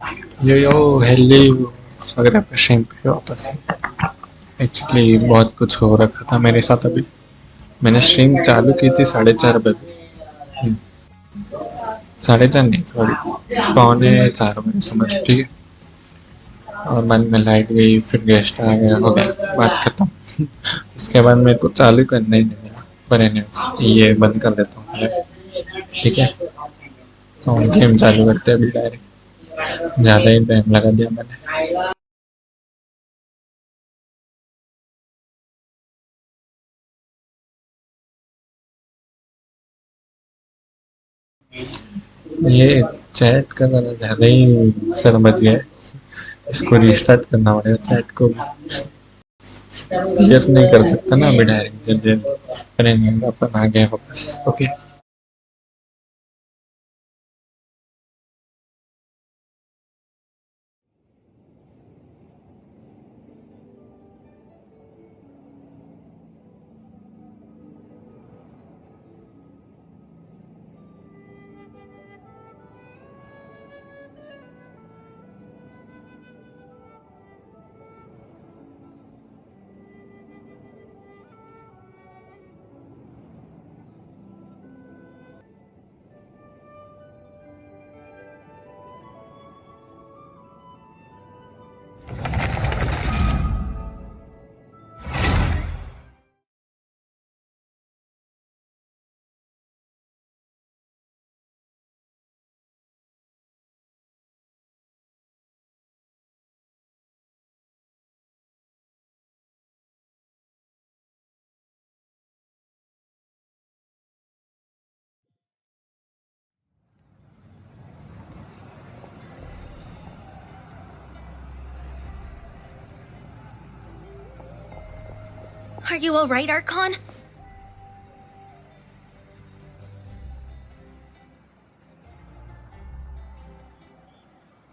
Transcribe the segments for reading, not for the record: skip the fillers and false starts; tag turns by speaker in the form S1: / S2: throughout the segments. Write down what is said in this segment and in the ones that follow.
S1: यो hello, स्वागत है आपका स्ट्रीम पे वापस। एक्चुअली बहुत कुछ हो रखा था मेरे साथ। अभी मैंने स्ट्रीम चालू की थी 4:30 बजे। 4:30 नहीं, सॉरी 3:45 समझ, ठीक है। और बाद में लाइट गई, फिर गेस्ट आ गया, हो गया, बात खत्म। उसके बाद मेरे को चालू करने ही नहीं मिला। पर ये बंद कर देता हूँ, ठीक है। तो गेम चालू करते हैं अभी डायरेक्ट। ज़्यादा ही टाइम लगा दिया मैंने। ये चैट का ज़रा ज़्यादा ही सर बच गया है। इसको रिस्टार्ट करना पड़ेगा चैट को। क्लियर नहीं कर सकता ना अभी डायरेक्ट, जल्दी जल्दी करेंगे अपन आ गए वापस। Okay.
S2: Are you alright, Archon?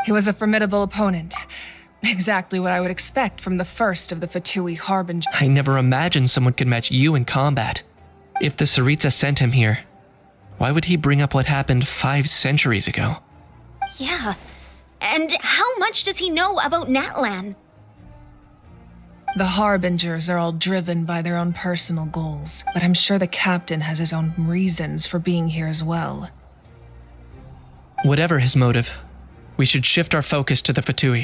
S3: He was a formidable opponent. Exactly what I would expect from the first of the Fatui Harbinger.
S4: I never imagined someone could match you in combat. If the Saritsa sent him here, why would he bring up what happened 5 centuries ago?
S2: Yeah. And how much does he know about NATLAN?
S3: The Harbingers are all driven by their own personal goals, but I'm sure the captain has his own reasons for being here as well.
S4: Whatever his motive, we should shift our focus to the Fatui.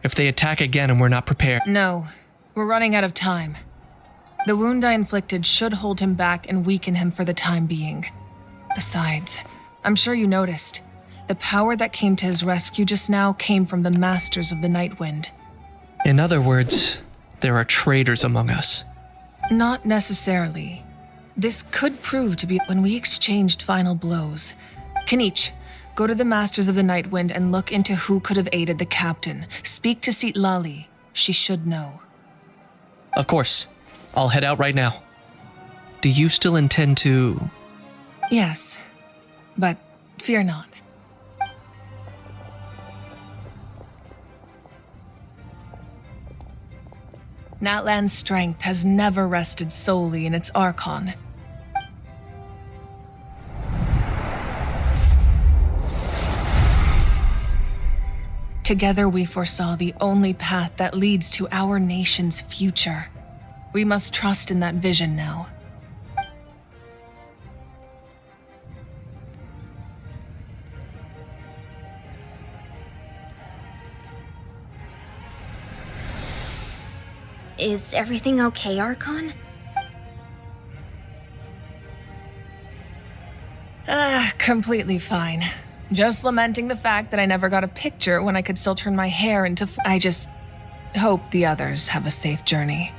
S4: If they attack again and we're not prepared...
S3: No, we're running out of time. The wound I inflicted should hold him back and weaken him for the time being. Besides, I'm sure you noticed, the power that came to his rescue just now came from the Masters of the Nightwind.
S4: In other words, there are traitors among us.
S3: Not necessarily. This could prove to be when we exchanged final blows. Kanich, go to the Masters of the Nightwind and look into who could have aided the captain. Speak to Seat Lali. She should know.
S4: Of course. I'll head out right now. Do you still intend to...
S3: Yes, but fear not. Natlan's strength has never rested solely in its Archon. Together we foresaw the only path that leads to our nation's future. We must trust in that vision now.
S2: Is everything okay, Archon?
S3: Completely fine. Just lamenting the fact that I never got a picture when I could still turn my hair into I just hope the others have a safe journey.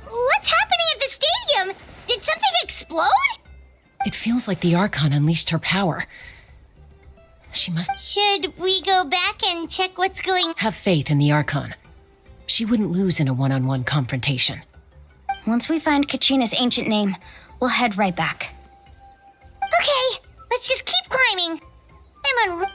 S2: What's happening at the stadium? Did something explode?
S5: It feels like the Archon unleashed her power. She must
S2: Should we go back and check what's going...
S5: have faith in the Archon. She wouldn't lose in a one-on-one confrontation.
S2: Once we find Kachina's ancient name, We'll head right back. Okay, let's just keep climbing. I'm on.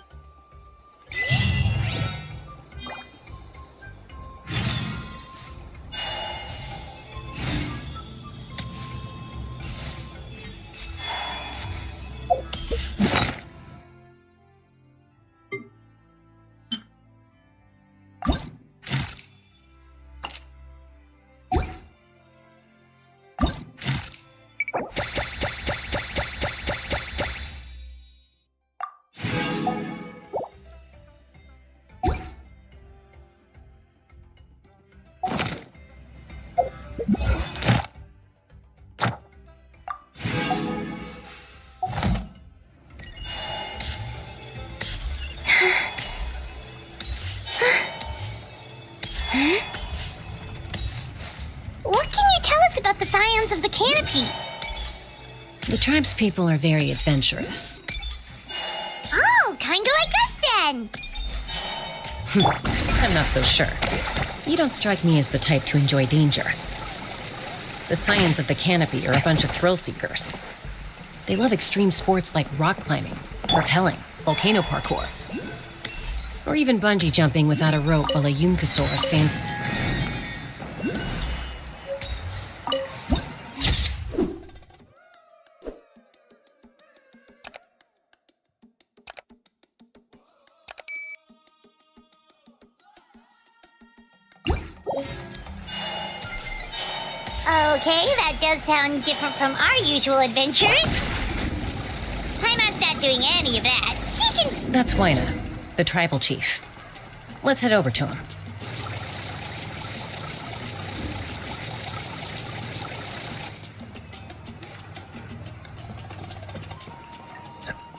S2: What can you tell us about the scions of the canopy?
S5: The tribe's people are very adventurous.
S2: Oh, kinda like us then.
S5: I'm not so sure. You don't strike me as the type to enjoy danger. The scions of the canopy are a bunch of thrill seekers. They love extreme sports like rock climbing, rappelling, volcano parkour, or even bungee jumping without a rope while a Yunkasaur stands.
S2: Okay, that does sound different from our usual adventures. Paimon's not doing any of that. She can...
S5: That's Wyna, the tribal chief. Let's head over to him.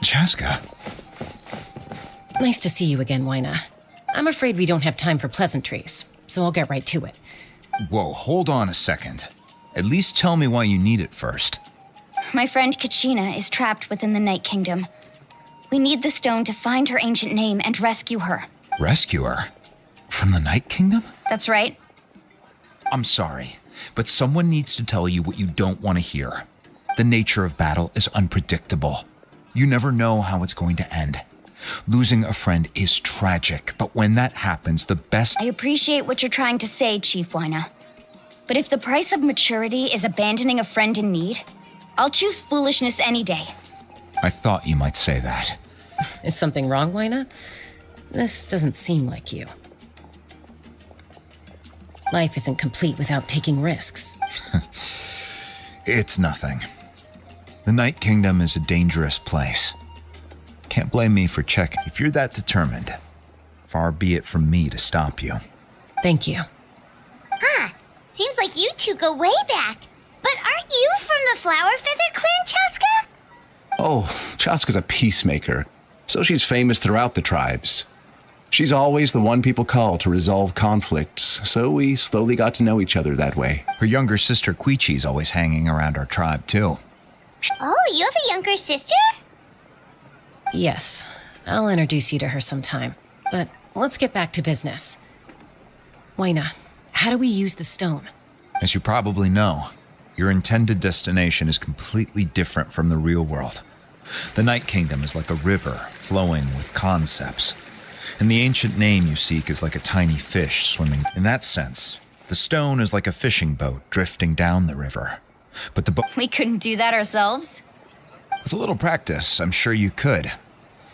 S6: Chaska.
S5: Nice to see you again, Wyna. I'm afraid we don't have time for pleasantries, so I'll get right to it.
S6: Whoa, hold on a second. At least tell me why you need it first.
S2: My friend Kachina is trapped within the Night Kingdom. We need the stone to find her ancient name and rescue her.
S6: Rescue her? From the Night Kingdom?
S2: That's right.
S6: I'm sorry, but someone needs to tell you what you don't want to hear. The nature of battle is unpredictable. You never know how it's going to end. Losing a friend is tragic, but when that happens, the best...
S2: I appreciate what you're trying to say, Chief Wyna. But if the price of maturity is abandoning a friend in need, I'll choose foolishness any day.
S6: I thought you might say that.
S5: Is something wrong, Wyna? This doesn't seem like you. Life isn't complete without taking risks.
S6: It's nothing. The Night Kingdom is a dangerous place. Can't blame me for checking. If you're that determined, far be it from me to stop you.
S5: Thank you.
S2: Seems like you two go way back. But aren't you from the Flower Feather Clan, Chaska?
S7: Oh, Chaska's a peacemaker, so she's famous throughout the tribes. She's always the one people call to resolve conflicts, so we slowly got to know each other that way.
S6: Her younger sister Quichi's always hanging around our tribe, too.
S2: Oh, you have a younger sister?
S5: Yes, I'll introduce you to her sometime. But let's get back to business. Wyna, how do we use the stone?
S6: As you probably know, your intended destination is completely different from the real world. The Night Kingdom is like a river flowing with concepts. And the ancient name you seek is like a tiny fish swimming. In that sense, the stone is like a fishing boat drifting down the river. But the boat...
S2: We couldn't do that ourselves.
S6: With a little practice, I'm sure you could.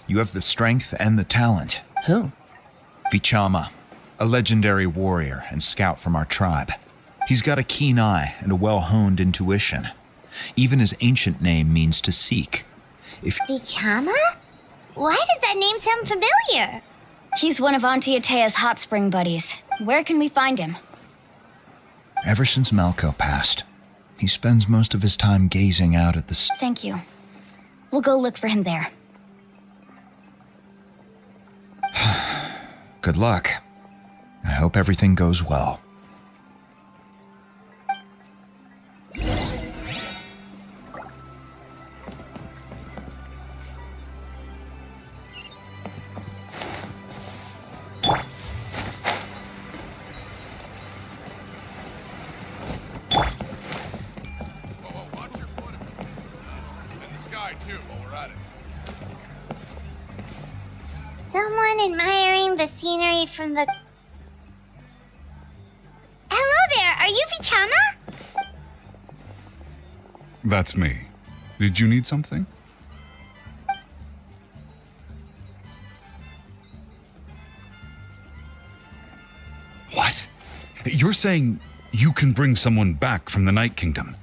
S6: You have the strength and the talent.
S5: Who?
S6: Vichama, a legendary warrior and scout from our tribe. He's got a keen eye and a well-honed intuition. Even his ancient name means to seek.
S2: Vichama? Why does that name sound familiar? He's one of Auntie Atea's hot spring buddies. Where can we find him?
S6: Ever since Malco passed, he spends most of his time gazing out at the...
S2: Thank you. We'll go look for him there.
S6: Good luck. I hope everything goes well.
S8: Someone admiring the scenery from the... Hello there, are you Vichama?
S9: That's me. Did you need something? What? You're saying you can bring someone back from the Night Kingdom?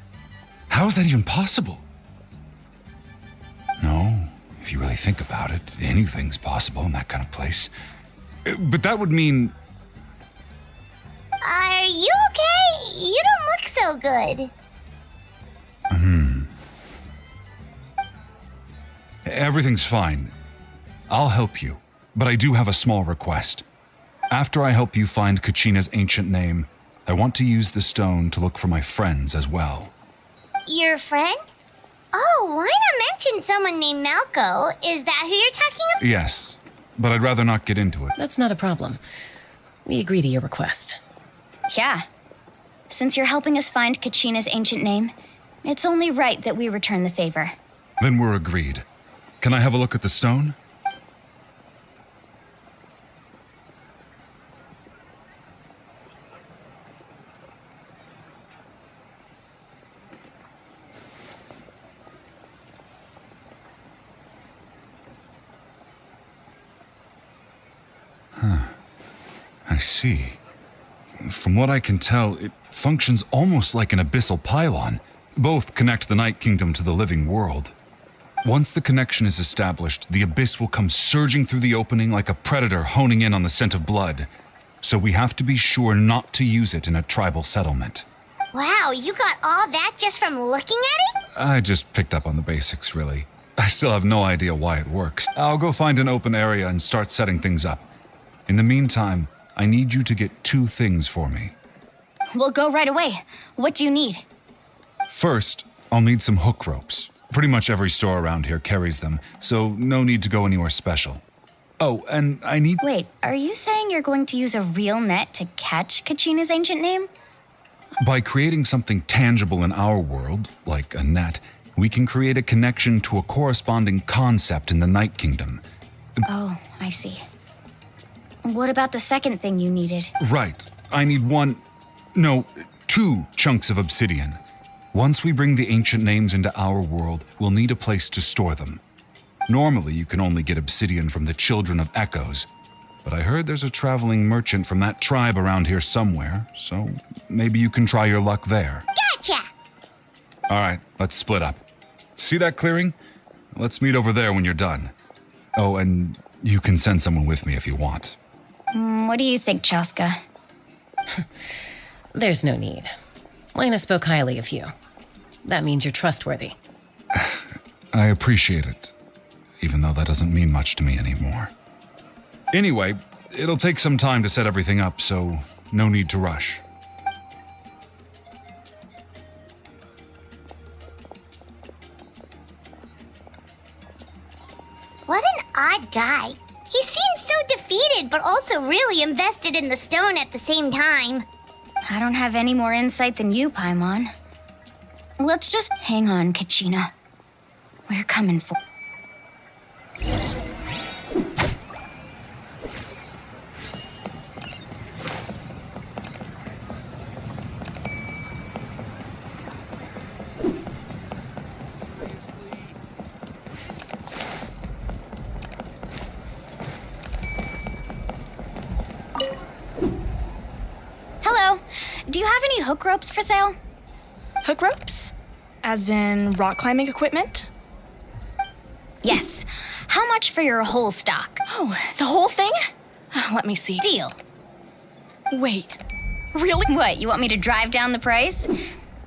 S9: How is that even possible? No, if you really think about it, anything's possible in that kind of place. But that would mean...
S8: Are you okay? You don't look so good.
S9: Everything's fine. I'll help you, but I do have a small request. After I help you find Kachina's ancient name, I want to use the stone to look for my friends as well.
S8: Your friend? Oh, why not mention someone named Malco? Is that who you're talking about?
S9: Yes, but I'd rather not get into it.
S5: That's not a problem. We agree to your request.
S2: Yeah. Since you're helping us find Kachina's ancient name, it's only right that we return the favor.
S9: Then we're agreed. Can I have a look at the stone? I see. From what I can tell, it functions almost like an abyssal pylon. Both connect the Night Kingdom to the living world. Once the connection is established, the abyss will come surging through the opening like a predator honing in on the scent of blood. So we have to be sure not to use it in a tribal settlement.
S8: Wow, you got all that just from looking at it?
S9: I just picked up on the basics, really. I still have no idea why it works. I'll go find an open area and start setting things up. In the meantime, I need you to get 2 things for me.
S2: We'll go right away. What do you need?
S9: First, I'll need some hook ropes. Pretty much every store around here carries them, so no need to go anywhere special. Oh, and I need...
S2: Wait, are you saying you're going to use a real net to catch Kachina's ancient name?
S9: By creating something tangible in our world, like a net, we can create a connection to a corresponding concept in the Night Kingdom.
S2: Oh, I see. What about the second thing you needed?
S9: Right. I need 2 chunks of obsidian. Once we bring the ancient names into our world, we'll need a place to store them. Normally, you can only get obsidian from the Children of Echoes, but I heard there's a traveling merchant from that tribe around here somewhere, so maybe you can try your luck there.
S8: Gotcha!
S9: Alright, let's split up. See that clearing? Let's meet over there when you're done. Oh, and you can send someone with me if you want.
S2: What do you think, Chaska?
S5: There's no need. Lena spoke highly of you. That means you're trustworthy.
S9: I appreciate it, even though that doesn't mean much to me anymore. Anyway, it'll take some time to set everything up, so no need to rush.
S8: What an odd guy. He seems so defeated, but also really invested in the stone at the same time.
S2: I don't have any more insight than you, Paimon. Let's just hang on, Kachina. We're coming for... Hello. Do you have any hook ropes for sale?
S10: Hook ropes? As in rock climbing equipment?
S2: Yes. How much for your whole stock?
S10: Oh, the whole thing? Let me see.
S2: Deal.
S10: Wait, really?
S2: What, you want me to drive down the price?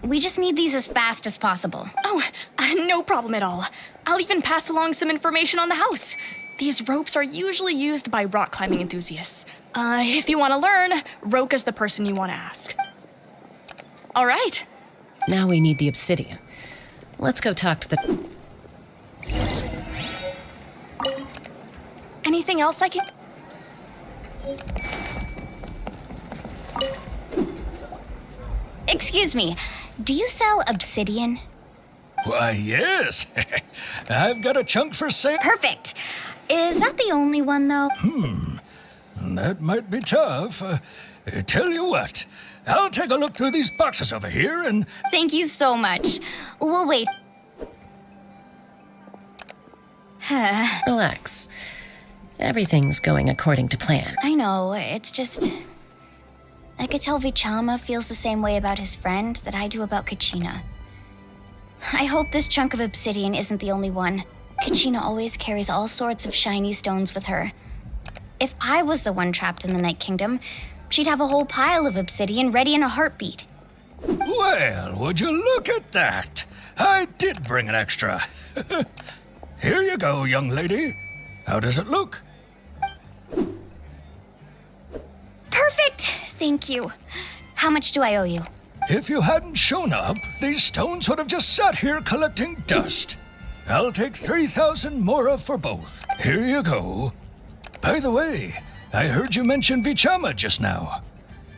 S2: We just need these as fast as possible.
S10: Oh, no problem at all. I'll even pass along some information on the house. These ropes are usually used by rock climbing enthusiasts. If you want to learn, Roka's the person you want to ask. All right.
S5: Now we need the obsidian. Let's go talk to the...
S10: Anything else I can...
S2: Excuse me, do you sell obsidian?
S11: Why, yes. I've got a chunk for sale.
S2: Perfect. Is that the only one, though?
S11: That might be tough. Tell you what, I'll take a look through these boxes over here and...
S2: Thank you so much. We'll wait.
S5: Relax. Everything's going according to plan.
S2: I know, it's just... I could tell Vichama feels the same way about his friend that I do about Kachina. I hope this chunk of obsidian isn't the only one. Kachina always carries all sorts of shiny stones with her. If I was the one trapped in the Night Kingdom, she'd have a whole pile of obsidian ready in a heartbeat.
S11: Well, would you look at that? I did bring an extra. Here you go, young lady. How does it look?
S2: Perfect! Thank you. How much do I owe you?
S11: If you hadn't shown up, these stones would have just sat here collecting dust. I'll take 3,000 mora for both. Here you go. By the way, I heard you mention Vichama just now.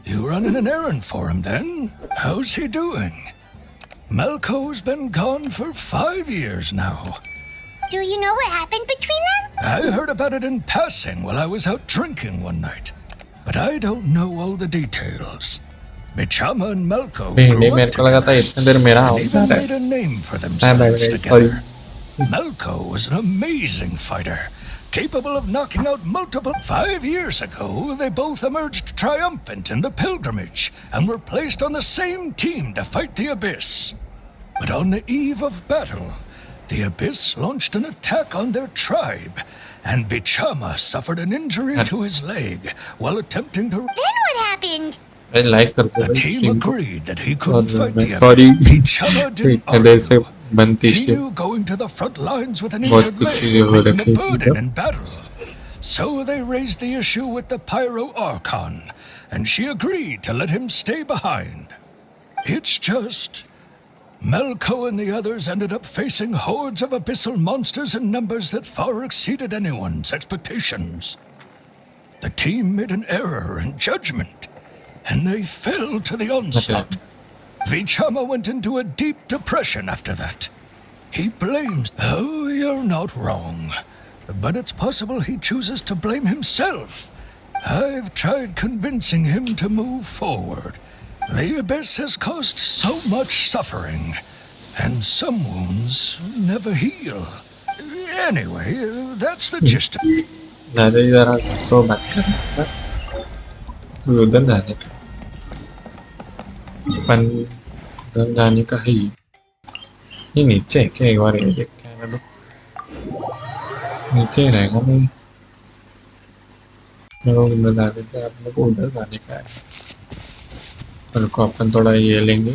S11: You running an errand for him then? How's he doing? Malco's been gone for 5 years now.
S8: Do you know what happened between them?
S11: I heard about it in passing while I was out drinking one night, but I don't know all the details. Vichama and Malco
S1: नहीं
S11: grew
S1: मेरे
S11: up
S1: को लगा था इतने देर मेरा
S11: and even
S1: होता
S11: made a name for
S1: है
S11: themselves
S1: sorry
S11: together. Malco was an amazing fighter, capable of knocking out multiple... 5 years ago, they both emerged triumphant in the pilgrimage and were placed on the same team to fight the Abyss. But on the eve of battle, the Abyss launched an attack on their tribe, and Vichama suffered an injury to his leg while attempting to...
S8: Then what happened?
S1: I like कर
S11: The
S1: दो
S11: team agreed that he couldn't fight the
S1: sorry
S11: Abyss. Vichama didn't
S1: इधर से
S11: argue.
S1: बनती
S11: He
S1: है
S11: knew going to the front lines with an
S1: बहुत
S11: injured
S1: कुछ
S11: leg
S1: चीजें हो
S11: would make
S1: रखी
S11: him a
S1: थी
S11: burden
S1: तब
S11: in battle. So they raised the issue with the Pyro Archon, and she agreed to let him stay behind. It's just... Melko and the others ended up facing hordes of abyssal monsters in numbers that far exceeded anyone's expectations. The team made an error in judgment, and they fell to the onslaught. Vichama went into a deep depression after that. He blames... Oh, you're not wrong. But it's possible he chooses to blame himself. I've tried convincing him to move forward. The Abyss has caused so much suffering, and some wounds never heal. Anyway, that's the gist of it.
S1: दादा जरा तो बात करना उधर जाने का अपन उधर जाने का है ये नीचे क्या एक बार ये देख क्या है लोग नीचे रहेगा नहीं मेरे को उधर जाने का आप लोग को उधर जाने का है पर को अपन थोड़ा ये लेंगे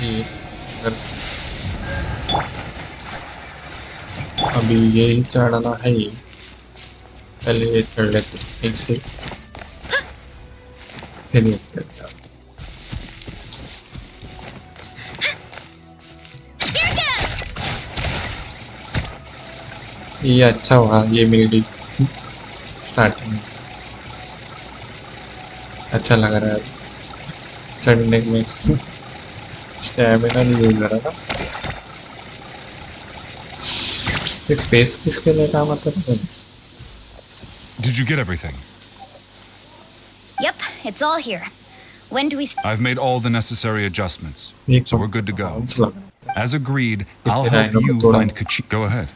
S1: ये उधर अभी यही चढ़ना है पहले ये चढ़ लेते एक से फिर ये चढ़ता ये अच्छा हुआ ये मिल गई स्टार्टिंग में अच्छा लग रहा है चढ़ने में स्टैमिना नहीं यूज कर रहा था स्पेस किसके लिए काम आता है
S9: Did you get everything?
S2: Yep, it's all here. When do we...
S9: I've made all the necessary adjustments, so we're good to go. As agreed, I'll help you find Kachi. Go ahead.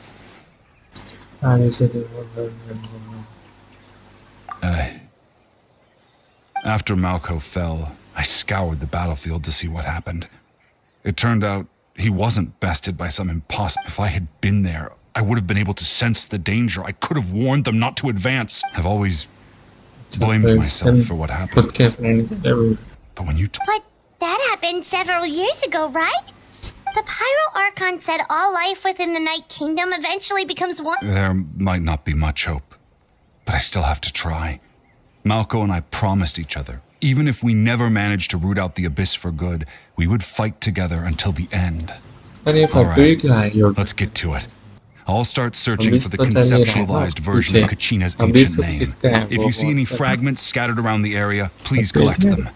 S9: After Malco fell, I scoured the battlefield to see what happened. It turned out he wasn't bested by some imposter. If I had been there, I would have been able to sense the danger. I could have warned them not to advance. I've always blamed myself for what happened. But when you...
S8: But that happened several years ago, right? The Pyro Archon said all life within the Night Kingdom eventually becomes one...
S9: There might not be much hope, but I still have to try. Malco and I promised each other, even if we never managed to root out the Abyss for good, we would fight together until the end. All right, let's get to it. I'll start searching for the conceptualized version of Kachina's ancient name. If you see any fragments scattered around the area, please collect them.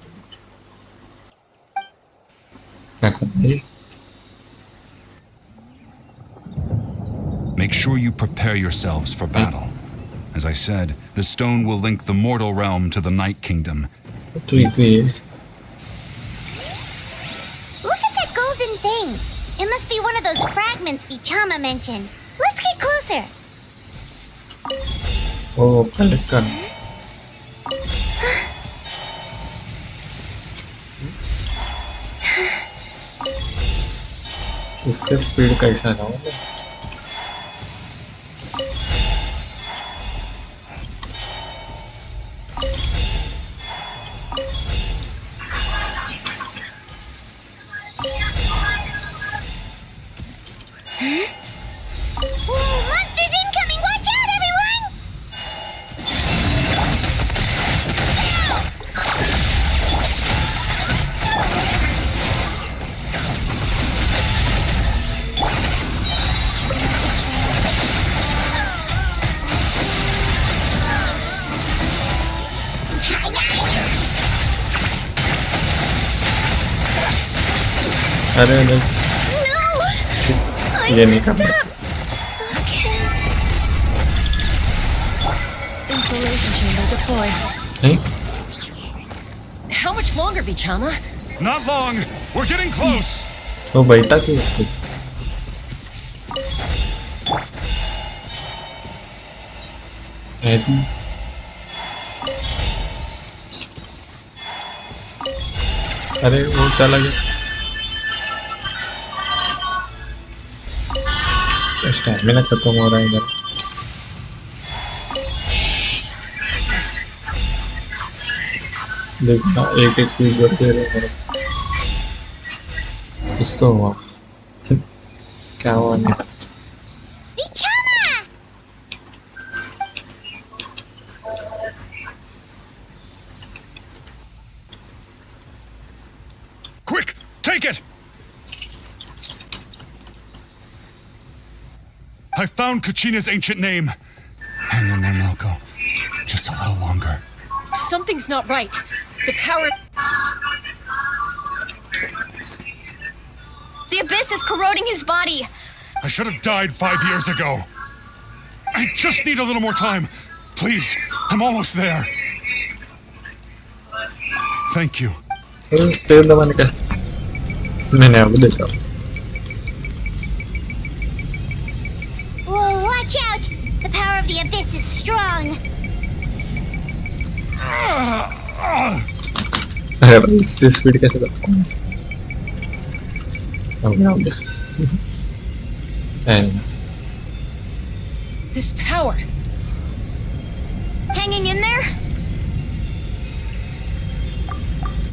S9: make sure you prepare yourselves for battle. As I said, the stone will link the mortal realm to the Night Kingdom.
S1: Too easy.
S8: Look at that golden thing. It must be one of those fragments Vichama mentioned. Let's get closer.
S1: Oh, collect कर. इससे speed कैसा ना हो?
S8: Whoa, monsters incoming! Watch out, everyone!
S1: अरे नहीं. ये नहीं करना.
S5: Insulation chamber deployed.
S1: नहीं.
S5: How much longer, Vichama?
S9: Not long. We're getting close.
S1: वो बैठा क्यों? ऐसी. अरे वो चला गया. स्टैमिना खत्म हो रहा है इधर. देखना एक एक चीज बढ़ते रहे. कुछ तो हुआ. क्या हुआ नहीं.
S8: Vichama!
S9: Quick, take it! I found Kachina's ancient name. Hang in there, Malco. Just a little longer.
S5: Something's not right. The power...
S2: The abyss is corroding his body.
S9: I should have died 5 years ago. I just need a little more time. Please, I'm almost there. Thank you.
S1: Step दबाने का. मैंने अब देखा.
S8: Whoa, watch out! The power of the abyss is strong.
S1: अरे भाई इससे speed कैसे करता हूँ? हो गया. And
S5: This power...
S2: Hanging in there?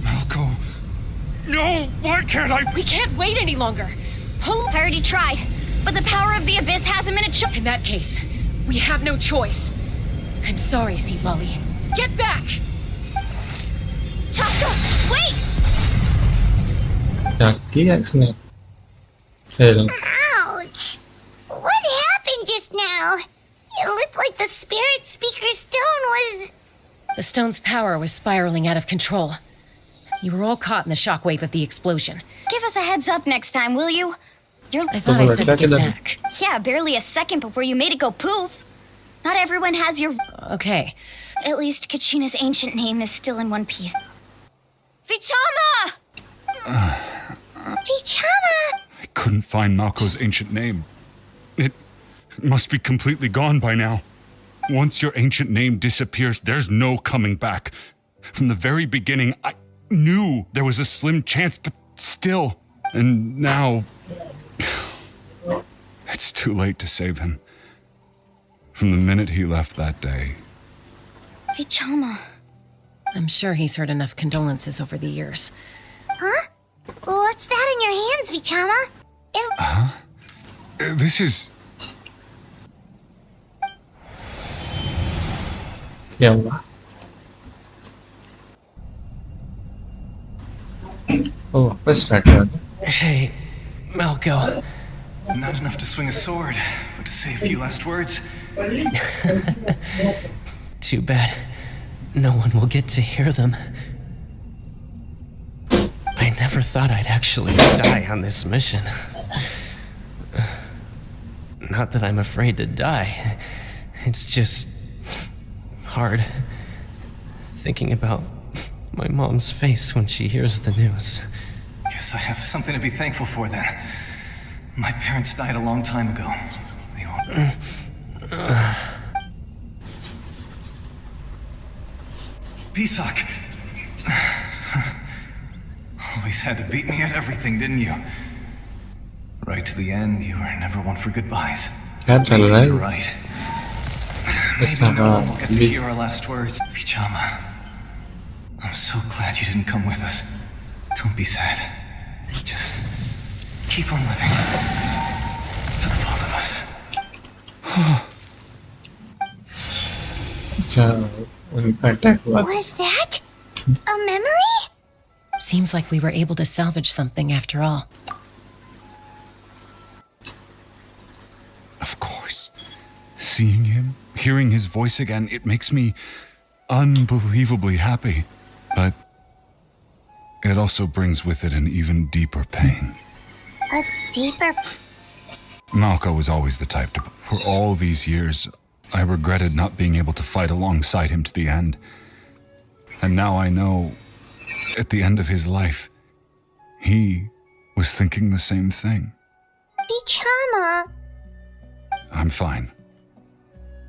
S9: Malco. No, why can't I?
S5: We can't wait any longer. Pull...
S2: I already tried, but the power of the abyss has him in a choke.
S5: In that case, we have no choice. I'm sorry, Sea Lolly. Get back!
S2: Chaska, wait!
S1: क्या किया इसने? Hello.
S8: Ouch! What happened just now? It looked like the spirit speaker stone was...
S5: The stone's power was spiraling out of control. You were all caught in the shockwave of the explosion.
S2: Give us a heads up next time, will you?
S5: I thought I said to get back.
S2: Yeah, barely a second before you made it go poof. Not everyone has your...
S5: Okay.
S2: At least Kachina's ancient name is still in one piece. Vichama!
S8: Vichama!
S9: I couldn't find Malco's ancient name. It must be completely gone by now. Once your ancient name disappears, there's no coming back. From the very beginning, I knew there was a slim chance, but still. And now... It's too late to save him. From the minute he left that day.
S2: Vichama.
S5: I'm sure he's heard enough condolences over the years.
S8: Huh? What's that in your hands, Vichama?
S9: This is...
S1: क्या हुआ? Oh, let's start again.
S4: Hey, Malco. Not enough to swing a sword, but to say a few last words. Too bad. No one will get to hear them. I never thought I'd actually die on this mission. Not that I'm afraid to die. It's just hard thinking about my mom's face when she hears the news.
S12: Guess I have something to be thankful for then. My parents died a long time ago. They all... Pisak! Always had to beat me at everything, didn't you? Right to the end, you were never one for goodbyes.
S1: Can't tell,
S12: Maybe
S1: right?
S12: you're right.
S1: It's
S12: Maybe no
S1: not
S12: one will get to hear our last words. Vichama, I'm so glad you didn't come with us. Don't be sad. Just keep on living. For the both of us.
S1: अच्छा उनका attack हुआ
S8: Was that a memory?
S5: Seems like we were able to salvage something after all.
S9: Of course. Seeing him, hearing his voice again, it makes me unbelievably happy. But it also brings with it an even deeper pain.
S8: A deeper...
S9: Malco was always the type to... For all these years, I regretted not being able to fight alongside him to the end. And now I know, at the end of his life, he was thinking the same thing.
S8: Vichama.
S9: I'm fine.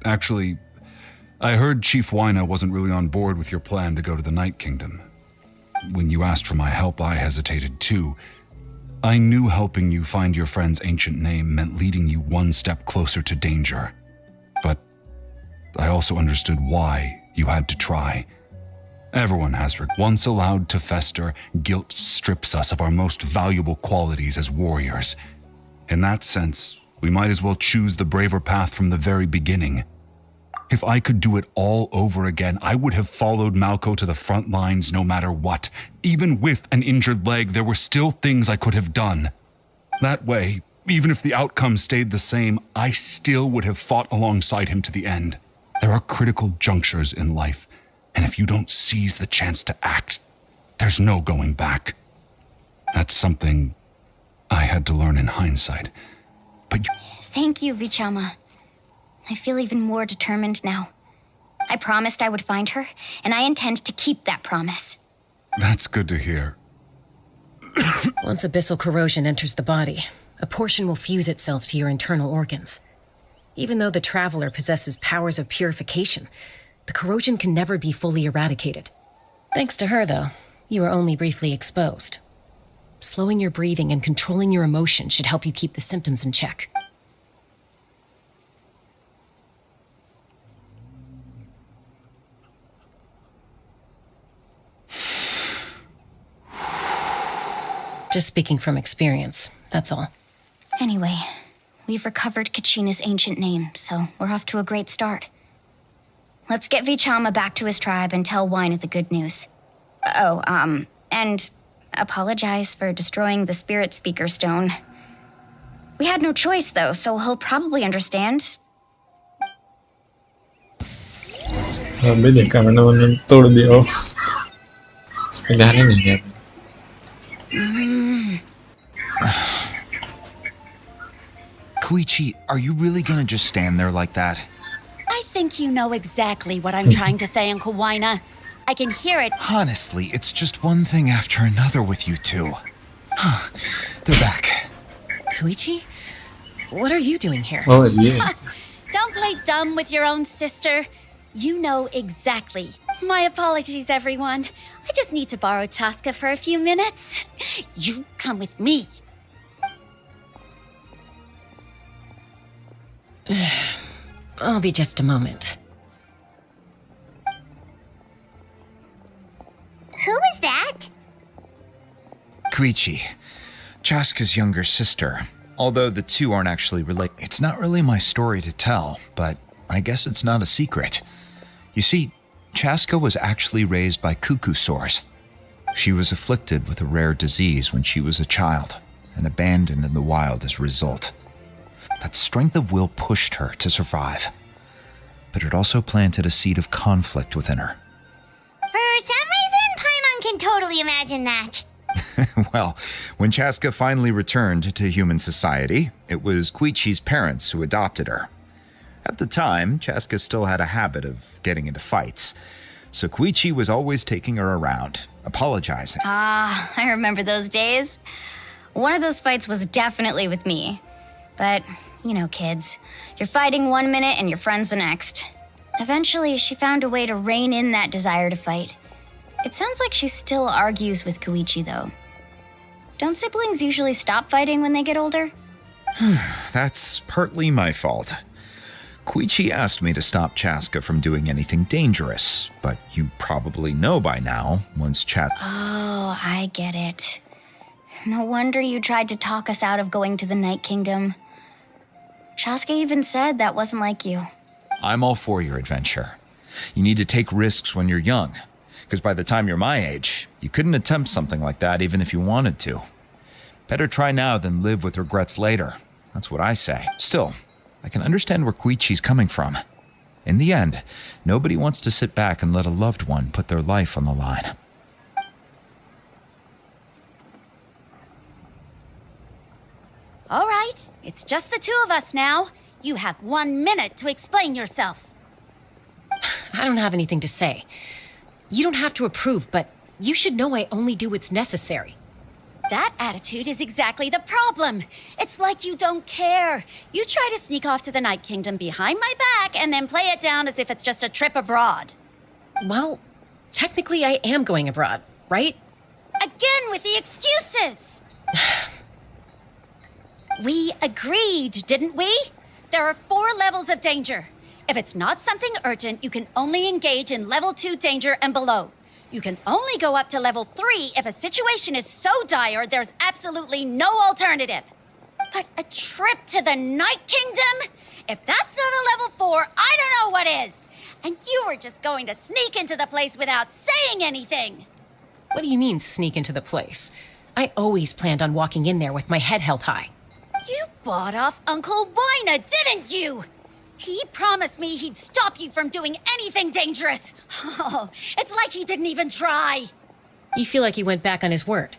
S9: Actually, I heard Chief Wyna wasn't really on board with your plan to go to the Night Kingdom. When you asked for my help, I hesitated too. I knew helping you find your friend's ancient name meant leading you one step closer to danger. But I also understood why you had to try. Everyone has once allowed to fester, guilt strips us of our most valuable qualities as warriors. In that sense, we might as well choose the braver path from the very beginning. If I could do it all over again, I would have followed Malco to the front lines no matter what. Even with an injured leg, there were still things I could have done. That way, even if the outcome stayed the same, I still would have fought alongside him to the end. There are critical junctures in life, and if you don't seize the chance to act, there's no going back. That's something I had to learn in hindsight. But you...
S2: Thank you, Vichama. I feel even more determined now. I promised I would find her, and I intend to keep that promise.
S9: That's good to hear.
S5: Once abyssal corrosion enters the body, a portion will fuse itself to your internal organs. Even though the Traveler possesses powers of purification, the corrosion can never be fully eradicated. Thanks to her, though, you are only briefly exposed. Slowing your breathing and controlling your emotions should help you keep the symptoms in check. Just speaking from experience, that's all.
S2: Anyway, we've recovered Kachina's ancient name, so we're off to a great start. Let's get Vichama back to his tribe and tell Wyna the good news. Oh, and apologize for destroying the spirit speaker stone. We had no choice, though, so he'll probably understand.
S1: अभी देखा मैंने उन्होंने तोड़ दिया वो इसका ध्यान ही नहीं गया
S6: Koichi, are you really gonna just stand there like that?
S13: I think you know exactly what I'm trying to say, Uncle Wyna. I can hear it.
S6: Honestly, it's just one thing after another with you two. They're back.
S5: Koichi? What are you doing here?
S1: Oh yeah.
S13: Don't play dumb with your own sister. You know exactly. My apologies, everyone. I just need to borrow Chaska for a few minutes. You come with me.
S5: I'll be just a moment.
S8: Who is that?
S6: Koichi, Chaska's younger sister. Although the two aren't actually related. It's not really my story to tell, but I guess it's not a secret. You see, Chaska was actually raised by cuckoo sores. She was afflicted with a rare disease when she was a child and abandoned in the wild as a result. That strength of will pushed her to survive, but it also planted a seed of conflict within her.
S8: For some reason, Paimon can totally imagine that.
S6: Well, when Chaska finally returned to human society, it was Koichi's parents who adopted her. At the time, Chaska still had a habit of getting into fights, so Koichi was always taking her around, apologizing.
S2: Ah, I remember those days. One of those fights was definitely with me. But, you know, kids. You're fighting one minute and your friend's the next. Eventually, she found a way to rein in that desire to fight. It sounds like she still argues with Koichi, though. Don't siblings usually stop fighting when they get older?
S6: That's partly my fault. Koichi asked me to stop Chaska from doing anything dangerous, but you probably know by now, once
S2: Oh, I get it. No wonder you tried to talk us out of going to the Night Kingdom. Chaska even said that wasn't like you.
S6: I'm all for your adventure. You need to take risks when you're young, because by the time you're my age, you couldn't attempt something like that even if you wanted to. Better try now than live with regrets later. That's what I say. Still, I can understand where Koichi's coming from. In the end, nobody wants to sit back and let a loved one put their life on the line.
S13: All right, it's just the two of us now. You have 1 minute to explain yourself.
S5: I don't have anything to say. You don't have to approve, but you should know I only do what's necessary.
S13: That attitude is exactly the problem. It's like you don't care. You try to sneak off to the Night Kingdom behind my back and then play it down as if it's just a trip abroad.
S5: Well, technically I am going abroad, right?
S13: Again with the excuses! We agreed, didn't we? There are 4 levels of danger. If it's not something urgent, you can only engage in level 2 danger and below. You can only go up to level 3 if a situation is so dire there's absolutely no alternative. But a trip to the Night Kingdom? If that's not a level 4, I don't know what is. And you were just going to sneak into the place without saying anything.
S5: What do you mean, sneak into the place? I always planned on walking in there with my head held high.
S13: You bought off Uncle Wina, didn't you? He promised me he'd stop you from doing anything dangerous. Oh, it's like he didn't even try.
S5: You feel like he went back on his word.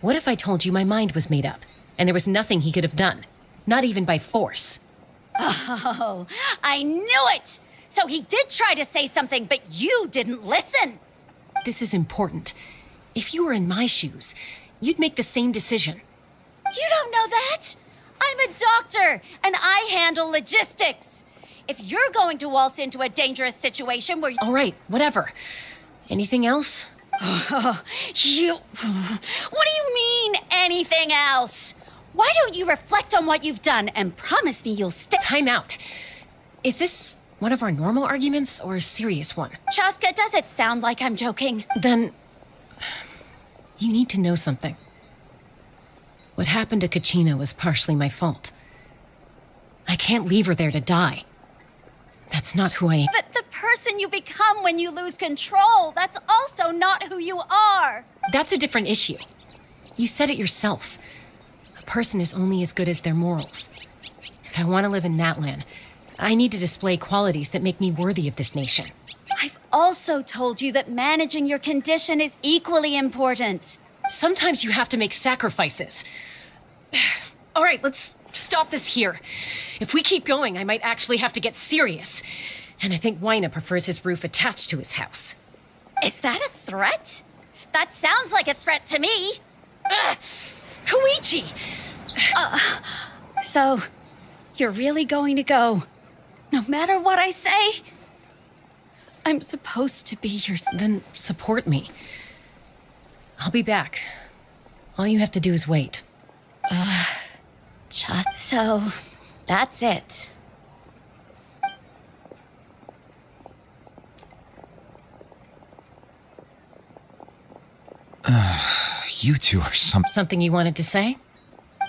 S5: What if I told you my mind was made up, and there was nothing he could have done? Not even by force.
S13: Oh, I knew it! So he did try to say something, but you didn't listen.
S5: This is important. If you were in my shoes, you'd make the same decision.
S13: You don't know that? I'm a doctor, and I handle logistics. If you're going to waltz into a dangerous situation where...
S5: All right, whatever. Anything else?
S13: What do you mean, anything else? Why don't you reflect on what you've done and promise me you'll stay...
S5: Time out. Is this one of our normal arguments or a serious one?
S13: Chaska, does it sound like I'm joking?
S5: Then... you need to know something. What happened to Kachina was partially my fault. I can't leave her there to die. That's not who I am.
S13: But the person you become when you lose control, that's also not who you are.
S5: That's a different issue. You said it yourself. A person is only as good as their morals. If I want to live in NATLAN, I need to display qualities that make me worthy of this nation.
S13: I've also told you that managing your condition is equally important.
S5: Sometimes you have to make sacrifices. All right, let's stop this here. If we keep going, I might actually have to get serious. And I think Wina prefers his roof attached to his house.
S13: Is that a threat? That sounds like a threat to me.
S5: Koichi!
S13: So, you're really going to go, no matter what I say? I'm supposed to be your...
S5: Then support me. I'll be back. All you have to do is wait.
S13: Just so, that's it.
S6: You two are
S5: Something you wanted to say?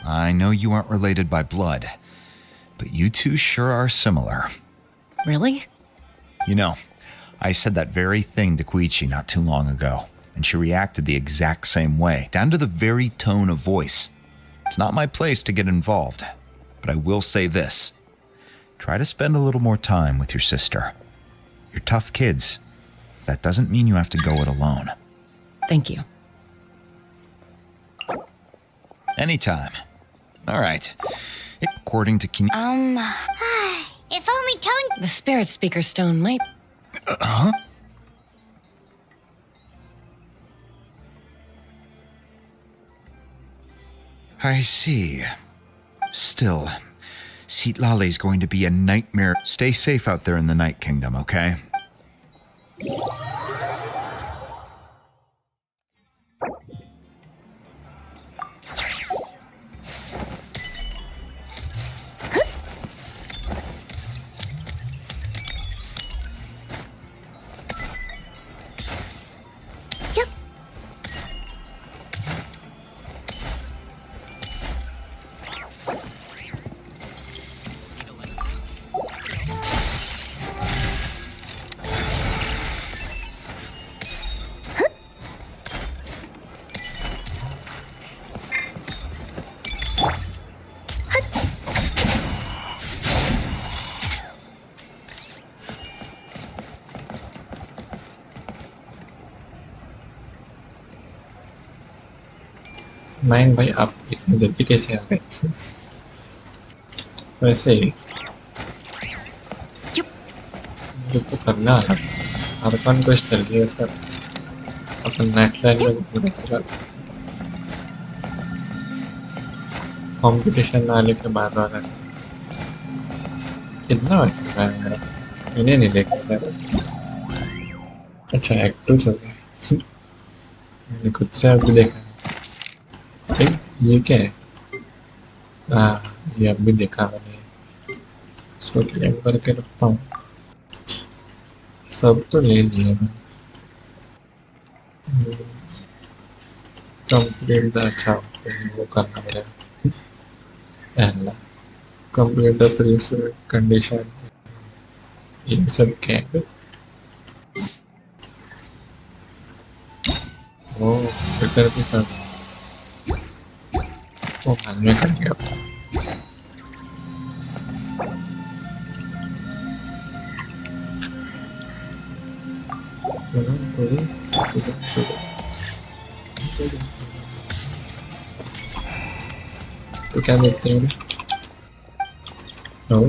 S6: I know you aren't related by blood, but you two sure are similar.
S5: Really?
S6: You know, I said that very thing to Koichi not too long ago, and she reacted the exact same way, down to the very tone of voice. It's not my place to get involved, but I will say this. Try to spend a little more time with your sister. You're tough kids. That doesn't mean you have to go it alone.
S5: Thank you.
S6: Anytime. All right. According to
S8: If only telling.
S5: The spirit speaker stone might.
S6: Huh? I see. Still, Citlali's going to be a nightmare. Stay safe out there in the Night Kingdom, okay?
S1: मैंग भाई आप इतनी जल्दी कैसे आ गए? वैसे मुझे तो करना है आर्कन को चल गया सर अपन नेटलैंड में पूरा कंपटीशन आने के बाद वाला कितना अच्छा है इन्हें नहीं देखा था अच्छा एक्टर चल गया मैंने खुद से अभी देखा ये क्या है ये अभी देखा मैंने इसको क्लेम करके रखता हूँ सब तो ले लिया मैंने कंप्लीट अच्छा वो करना पड़ेगा पहला कंप्लीट द प्रीस कंडीशन ये सब क्या है वो फिर के साथ वो बाद में कर गया तो क्या देखते हैं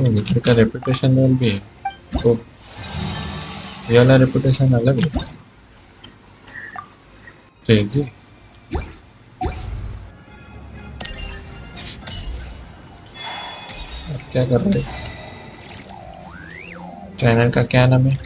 S1: इधर का रेपुटेशन लेवल भी है तो ये वाला रेपुटेशन अलग है क्रेजी अब क्या कर रहे चैनल का क्या नाम है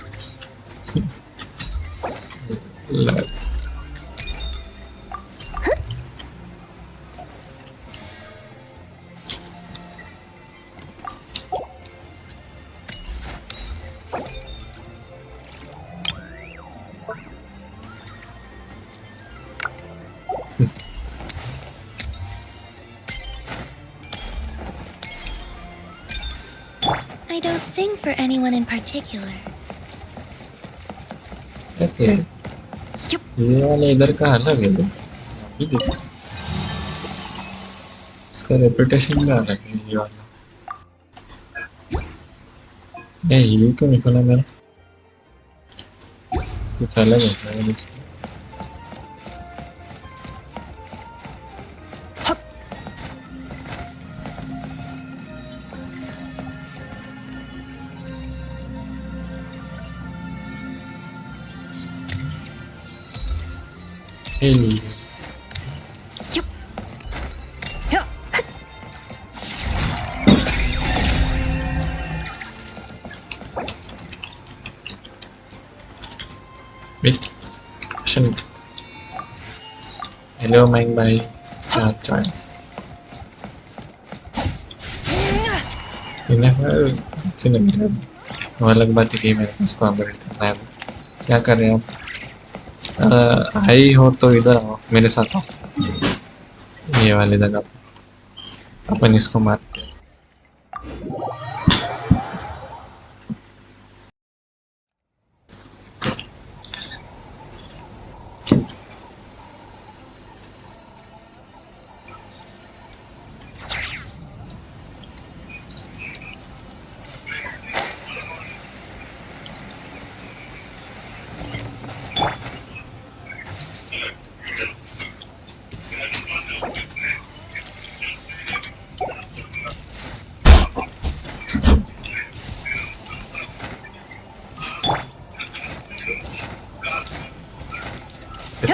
S2: I don't sing for anyone in particular.
S1: ऐसे ये वाला इधर का अलग है अभी देखो इसका रेपुटेशन भी अलग है ये वाला ये क्यों निकला मेरा कुछ अलग है Hey. Wait. Hello, Mang Bai. Chào. अलग बात है कि मेरे पास कॉम्बिनेट करना है क्या कर रहे हैं आप आई हो तो इधर आओ मेरे साथ आओ ये वाली जगह अपन इसको मारते हैं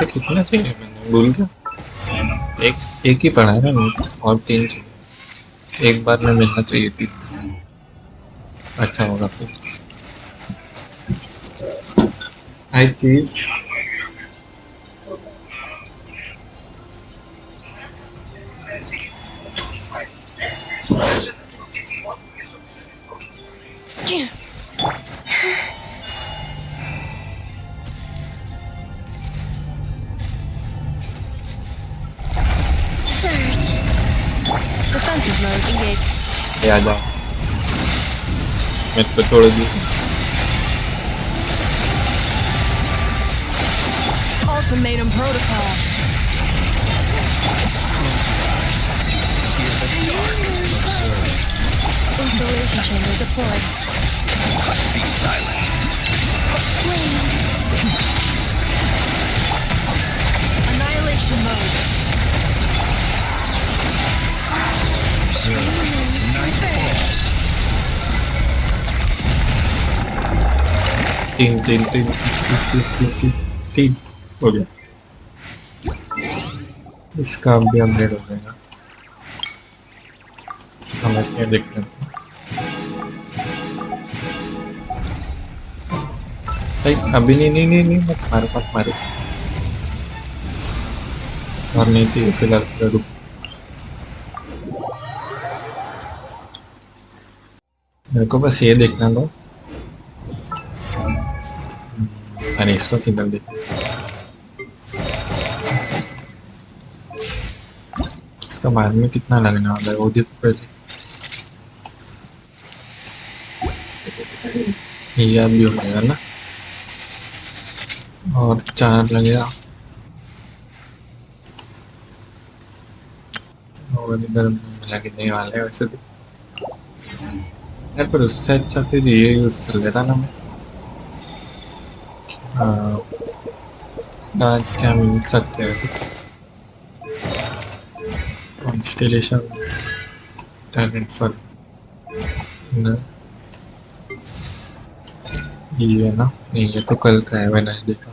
S1: ऐसे कितना चाहिए मैंने भूल गया। एक ही पढ़ा है ना और 3 चाहिए। एक बार में मिलना चाहिए थी। अच्छा होगा फिर। आई चीज
S3: Defensive mode engaged.
S1: आ जाओ। मैं तो छोड़ दी।
S3: Ultimatum protocol. Installation chamber deployed.
S12: Be silent.
S3: Annihilation mode.
S12: Observe. Night falls.
S1: तीन हो गया। इसका भी अपडेट हो जाएगा। समझ के देख लेते हैं। अभी नहीं मत मारो और नहीं चाहिए फिलहाल रुक। मेरे को बस ये देखना दो। अरे इसको किधर देख। इसका बाद में कितना लगने वाला है वो देखो पहले। ये भी हो जाएगा ना और 4 लगेगा और इधर लगने वाले हैं वैसे तो यार। पर उससे अच्छा फिर ये यूज कर लेता ना मैं। इसका आज क्या मिल सकते हैं कॉन्स्टेलेशन टैलेंट फॉर ये है ना। नहीं ये तो कल का है मैंने देखा।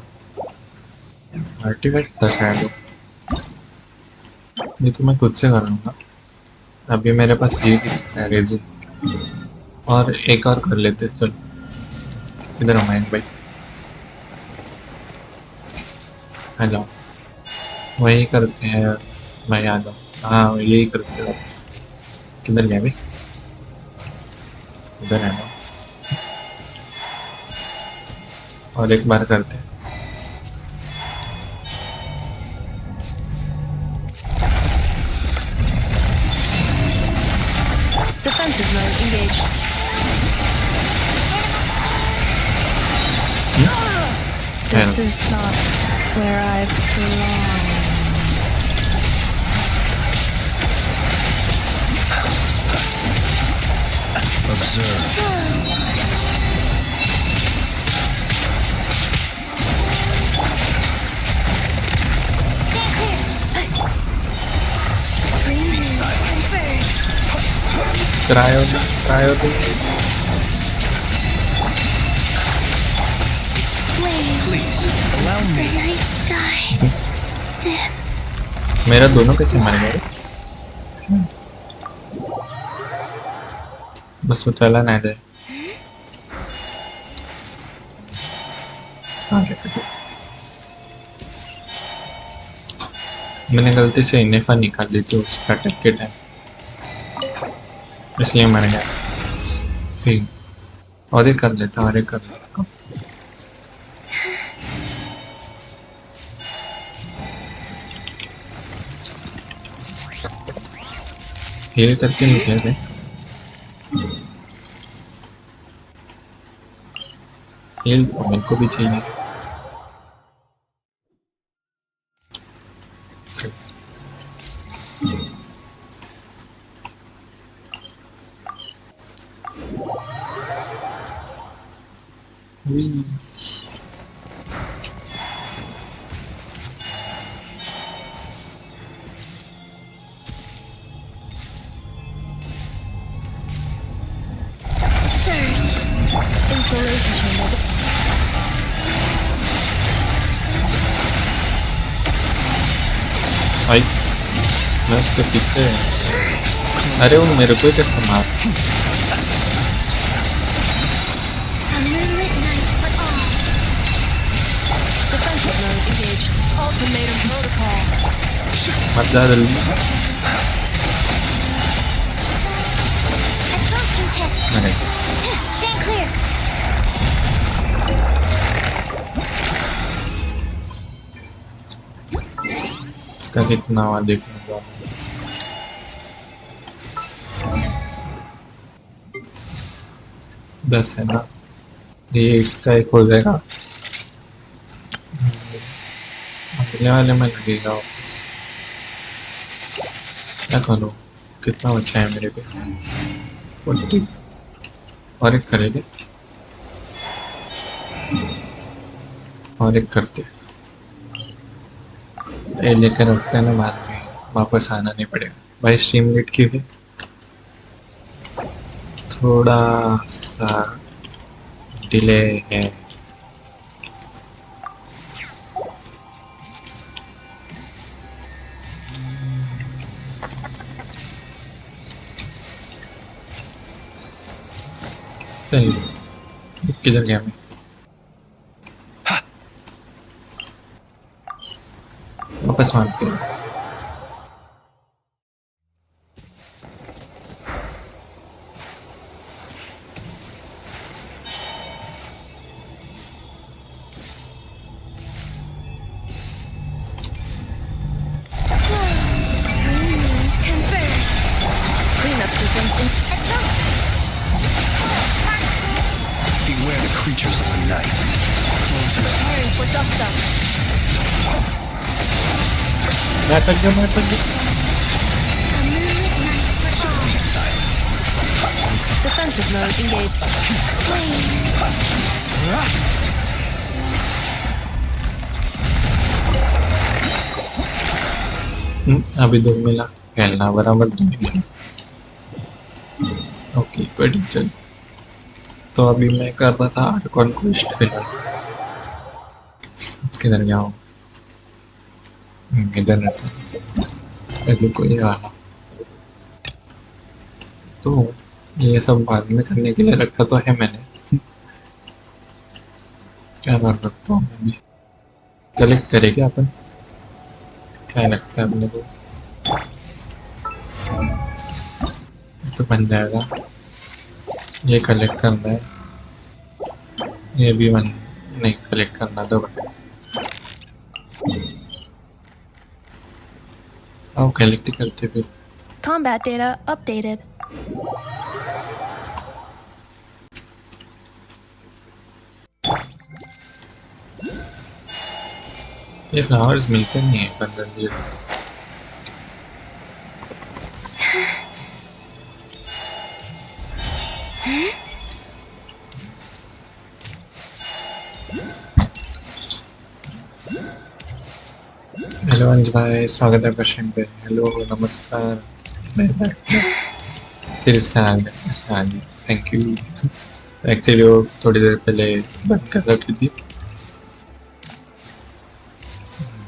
S1: आर्टिफैक्ट था शायद वो। ये तो मैं खुद से करूँगा। अभी मेरे पास ये है रेज़िन और एक और कर लेते चल। इधर हो मयंक भाई आ जाओ। वही करते हैं भाई आ जाओ। हाँ यही करते हैं वापस। किधर गया भाई? उधर है ना। और एक बार करते हैं।
S3: Defensive mode engaged. This is not where I belong.
S12: Observe. Be silent.
S1: करायो
S12: Please allow me.
S8: Night sky dims.
S1: मेरा दोनों कैसे मर गए? बस वो चला ना जाए। मैंने गलती से इनेफा निकाल दी थी उसका अटैक के टाइम इसलिए मर गया। 3 और एक कर लेता और एक कर लेता। हील करके निकले थे। हील मेरे को भी चाहिए।
S3: Installation chamber.
S1: आई मैं उसके पीछे। अरे वो मेरे को कैसे मार।
S3: Defensive mode engaged. Ultimatum protocol.
S1: मत जा जल्दी।
S8: Absorption test.
S1: अरे
S8: Stand clear.
S1: इसका कितना हुआ देखने को। 10 है ना, ये इसका एक हो जाएगा। अगले वाले में लगेगा वापस। क्या करूँ, कितना बचा है मेरे पे? 40 और एक करेंगे और एक करते ये लेकर रखते हैं ना, बाद में वापस आना नहीं पड़ेगा। भाई स्ट्रीम लेट की हुई, थोड़ा सा डिले है। चलिए किधर गया मैं? वापस मारते हैं।
S3: Cleanup sequence in.
S12: Beware the creatures of the night.
S3: Preparing for dust up.
S1: मैं अटक गया।
S12: Be silent.
S3: Defensive mode engaged.
S1: अभी 2 मिला, खेलना बराबर 2 मिला। ओके बड़ी चल। तो अभी मैं कर रहा था आर्कॉन क्वेस्ट फिलहाल। किधर गया हूँ? इधर रहता है कोई आला। तो ये सब बाद में करने के लिए रखा तो है मैंने। क्या कर सकता हूँ मैं भी? कलेक्ट करेंगे अपन, क्या लगता है अपने को? तो बन जाएगा। ये कलेक्ट करना है, ये भी बन नहीं कलेक्ट करना तो बन। आओ कलेक्ट करते फिर।
S10: Combat data updated.
S1: ये फ्लावर्स मिलते नहीं है 15 दिन। हेलो अंज भाई, स्वागत है क्वेश्चन पे। हेलो नमस्कार, मैं फिर से आ गया। हाँ जी थैंक यू। एक्चुअली वो थोड़ी देर पहले बंद कर रखी थी,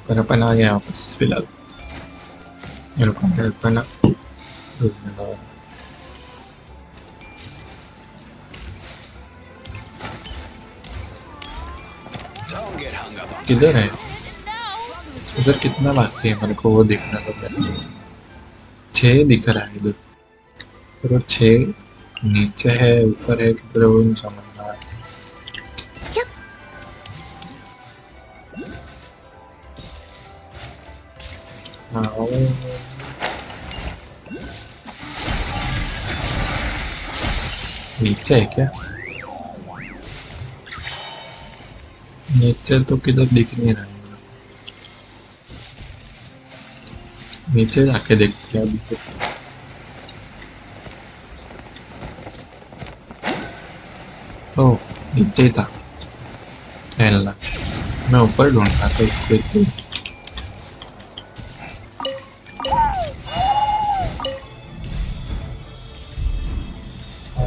S1: पर अपन आ गया वापस फिलहाल। ना किधर है? उधर कितना बाकी है मेरे को वो देखना तो पहले। 6 दिख रहा है इधर, पर वो 6 नीचे है ऊपर है किधर वो नहीं समझ रहा है। नीचे है क्या? नीचे तो किधर दिख नहीं रहा है। नीचे जाके देखते हैं अभी तो। ओह नीचे ही था। हेला मैं ऊपर ढूंढ रहा था इसको इतने।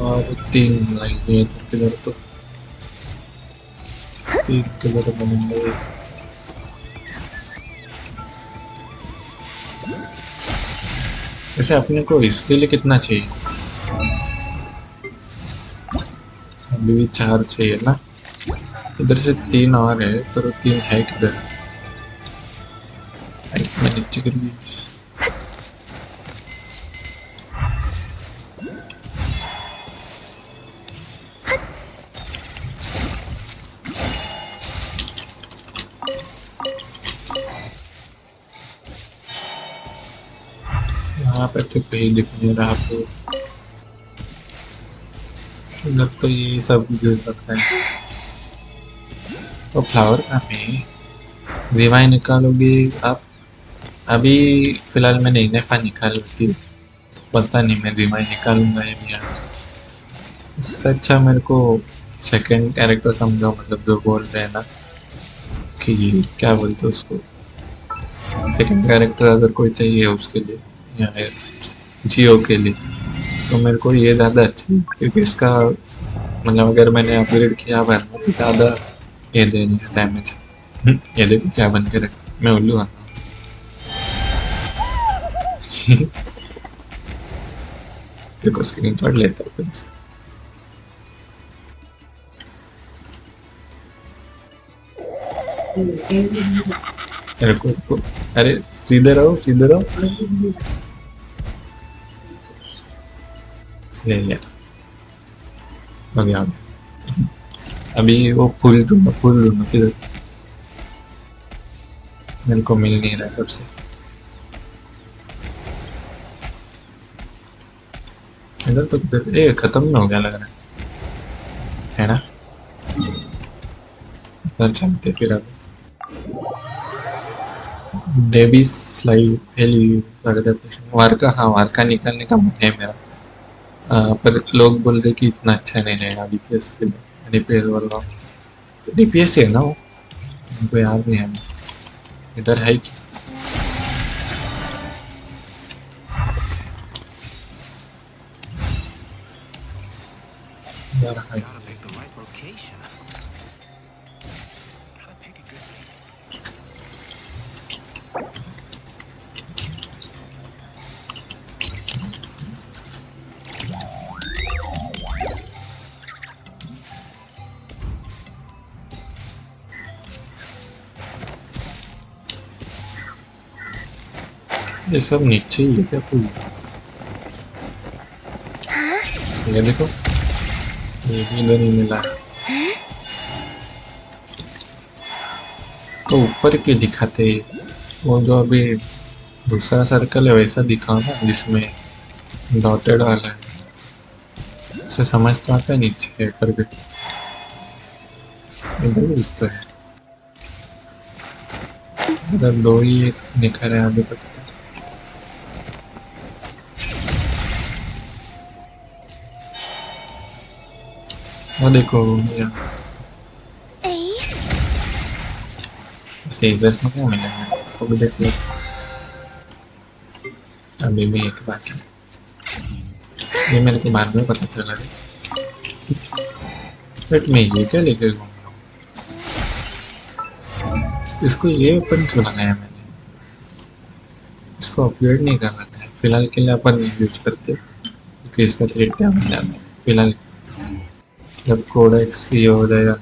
S1: और 3 लाइनें इधर किधर तो 3 कलर बनेंगे। वैसे अपने को इसके लिए कितना चाहिए? अभी भी 4 चाहिए ना। इधर से 3 और है, पर 3 है किधर? मैं नीचे कर ली। यहाँ पे तो कहीं दिख नहीं रहा आपको। इधर तो ये सब गिर रखा है। तो फ्लावर कहाँ पे? जीवाएं निकालोगे आप? अभी फिलहाल मैंने इनेफा निकाल रखी है, पता नहीं मैं जीवाएं निकालूंगा या नहीं। इससे अच्छा मेरे को सेकंड कैरेक्टर समझाओ, मतलब जो बोल रहे हैं ना कि क्या बोलते हैं उसको, सेकंड कैरेक्टर अगर कोई चाहिए उसके लिए या जियो के लिए, तो मेरे को ये ज़्यादा अच्छा है, क्योंकि इसका मतलब अगर मैंने अपग्रेड किया हुआ है तो ज़्यादा ये देनी है डैमेज। ये देखो क्या बन के रखा, मैं उल्लू आता हूँ। देखो स्क्रीन शॉट लेता हूँ फिर। रुको, अरे सीधे रहो सीधे रहो। ले लिया, हो गया। अभी वो फूल ढूंढो किधर, मेरे को मिल नहीं रहा कब से। इधर तो ये खत्म ना हो गया लग रहा है ना। चलते फिर अब डेबिस लाइव हेली वारका। हाँ वारका निकालने का मन है मेरा, पर लोग बोल रहे कि इतना अच्छा नहीं रहेगा डीपीएस के लिए। डीपीएस वाला डीपीएस है ना वो, उनको याद नहीं है। इधर है कि ये सब नीचे ही है क्या कोई? ये देखो, ये भी इधर ही मिला है। तो ऊपर के दिखाते, वो जो अभी दूसरा सर्कल है वैसा दिखाओ ना, जिसमें डॉटेड वाला है। उसे समझ तो आता है नीचे है करके। इधर कुछ तो है, इधर 2 ही निखर है अभी तक। वो देखो यहाँ इधर में क्या मिलेगा, वो भी देख लो। अभी भी एक बाकी, ये मेरे को बाद में पता चला है। बट मैं ये क्या लेकर घूम रहा हूँ? इसको ये ओपन क्यों लगाया मैंने? इसको अपग्रेड नहीं कर रखा है फिलहाल के लिए, अपन यूज करते क्योंकि इसका रेट क्या बन जाता है फिलहाल। जब कोडेक्स ये हो जाएगा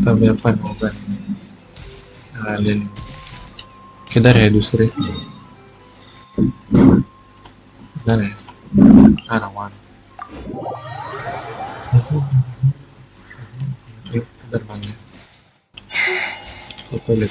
S1: तब अपन होगा। ले लेंगे। किधर है दूसरे? किधर है? आ रहा हूँ। किधर मांगे फोटो ले।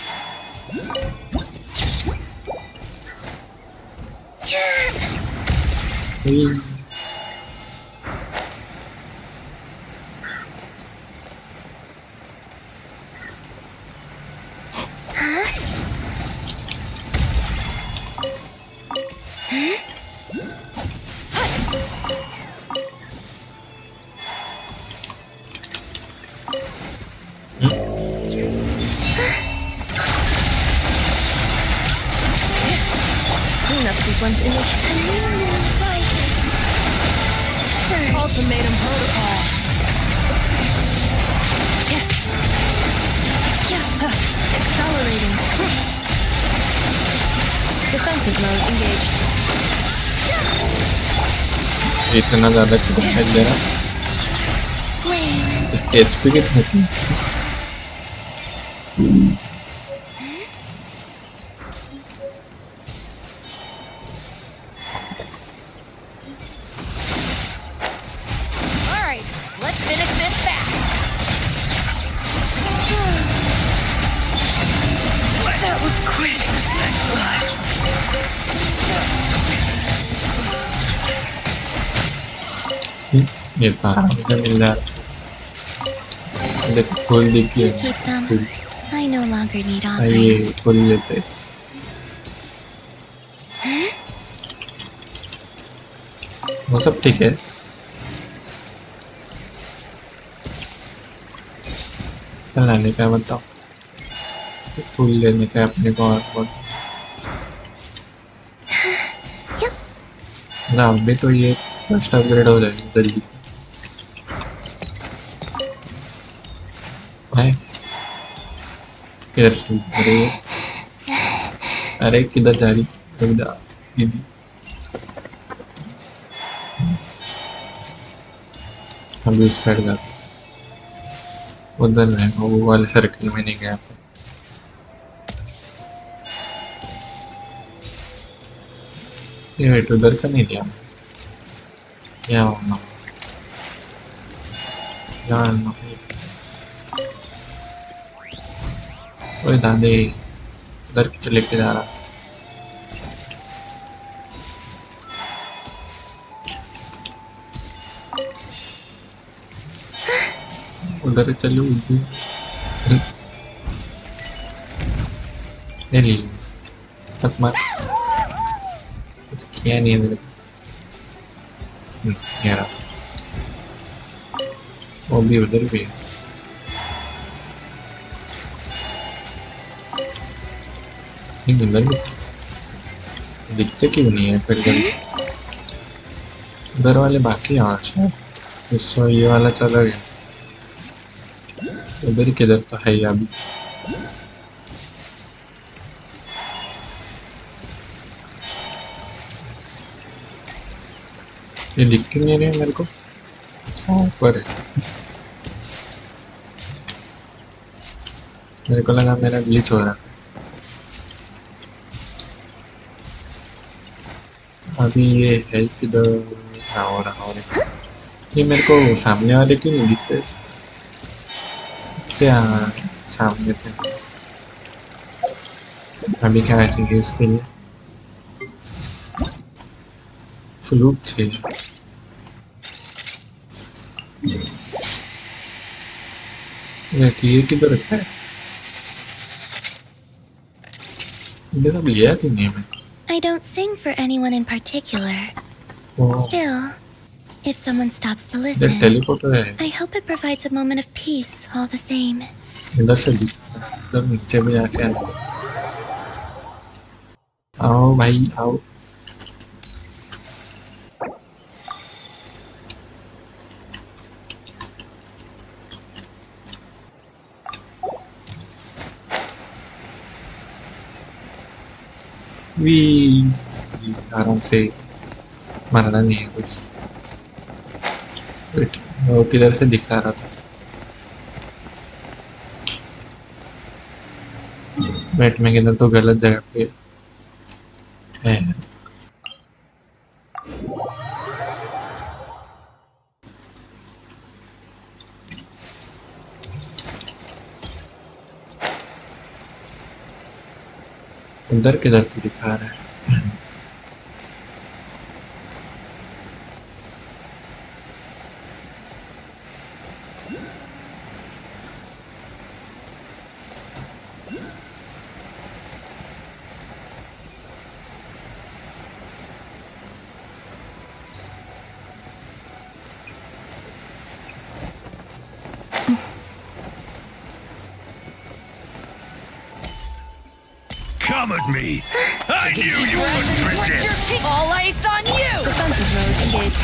S10: Sequence initiated. Ultimatum protocol. Accelerating. Defensive mode engaged.
S1: इतना ज़्यादा क्यों डैमेज दे रहा? इसके HP कितने थे?
S13: All right, let's finish this fast.
S11: That was quick this next time.
S1: ये तो आराम से मिल जा रहा। देखो फूल दिख गया।
S2: Keep them.
S1: Fool
S2: I no longer need
S1: ये
S2: offerings.
S1: फूल लेते। वो सब ठीक है। क्या लाने का बताओ? फूल लेने का अपने को और बहुत। ना अभी तो ये फर्स्ट अपग्रेड हो जाएगी जल्दी से। है किधर से? अरे किधर जा रही? रुक जा दीदी। अभी उस साइड जाते, उधर रहेगा वो वाले सर्कल में नहीं गया। ये वेट उधर का नहीं लिया। क्या होना? जान ओए दादे उधर क्यों लेके जा रहा? उधर चलो उधर। नहीं मत मार। कुछ किया नहीं है मेरे। यार वो भी उधर भी है। नहीं उधर भी था। दिखते क्यों नहीं है फिर उधर वाले बाकी हैं और शायद इससे ये वाला चला गया। उधर किधर तो है ही अभी। ये दिख क्यों नहीं रहा मेरे को? अच्छा ऊपर है। मेरे को लगा मेरा ग्लिच हो रहा। अभी ये है किधर? हो रहा ये मेरे को सामने वाले क्यों नहीं दिखते? हाँ सामने थे। अभी क्या चाहिए इसके लिए? फ्लूट चाहिए। ये किधर रखा है? ये सब लिया कि नहीं मैं?
S2: I don't sing for anyone in particular.
S1: Oh.
S2: Still, if someone stops to
S1: ये
S2: listen,
S1: टेलीपोर्टर है।
S2: I hope it provides a moment of peace all the same.
S1: इधर से दिख इधर नीचे भी आके आओ भाई आओ। वी आराम से मरना नहीं है बस। वेट वो किधर से दिख रहा था? वेट में किधर तो गलत जगह पे है। उधर किधर तो दिखा रहा है।
S11: Come at me! I knew you wouldn't resist!
S13: All ice on you!
S10: Defensive mode engaged.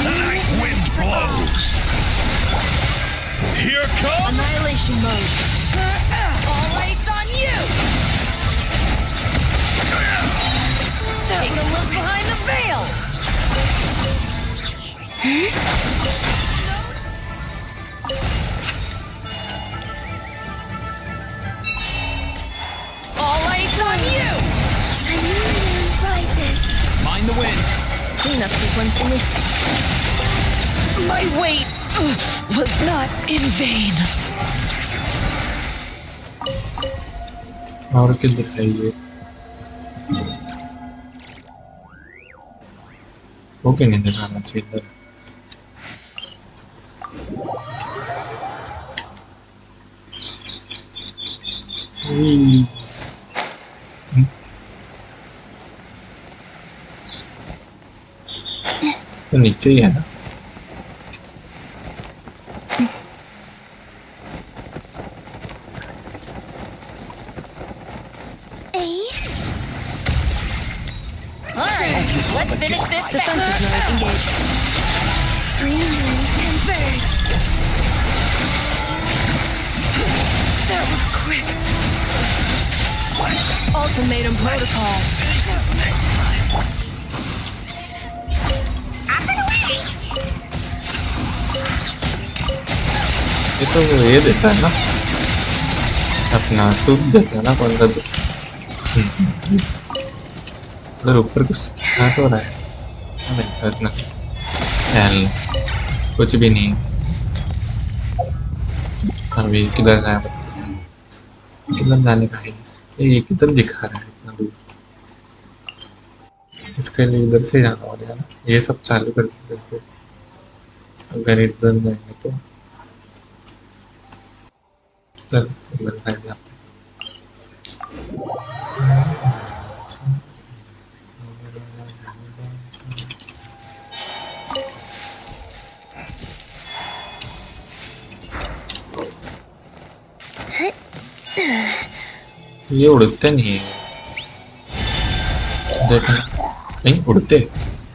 S11: The night wind blows! Here comes...
S10: Annihilation mode.
S13: All ice on you!
S3: All eyes on you!
S8: A new moon rises.
S12: Mind the wind.
S3: Cleanup sequence initiated. My wait was not in vain.
S1: और क्या दिखाइए वो क्या नहीं दिखाना चाहिए इधर तो नीचे ही है ना
S13: Let's finish this
S3: Defensive mode engaged.
S8: Green moons converge.
S3: That was quick. Ultimatum protocol.
S12: Finish this next time.
S1: ये तो ये देता है ना अपना टूब देता है ना कौन सा तो उधर ऊपर कुछ दिखा तो रहा है नहीं करना कुछ भी नहीं अभी किधर जाए किधर जाने का है ये किधर दिखा रहा है इतना दूर इसके लिए इधर से जाना होगा ना ये सब चालू कर देते अगर इधर जाएंगे तो चल इधर साइड जाते ये उड़ते नहीं है देखना नहीं उड़ते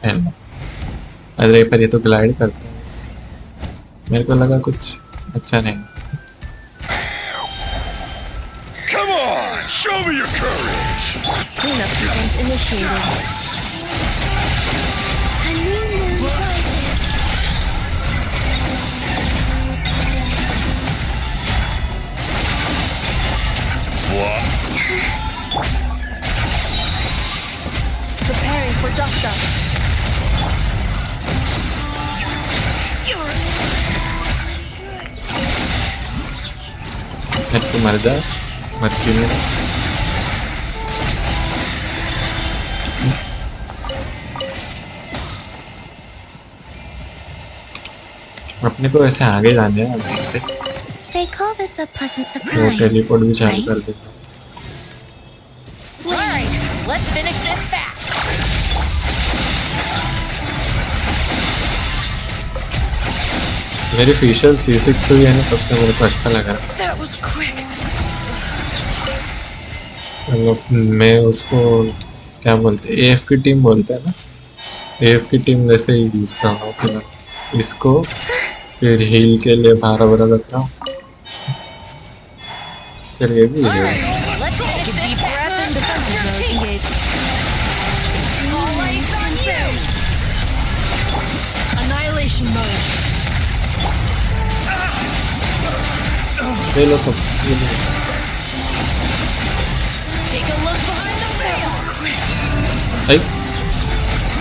S1: हैं अरे पर ये तो ग्लाइड करते हैं मेरे को लगा कुछ अच्छा नहीं
S11: Come on, show me your courage.
S3: Cleanup sequence initiated.
S8: A new moon rises.
S11: What?
S3: Preparing for dust up.
S1: तू मर जा मत क्यों नहीं अपने को ऐसे आगे जाने हैं
S8: They call this a pleasant
S1: वो
S8: surprise.
S1: टेलीपोर्ट भी चालू कर देगा
S13: Alright, let's finish this fast.
S1: मेरी फीचर C6 हुई है ना तब से मेरे को अच्छा लगा
S3: That was quick.
S1: मैं उसको क्या बोलते AF की टीम बोलते हैं ना AF की टीम जैसे ही यूज कर रहा हूँ फिर इसको फिर हील के लिए भारा भरा रख रहा हूँ फिर ये भी है
S13: Let's finish this fast.
S3: Defensive mode engaged.
S13: All eyes on you.
S3: Annihilation mode.
S1: ले लो सब ये लो।
S13: Take a look behind the veil.
S1: आई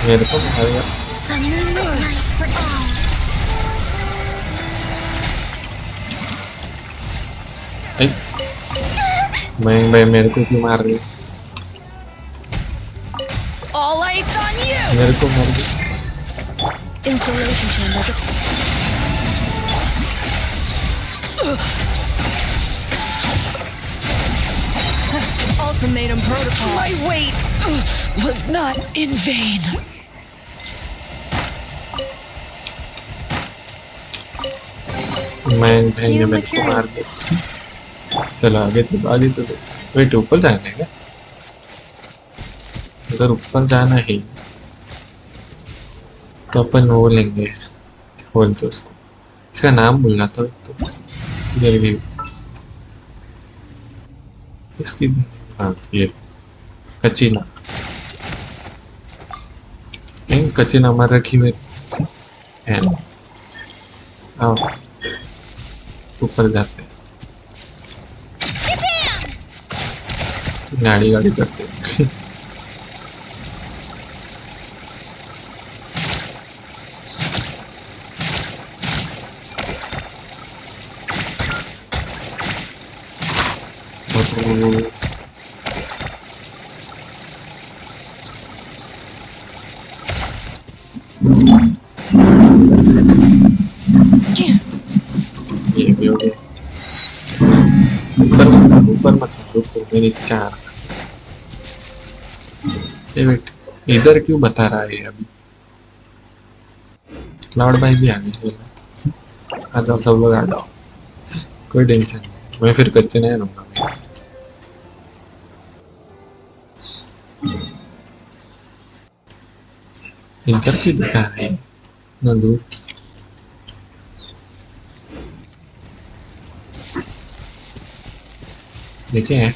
S1: मेरे को मारेगा
S8: A new moonlight for all.
S1: आई मैं मेरे को क्यों मार रही है?
S3: All eyes on you.
S1: मेरे को मार दे
S3: Installation chamber. Ultimatum protocol. My wait was not in vain.
S1: मैं भाई ने मेरे को मार दे चलो आगे चलो वेट ऊपर जाना है क्या अगर ऊपर जाना है तो अपन वो लेंगे बोलते उसको इसका नाम भूलना तो इधर भी इसकी हाँ ये कचीना नहीं कचीना मार रखी मेरी है। आओ ऊपर जाते हैं, गाड़ी गाड़ी करते हैं। ये भी हो गया। ऊपर मत रुको, मैं नीचे आ रहा। ये वेट, इधर क्यों बता रहा है अभी? क्लाउड भाई भी आ गए। आ जाओ सब लोग आ जाओ, कोई टेंशन नहीं, मैं फिर कच्चे नहीं रहूंगा। इधर की दिखा रही है ना दूर। देखिए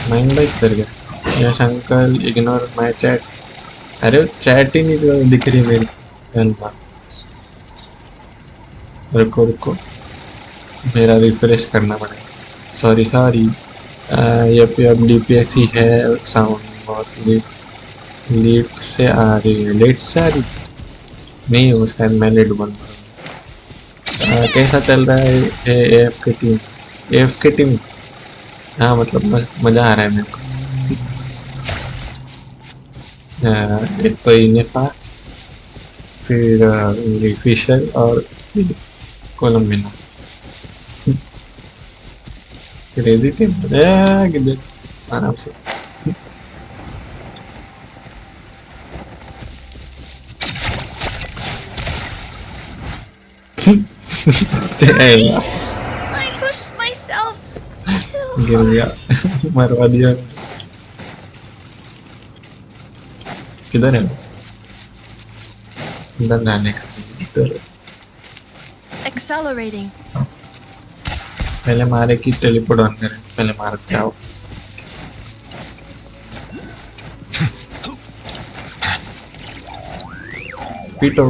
S1: माइंड बाइक कर गया। Yes uncle ignore my chat. अरे चैट ही नहीं तो दिख रही मेरी। रुको रुको, मेरा रिफ्रेश करना पड़ेगा। सॉरी सॉरी, ये पे अब डीपीएस ही है। साउंड बहुत लेट से आ रही है। लेट से आ रही नहीं है शायद, मैं लेट बन रहा हूँ। कैसा चल रहा है एएफ की टीम? एएफ की टीम हाँ मतलब मज़ा आ रहा है मेरे को। एक तो इनेफा, फिर फिशर और कोलम्बिना। क्रेजी टीम आराम से।
S2: I pushed myself too
S1: गिर गया। मरवा दिया। किधर है वो? इधर जाने का। इधर
S10: Accelerating.
S1: पहले मारे की टेलीपोर्ट ऑन करें, पहले मार के आओ। पीटो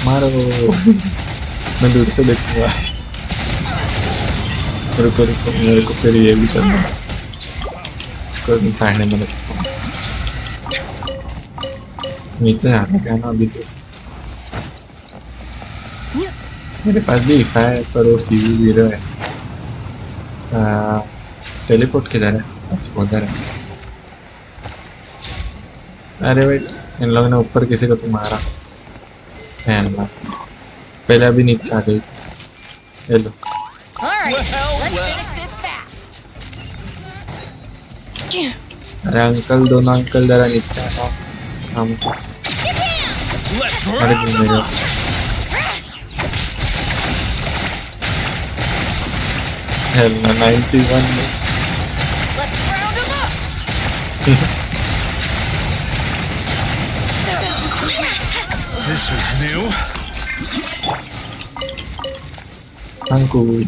S1: मारो। मैं दूर से देखूंगा। रुको रुको, मेरे को फिर ये भी करना है। इसको साइड में रखता हूँ। नीचे जाना क्या ना अभी कैसे? मेरे पास भी इफा है पर वो सीवी जीरो है। टेलीपोर्ट किधर है? अच्छा उधर है। अरे वेट, इन लोगों ने ऊपर किसी को तो मारा है ना। पहले अभी नीचे आ गई। ये लो। अरे अंकल, दोनों अंकल जरा नीचे आओ। हम अरे मेरे हेल 91 मिस।
S11: This was new.
S1: अंकुल,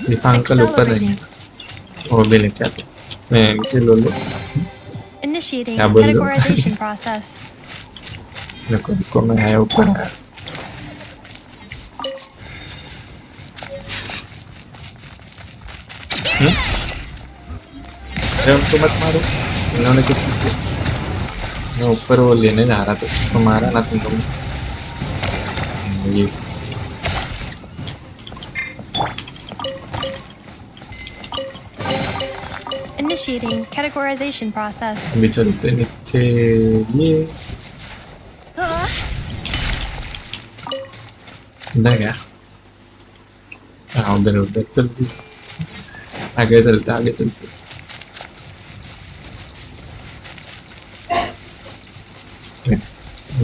S1: ये अंकल ऊपर रहेंगे। वो भी लेके आते। मैं इनके लो लो।
S10: Initiating
S1: क्या बोल रहे हो?
S10: categorization process.
S1: रुको रुको, मैं आया ऊपर आया। अरे उनको मत मारो, इन्होंने कुछ नहीं किया। मैं ऊपर वो लेने जा रहा था, तो मारा ना तुम लोग। ये
S10: Initiating categorization process.
S1: अभी चलते नीचे। ये इधर गया। हाँ उधर उधर चलती। आगे चलते आगे चलते।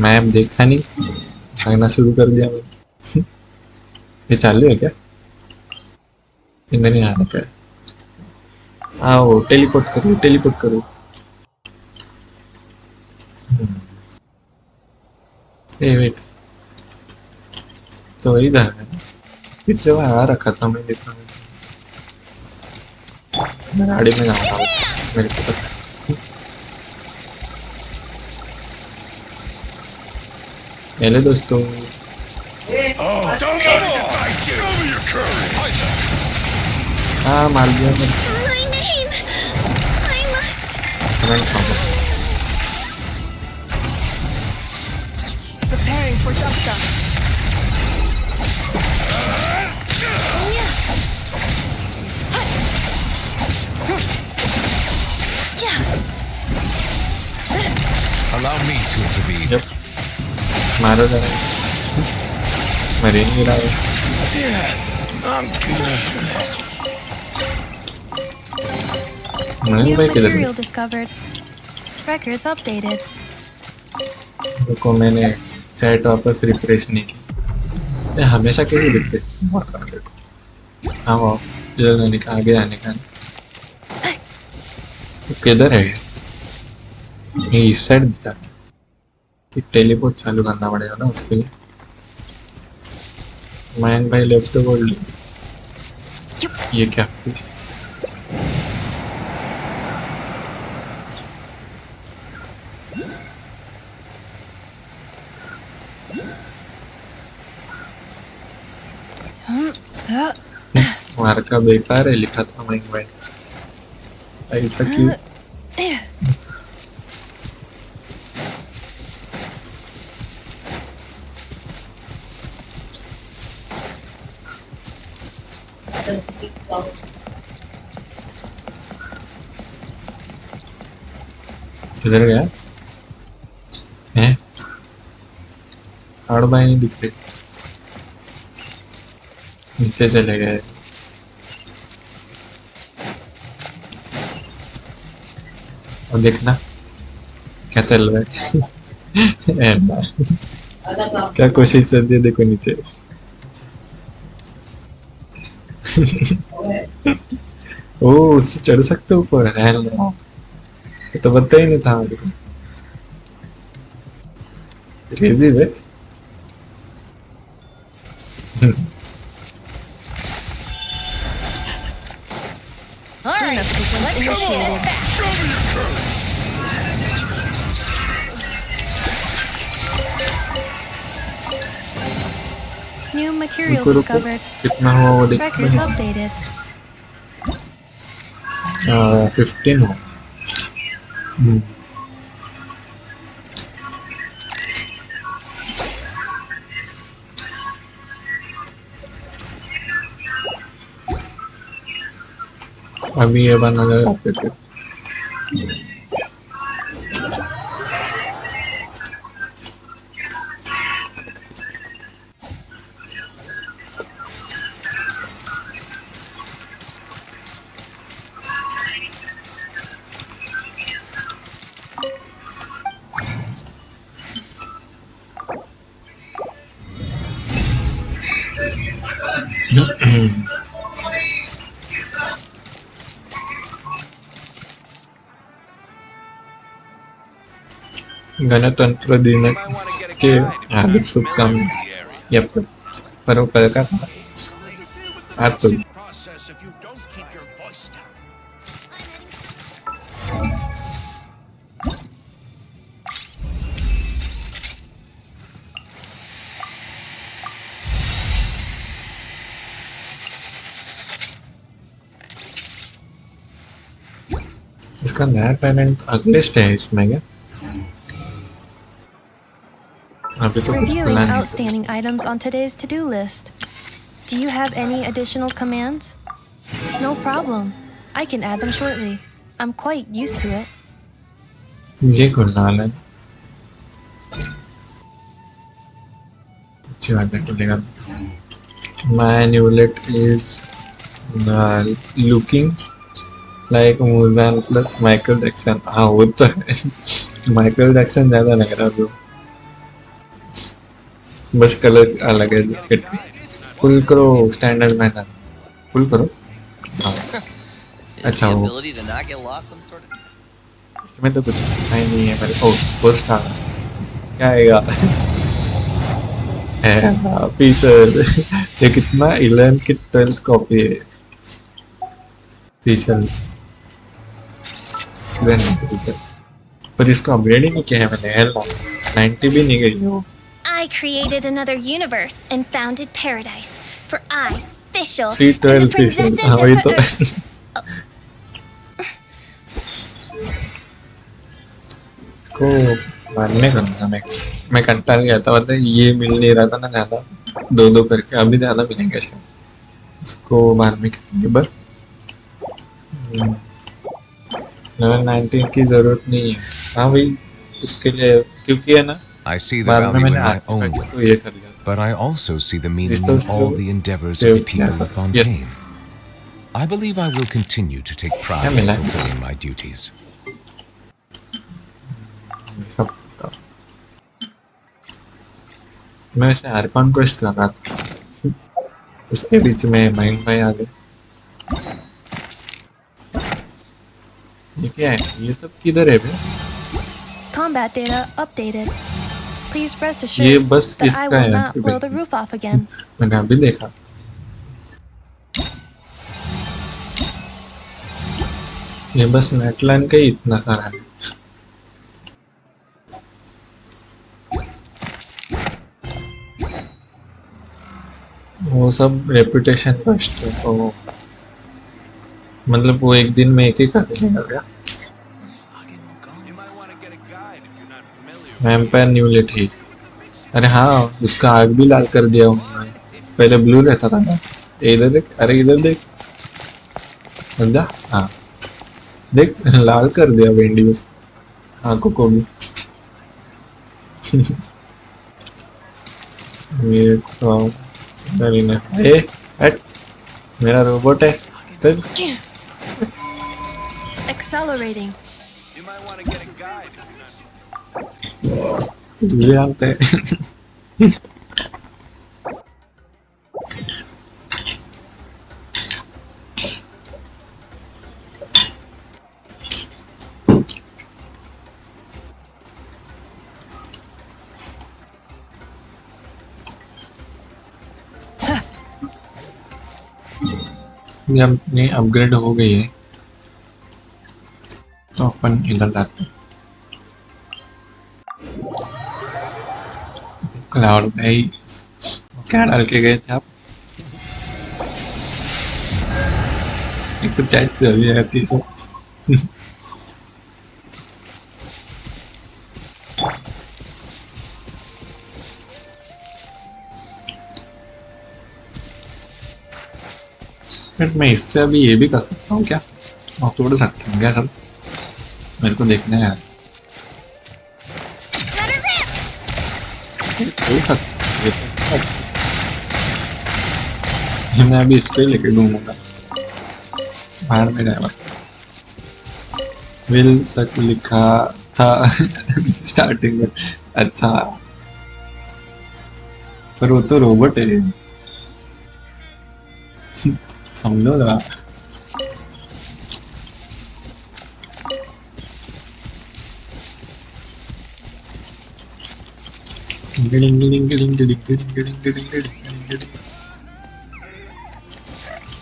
S1: मैप देखा नहीं, भागना शुरू कर दिया मैंने। ये चालू है क्या? इधर नहीं आ रहा क्या? आओ टेलीपोर्ट करो, टेलीपोर्ट करो। ए वेट, तो इधर है। पीछे वहाँ आ रखा था मैं, देखा मैं गाड़ी में जाऊंगा, मेरे को पता है। पहले दोस्तों हाँ मार दिया मैंने।
S2: My name! I must.
S1: Comment मांगो।
S10: Preparing for Justa.
S9: Allow me to intervene.
S1: Yep. मारो जरा, मरे नहीं रहा है।
S14: New
S1: भाई किधर
S14: material discovered. Records updated.
S1: रुको, मैंने चैट वापस रिफ्रेश नहीं की। ये हमेशा क्यों दिखते? हाँ वो इधर नहीं निकाल, आगे आने का किधर है ये इस साइड दिखा। टेलीपोर्ट चालू करना पड़ेगा ना उसके लिए। मैन भाई लेफ्ट द वर्ल्ड। ये क्या मार्का बेकार है लिखा था मैन भाई, ऐसा क्यों? किधर गया हैं? हार्ड बाई नहीं दिख रही, नीचे चले गए। और देखना क्या चल रहा है। क्या कोशिश चल रही है, देखो नीचे। ओ उससे चढ़ सकते हो ऊपर? ये तो पता ही नहीं था मेरे को। क्रेजी है।
S13: Alright, let's go.
S14: New material
S1: रुको,
S14: discovered.
S1: कितना हुआ वो देख।
S14: Records updated.
S1: 15 हो। अभी ये बनाने जाते थे। गणतंत्र दिन के हार्दिक शुभकामनाएं। पर कल का आज तो इसका नया टैलेंट अगले स्टेज इसमें क्या? अभी तो कुछ
S14: Reviewing
S1: प्लान नहीं।
S14: outstanding items on today's to-do list. Do you have any additional commands? No problem. I can add them shortly. I'm quite used to it.
S1: ये खुलना है। अच्छी बात है, खुलेगा। My newlet is looking like Muzan plus Michael Jackson. हाँ वो तो है। माइकल जैक्सन ज्यादा लग रहा है। बस कलर अलग है जैकेट की। फुल करो स्टैंडर्ड में ना, फुल करो। हाँ अच्छा वो इसमें तो कुछ नहीं है मेरे। ओह पोस्ट आ क्या आएगा? फीचर ये कितना 11th की 12th कॉपी है फीचर। देन पर इसको अपग्रेड ही नहीं किया है मैंने हेल 90 भी नहीं गई वो
S14: I created another universe and founded paradise for I, Fischl, and the
S1: C12
S14: princess
S1: फिशल हाँ वही तो इसको बाद में करूँगा मैं कंटाल गया था पता है ये मिल नहीं रहा था ना ज़्यादा दो करके अभी ज़्यादा मिलेंगे शायद इसको बाद में करेंगे पर लेवल 19 की ज़रूरत नहीं है हाँ भाई उसके लिए क्योंकि है ना
S6: I see the
S1: बाद में
S6: value in
S1: मैंने
S6: my
S1: आर्टिफैक्ट्स
S6: own
S1: को
S6: work,
S1: ये कर लिया
S6: but I also see the meaning
S1: Crystals
S6: in all
S1: को
S6: the endeavors of
S1: save
S6: the people
S1: किया
S6: of
S1: था।
S6: Fontaine. I believe I will continue to take pride in
S1: मिला?
S6: fulfilling my duties.
S1: ये सब का मैं वैसे आर्कॉन क्वेस्ट कर रहा था उसके बीच में मयंक भाई आ गए ये क्या है ये सब किधर है बे
S14: Combat data updated. Please rest
S1: ये
S14: assured
S1: बस
S14: that I
S1: इसका
S14: will
S1: है
S14: not blow the roof off again.
S1: मैंने अभी देखा ये बस नेटलैन का ही इतना सारा है वो सब रेपुटेशन क्वेस्ट है तो मतलब वो एक दिन में एक ही कर देगा क्या वैम्पायर न्यूली ठीक अरे हाँ उसका आग भी लाल कर दिया उन्होंने पहले ब्लू रहता था ना इधर देख अरे इधर देख समझा हाँ देख लाल कर दिया वेंडी उस आंखों को भी ये तो ए हट मेरा रोबोट है चल
S14: Accelerating.
S1: तुझे जानते हैं ये अपनी अपग्रेड हो गई है तो अपन इधर लाते हैं क्लाउड भाई क्या डाल के गए थे आप एक तो चैट चली जाती है सब बट मैं इससे अभी ये भी कर सकता हूँ क्या और तोड़ सकता हूँ क्या सब मेरे को देखना है तोड़ सकता ये मैं अभी इसको ही लेके घूमूंगा बाहर में जाएगा विल सक लिखा था स्टार्टिंग में अच्छा पर वो तो रोबोट है समझो जरा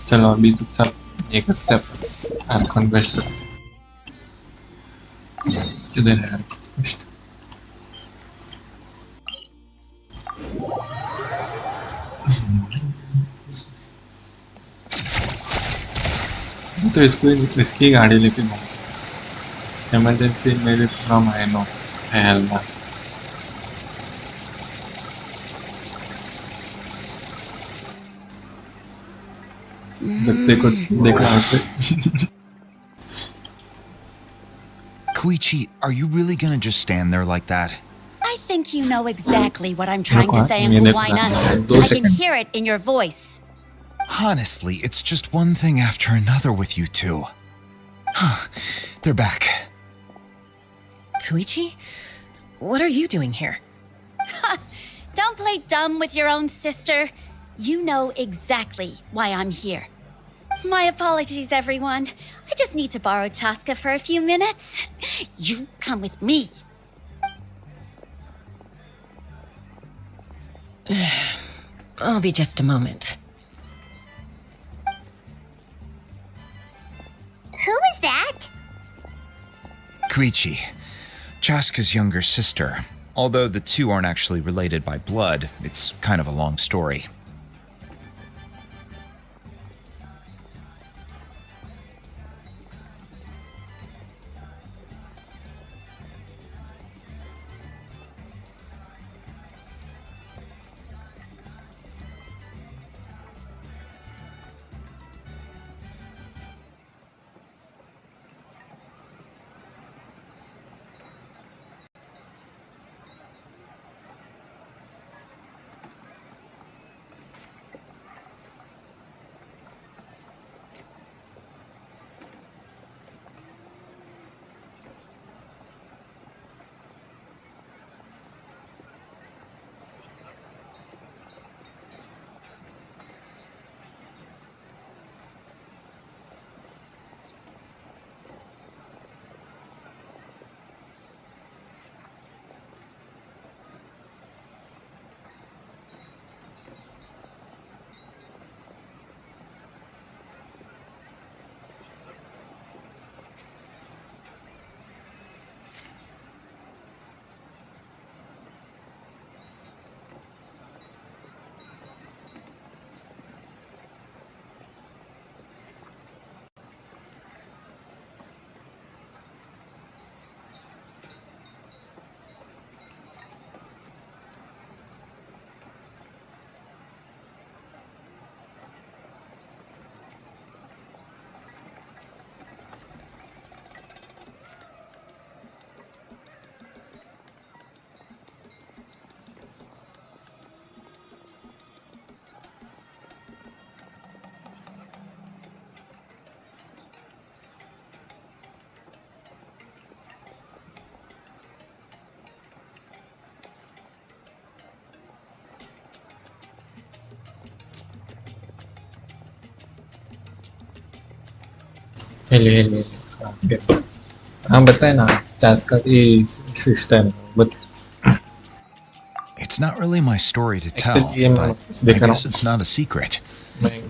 S1: चलो अभी चुपचाप ये करते हैं आर्कॉन क्वेस्ट करते हैं किधर है आर्कॉन क्वेस्ट तो इसको इसकी गाड़ी लेके घूम इमरजेंसी मेरे फ्रॉम आई नो हेल्प बच्चे को देखा
S6: Koichi, are you really gonna just stand there like that?
S13: I think you know exactly what I'm trying to say,
S1: ये
S13: Uncle
S1: देखो
S13: Wina.
S1: दो
S13: I can
S1: second
S13: hear it in your voice.
S6: Honestly, it's just one thing after another with you two. They're back.
S5: Koichi? What are you doing here?
S13: Don't play dumb with your own sister. You know exactly why I'm here. My apologies, everyone. I just need to borrow Chaska for a few minutes. You come with me.
S5: I'll be just a moment.
S8: Who was that?
S6: Koichi, Chaska's younger sister. Although the two aren't actually related by blood, it's kind of a long story.
S1: हेले हाँ बताए ना चास्का की system but
S6: It's not really my story to tell, but I guess it's not a secret.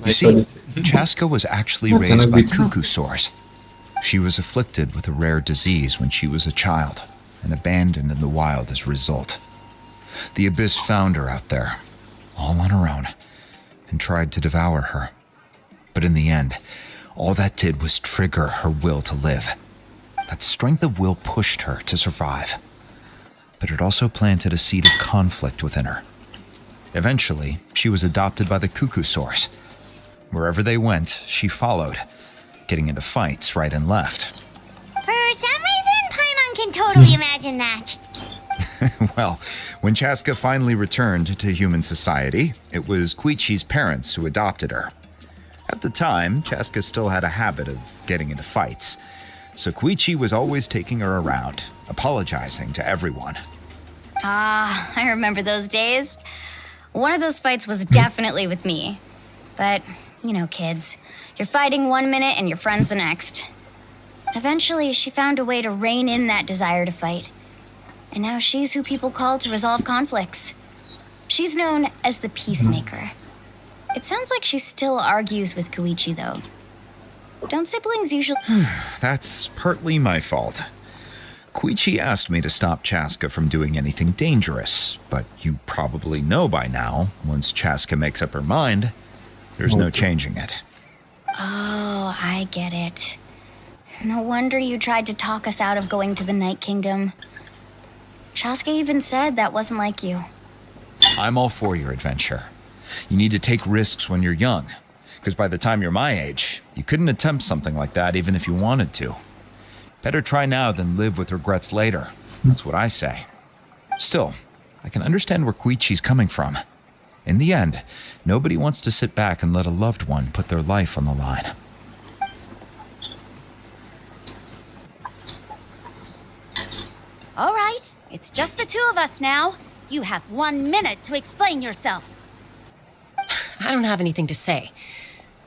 S6: You see, Chaska was actually raised by cuckoo sores. She was afflicted with a rare disease when she was a child and abandoned in the wild as a result. The Abyss found her out there, all on her own, and tried to devour her. But in the end, all that did was trigger her will to live. That strength of will pushed her to survive. But it also planted a seed of conflict within her. Eventually, she was adopted by the cuckoo source. Wherever they went, she followed, getting into fights right and left.
S8: For some reason, Paimon can totally imagine that.
S6: Well, when Chaska finally returned to human society, it was Koichi's parents who adopted her. At the time, Chaska still had a habit of getting into fights, so Koichi was always taking her around, apologizing to everyone.
S2: Ah, I remember those days. One of those fights was definitely with me. But, you know, kids. You're fighting one minute and your friend's the next. Eventually, she found a way to rein in that desire to fight. And now she's who people call to resolve conflicts. She's known as the Peacemaker. It sounds like she still argues with Koichi, though. Don't siblings usually...
S6: That's partly my fault. Koichi asked me to stop Chaska from doing anything dangerous, but you probably know by now, once Chaska makes up her mind, there's no changing it.
S2: Oh, I get it. No wonder you tried to talk us out of going to the Night Kingdom. Chaska even said that wasn't like you.
S6: I'm all for your adventure. You need to take risks when you're young, because by the time you're my age, you couldn't attempt something like that even if you wanted to. Better try now than live with regrets later. That's what I say. Still, I can understand where Koichi's coming from. In the end, nobody wants to sit back and let a loved one put their life on the line.
S13: All right, it's just the two of us now. You have 1 minute to explain yourself.
S5: I don't have anything to say.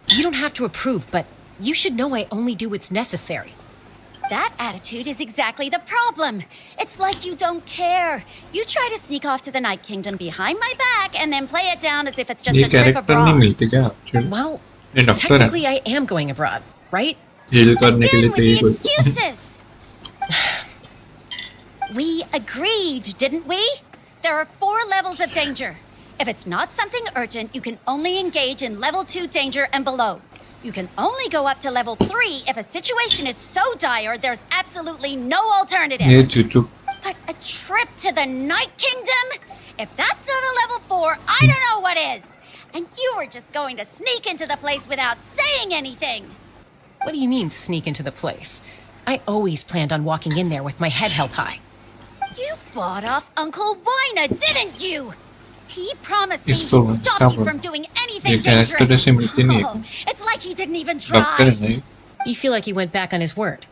S5: You don't have to approve, but you should know I only do what's necessary.
S13: That attitude is exactly the problem. It's like you don't care. You try to sneak off to the Night Kingdom behind my back and then play it down as if it's just a trip abroad.
S5: Well, technically I am going abroad, right?
S1: Heal करने के लिए
S13: Again with
S1: चाहिए
S13: the
S1: कोई
S13: excuses. We agreed, didn't we? There are 4 levels of danger. If it's not something urgent, you can only engage in level 2 danger and below. You can only go up to level 3 if a situation is so dire there's absolutely no alternative.
S1: ये चुचुक
S13: But a trip to the Night Kingdom? If that's not a level 4, I don't know what is. And you were just going to sneak into the place without saying anything.
S5: What do you mean, sneak into the place? I always planned on walking in there with my head held high.
S13: You bought off Uncle Wina, didn't you? He promised me
S1: इसको
S13: he'd stop you from doing
S1: ये
S13: anything
S1: character
S13: dangerous.
S1: जैसे मिलती नहीं
S13: Oh, it's like he didn't even
S1: doctor है
S13: try.
S1: नहीं
S5: You feel like he went back on his word.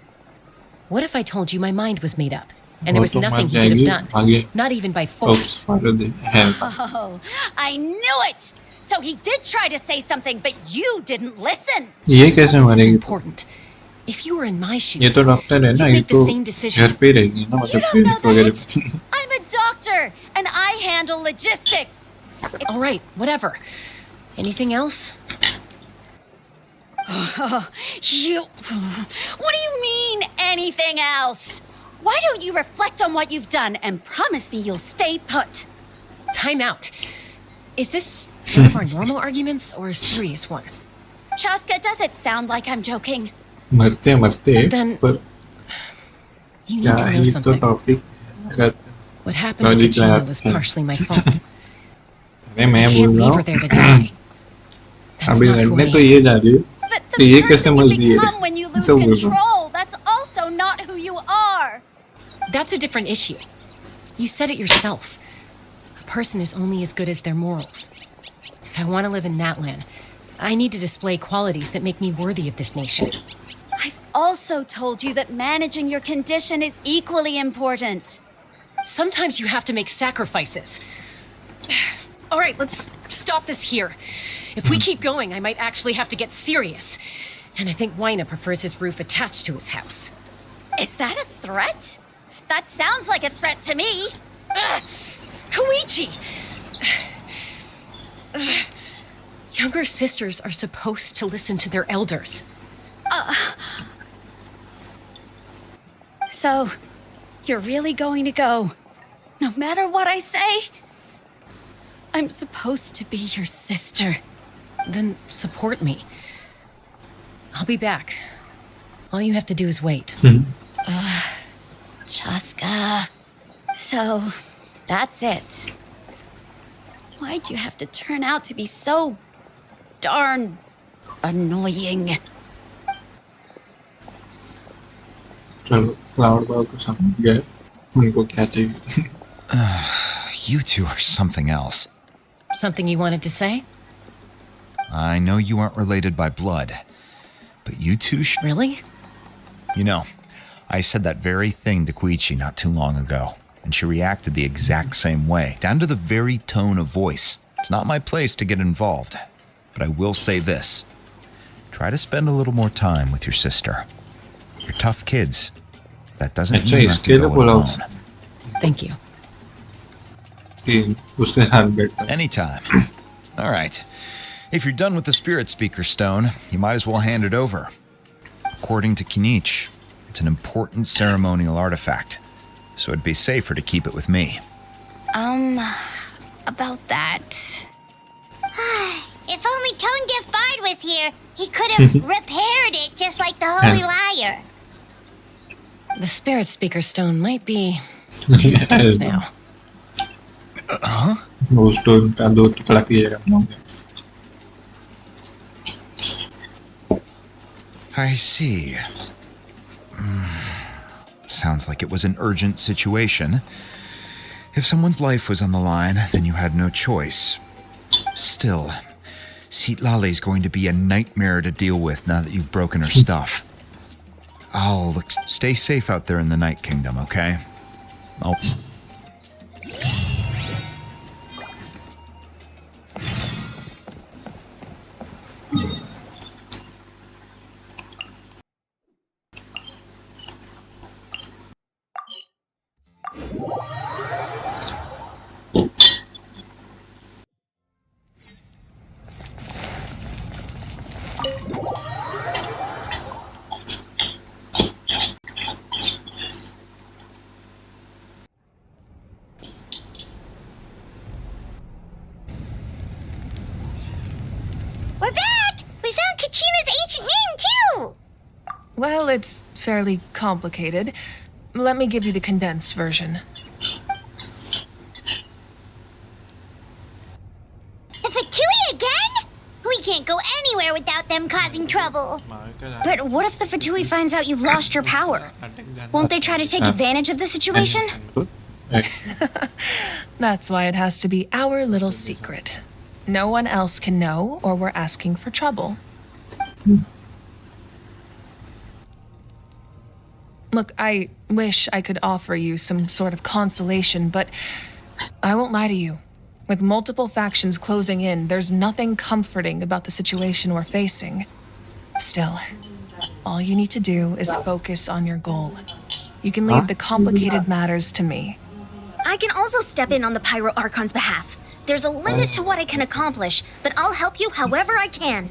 S5: What if I told you my mind was made up and there
S1: वो
S5: was
S1: तो
S5: nothing
S1: मान
S5: he could have
S1: जाएगी
S5: done?
S1: आगे
S5: Not even by
S1: oops
S5: force.
S1: मार दे है
S13: Oh, I knew it. So he did try to say something, but you didn't listen.
S1: ये कैसे
S5: This is
S1: मारेगी
S5: important. If you were in my shoes,
S1: ये तो doctor है ना
S5: you'd
S1: ये
S5: make the
S1: तो
S5: same decision.
S1: घर पे ही रहेगी ना
S13: You
S1: मतलब
S13: don't know
S1: क्लिनिक वगैरह
S13: that.
S1: पे
S13: I'm a doctor, and I handle logistics.
S5: All right, whatever. Anything else?
S13: You. What do you mean, anything else? Why don't you reflect on what you've done and promise me you'll stay put?
S5: Time out. Is this one of our normal arguments or a serious one?
S13: Chaska, does it sound like I'm joking?
S1: मरते मरते
S5: Then-
S1: पर
S5: You need
S1: क्या
S5: to know
S1: ही तो
S5: something.
S1: Topic अगर
S5: What happened to
S1: Logic
S5: Kachina
S1: lab.
S5: was partially my fault.
S1: अरे मैं
S5: I
S1: बोल
S5: can't
S1: रहा
S5: leave her there to die.
S1: हूँ
S5: That's
S1: अभी
S5: not who
S1: लड़ने
S5: I
S1: तो
S5: am.
S1: ये जा रही है
S13: But
S1: तो
S13: the
S1: ये कैसे
S13: person you
S1: मर दिए
S13: become when you lose
S1: सब बोल रहा हूँ
S13: control, that's also not who you are.
S5: That's a different issue. You said it yourself. A person is only as good as their morals. If I want to live in NATLAN, I need to display qualities that make me worthy of this nation.
S13: I've also told you that managing your condition is equally important.
S5: Sometimes you have to make sacrifices. All right, let's stop this here. If we keep going, I might actually have to get serious. And I think Wina prefers his roof attached to his house.
S13: Is that a threat? That sounds like a threat to me.
S5: Koichi! Younger sisters are supposed to listen to their elders.
S13: So, you're really going to go, no matter what I say? I'm supposed to be your sister.
S5: Then support me. I'll be back. All you have to do is wait.
S13: Chaska. So, that's it. Why'd you have to turn out to be so darn annoying?
S1: चलो cloud boy को समझ गए उनको क्या चाहिए
S6: You two are something else.
S5: Something you wanted to say?
S6: I know you aren't related by blood, but you two
S5: Really?
S6: You know, I said that very thing to Koichi not too long ago, and she reacted the exact same way, down to the very tone of voice. It's not my place to get involved, but I will say this. Try to spend a little more time with your sister. You're tough kids. That doesn't mean you have to go it alone.
S5: Thank you.
S1: कि उसके साथ बैठता
S6: Anytime. All right. If you're done with the spirit speaker stone, you might as well hand it over. According to Kinich, it's an important ceremonial artifact, so it'd be safer to keep it with me.
S2: About that.
S8: If only Tonegif Bard was here, he could have repaired it just like the Holy Liar.
S5: The spirit speaker stone might be 2 cents now.
S1: वो stone का 2 टुकड़ा किएगा
S6: I see. Sounds like it was an urgent situation. If someone's life was on the line, then you had no choice. Still, Seatlali's going to be a nightmare to deal with now that you've broken her stuff. Oh, look, stay safe out there in the Night Kingdom, okay? Oh.
S8: We're back! We found Kachina's ancient name, too!
S3: Well, it's fairly complicated. Let me give you the condensed version.
S8: The Fatui again? We can't go anywhere without them causing trouble.
S2: But what if the Fatui finds out you've lost your power? Won't they try to take advantage of the situation?
S3: That's why it has to be our little secret. No one else can know, or we're asking for trouble. Look, I wish I could offer you some sort of consolation, but I won't lie to you. With multiple factions closing in, there's nothing comforting about the situation we're facing. Still, all you need to do is focus on your goal. You can leave the complicated matters to me.
S2: I can also step in on the Pyro Archon's behalf. There's a limit to what I can accomplish, but I'll help you however I can.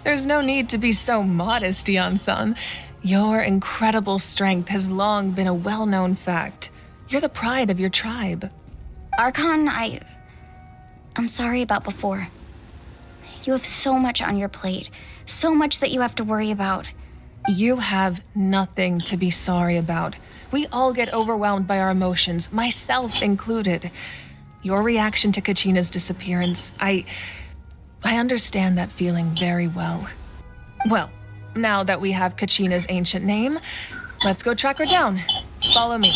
S3: There's no need to be so modest, Yan-san. Your incredible strength has long been a well-known fact. You're the pride of your tribe.
S2: Archon, I'm sorry about before. You have so much on your plate, so much that you have to worry about.
S3: You have nothing to be sorry about. We all get overwhelmed by our emotions, myself included. Your reaction to Kachina's disappearance, I understand that feeling very well. Well, now that we have Kachina's ancient name, let's go track her down. Follow me.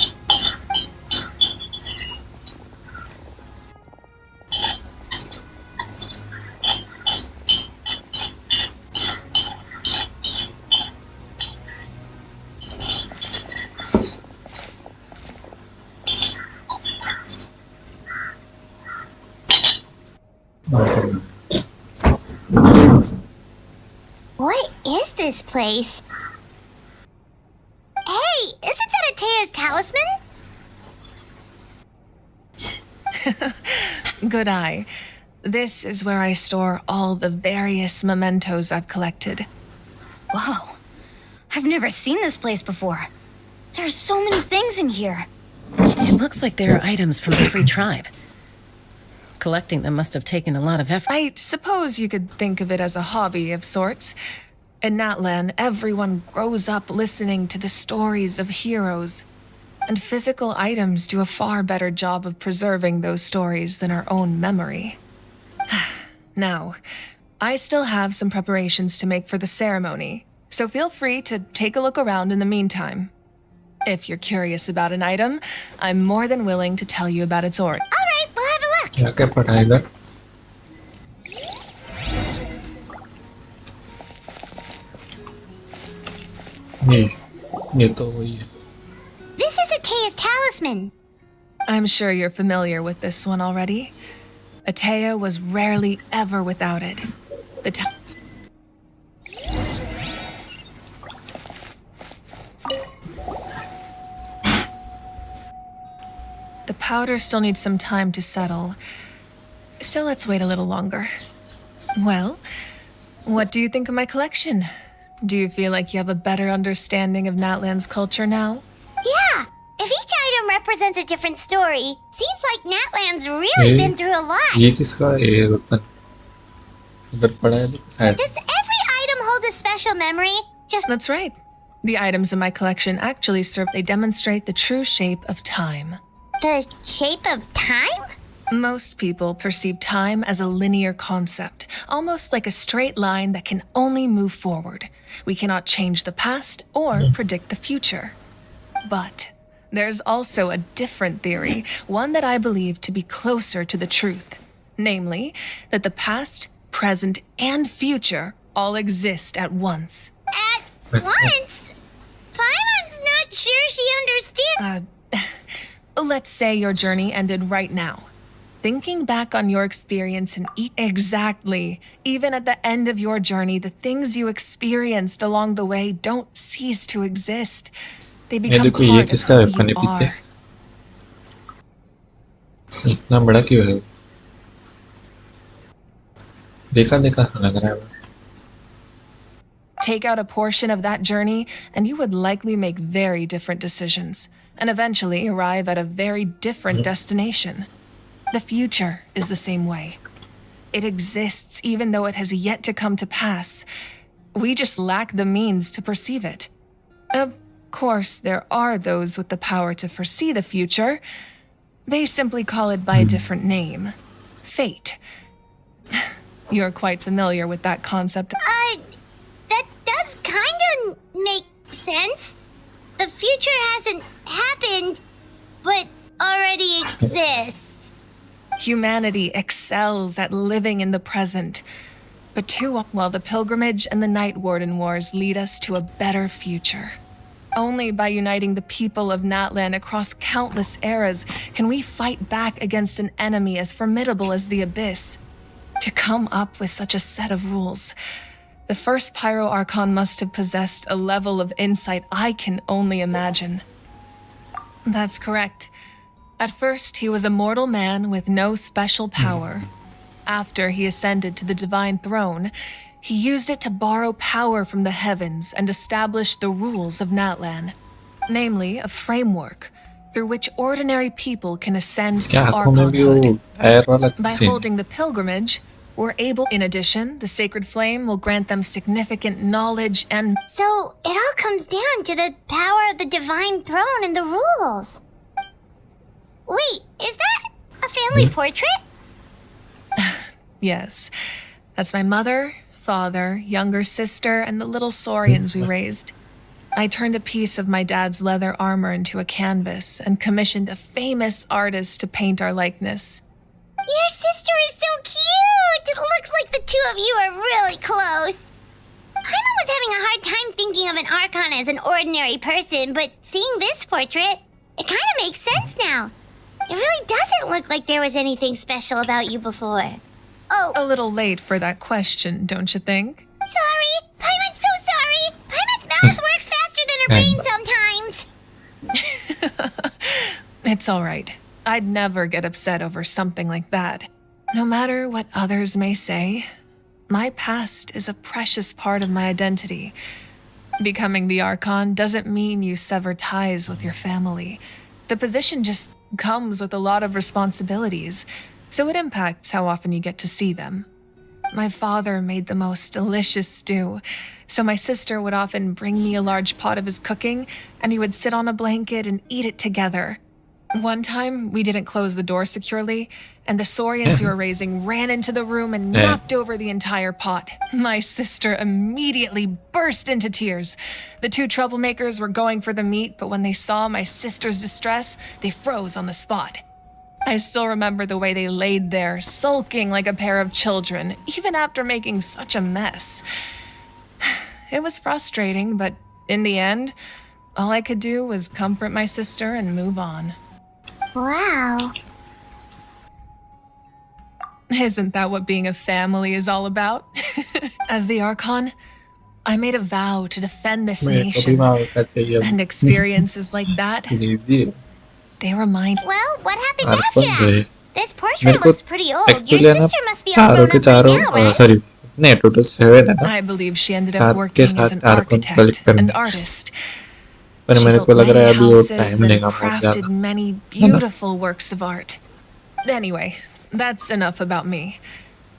S8: What is this place? Hey, isn't that Atea's talisman?
S3: Good eye. This is where I store all the various mementos I've collected.
S2: Whoa. I've never seen this place before. There's so many things in here.
S5: It looks like there are items from every tribe. Collecting them must have taken a lot of effort.
S3: I suppose you could think of it as a hobby of sorts. In NATLAN, everyone grows up listening to the stories of heroes. And physical items do a far better job of preserving those stories than our own memory. Now, I still have some preparations to make for the ceremony, so feel free to take a look around in the meantime. If you're curious about an item, I'm more than willing to tell you about its origin.
S8: All right, we'll have a look.
S1: क्या पढ़ाएगा? ये तो वही है.
S8: This is Atea's talisman.
S3: I'm sure you're familiar with this one already. Atea was rarely ever without it. The powder still needs some time to settle, so let's wait a little longer. Well, what do you think of my collection? Do you feel like you have a better understanding of NATLAN's culture now?
S8: Yeah, if each item represents a different story, seems like NATLAN's really been through a lot.
S1: ये किसका है weapon? उधर पड़ा है शायद.
S8: Does every item hold a special memory?
S3: That's right. The items in my collection actually they demonstrate the true shape of time.
S8: The shape of time?
S3: Most people perceive time as a linear concept, almost like a straight line that can only move forward. We cannot change the past or predict the future. But there's also a different theory, one that I believe to be closer to the truth. Namely, that the past, present, and future all exist at once.
S8: At once? Paimon's not sure she understands.
S3: Let's say your journey ended right now. Thinking back on your experience and exactly, even at the end of your journey, the things you experienced along the way don't cease to exist. They become part of who you are.
S1: इतना बड़ा क्यों है? देखा लग रहा है.
S3: Take out a portion of that journey, and you would likely make very different decisions, and eventually arrive at a very different destination. The future is the same way. It exists even though it has yet to come to pass. We just lack the means to perceive it. Of course, there are those with the power to foresee the future. They simply call it by a different name. Fate. You're quite familiar with that concept.
S8: That does kinda make sense. The future hasn't happened, but already exists.
S3: Humanity excels at living in the present, but while the pilgrimage and the Night Warden Wars lead us to a better future. Only by uniting the people of NATLAN across countless eras can we fight back against an enemy as formidable as the Abyss. To come up with such a set of rules, the first Pyro Archon must have possessed a level of insight I can only imagine. That's correct. At first, he was a mortal man with no special power. After he ascended to the divine throne, he used it to borrow power from the heavens and establish the rules of NATLAN, namely a framework through which ordinary people can ascend to Archonhood. By holding the pilgrimage, we're able. In addition, the sacred flame will grant them significant knowledge and.
S8: So it all comes down to the power of the divine throne and the rules. Wait, is that a family portrait?
S3: Yes, that's my mother, father, younger sister, and the little saurians we raised. I turned a piece of my dad's leather armor into a canvas and commissioned a famous artist to paint our likeness.
S8: Your sister is so cute! It looks like the two of you are really close. Paimon was having a hard time thinking of an Archon as an ordinary person, but seeing this portrait, it kind of makes sense now. It really doesn't look like there was anything special about you before. Oh.
S3: A little late for that question, don't you think?
S8: Sorry! Paimon's so sorry! Paimon's mouth works faster than her brain sometimes!
S3: It's all right. I'd never get upset over something like that. No matter what others may say, my past is a precious part of my identity. Becoming the Archon doesn't mean you sever ties with your family. The position just comes with a lot of responsibilities, so it impacts how often you get to see them. My father made the most delicious stew, so my sister would often bring me a large pot of his cooking, and he would sit on a blanket and eat it together. One time, we didn't close the door securely, and the saurians we were raising ran into the room and knocked over the entire pot. My sister immediately burst into tears. The two troublemakers were going for the meat, but when they saw my sister's distress, they froze on the spot. I still remember the way they laid there, sulking like a pair of children, even after making such a mess. It was frustrating, but in the end, all I could do was comfort my sister and move on.
S8: Wow.
S3: Isn't that what being a family is all about? As the Archon, I made a vow to defend this nation, and experiences like that, they remind.
S8: Well, what happened after that? This portrait looks pretty old. Your sister must be all grown up by now, right?
S3: I believe she ended up working as an architect and artist.
S1: पर
S3: She
S1: मेरे
S3: built
S1: को लग रहा है
S3: many
S1: अभी वो
S3: houses
S1: time
S3: and
S1: लेगा बहुत
S3: crafted
S1: ज़्यादा
S3: many beautiful works of art. Anyway, that's enough about me.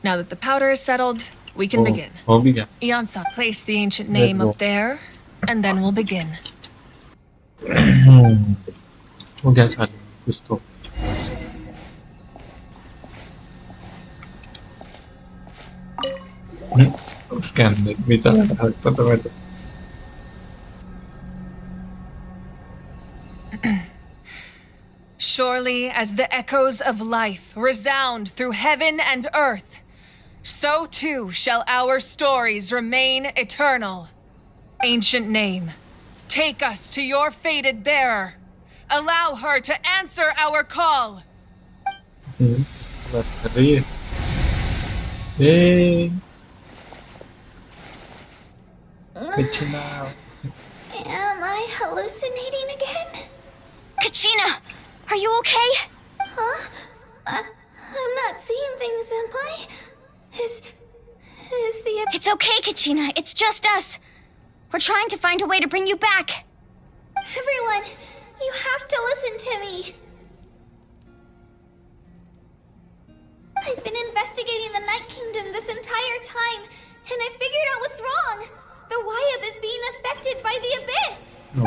S3: Now that the powder is settled, we can begin.
S1: हो भी गया
S3: Iansa, place the ancient name up there, and then we'll begin.
S1: हो गया चालू कुछ तो उसके अंदर भी चला था तो मैं
S3: Surely as the echoes of life resound through heaven and earth, so too shall our stories remain eternal. Ancient name, take us to your fated bearer. Allow her to answer our call.
S1: बात कर रही है ए Kachina.
S8: Am I hallucinating again?
S2: Kachina, are you okay?
S8: Huh? I'm not seeing things, am I? Is the...
S2: It's okay, Kachina. It's just us. We're trying to find a way to bring you back.
S8: Everyone, you have to listen to me. I've been investigating the Night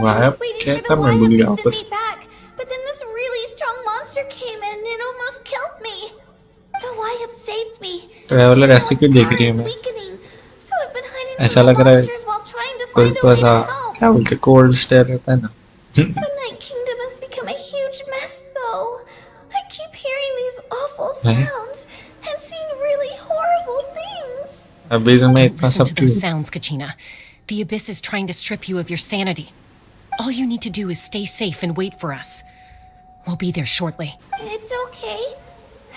S1: वाह क्या करने बोली वापस
S8: But then this really strong monster came in and it almost killed me. The YAAOOOOO saved me.
S1: Traveller ऐसे क्यों देख रही है मैं
S8: So I've been hiding
S1: ऐसा
S8: from the
S1: लग रहा है
S8: monsters while trying to
S1: कोई
S8: find
S1: तो
S8: a way
S1: ऐसा
S8: to help.
S1: क्या बोलते कोल्ड स्टेयर रहता है ना
S8: The Night Kingdom has become a huge mess though. I keep hearing these awful sounds and seeing really horrible things.
S1: अभी से मैं
S5: Don't
S1: इतना
S5: listen
S1: सब
S5: to those sounds, Kachina. The Abyss is trying to strip you of your sanity. All you need to do is stay safe and wait for us. We'll be there shortly.
S8: It's okay.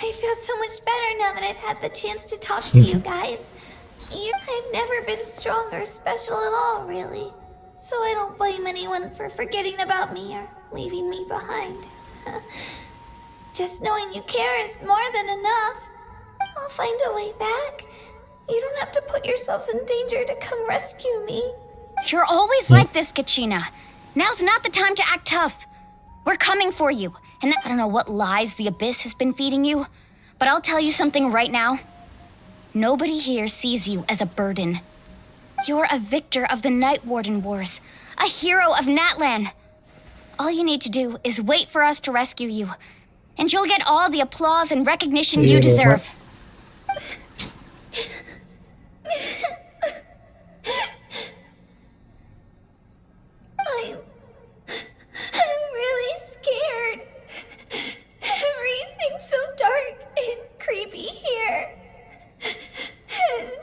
S8: I feel so much better now that I've had the chance to talk to you guys. I've never been strong or special at all, really. So I don't blame anyone for forgetting about me or leaving me behind. Just knowing you care is more than enough. I'll find a way back. You don't have to put yourselves in danger to come rescue me.
S2: You're always like this, Kachina. Now's not the time to act tough. We're coming for you. And I don't know what lies the Abyss has been feeding you, but I'll tell you something right now. Nobody here sees you as a burden. You're a victor of the Night Warden Wars, a hero of NATLAN. All you need to do is wait for us to rescue you, and you'll get all the applause and recognition you deserve.
S8: I'm really scared. Everything's so dark and creepy here. And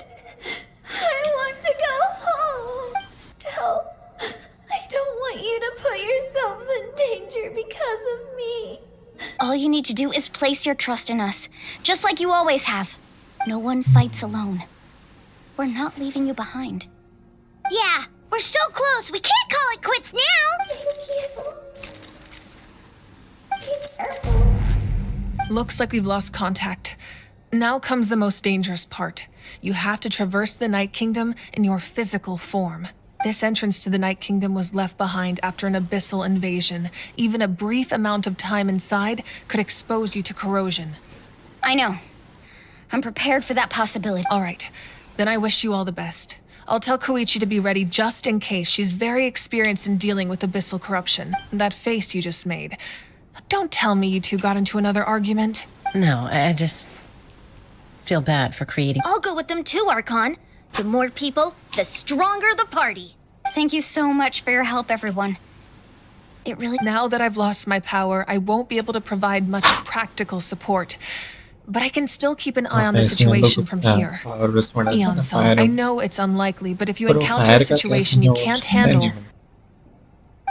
S8: I want to go home. Still, I don't want you to put yourselves in danger because of me.
S2: All you need to do is place your trust in us, just like you always have. No one fights alone. We're not leaving you behind.
S8: Yeah, we're so close. We can't call it quits now.
S3: Looks like we've lost contact. Now comes the most dangerous part. You have to traverse the Night Kingdom in your physical form. This entrance to the Night Kingdom was left behind after an abyssal invasion. Even a brief amount of time inside could expose you to corrosion.
S2: I know. I'm prepared for that possibility.
S3: All right. Then I wish you all the best. I'll tell Koichi to be ready just in case. She's very experienced in dealing with abyssal corruption. That face you just made. Don't tell me you two got into another argument.
S5: No, I just feel bad for creating.
S13: I'll go with them too, Archon. The more people, the stronger the party.
S2: Thank you so much for your help, everyone. It really...
S3: Now that I've lost my power, I won't be able to provide much practical support. But I can still keep an eye on the situation from here. Eon-san, I know it's unlikely, but if you encounter a situation you can't handle...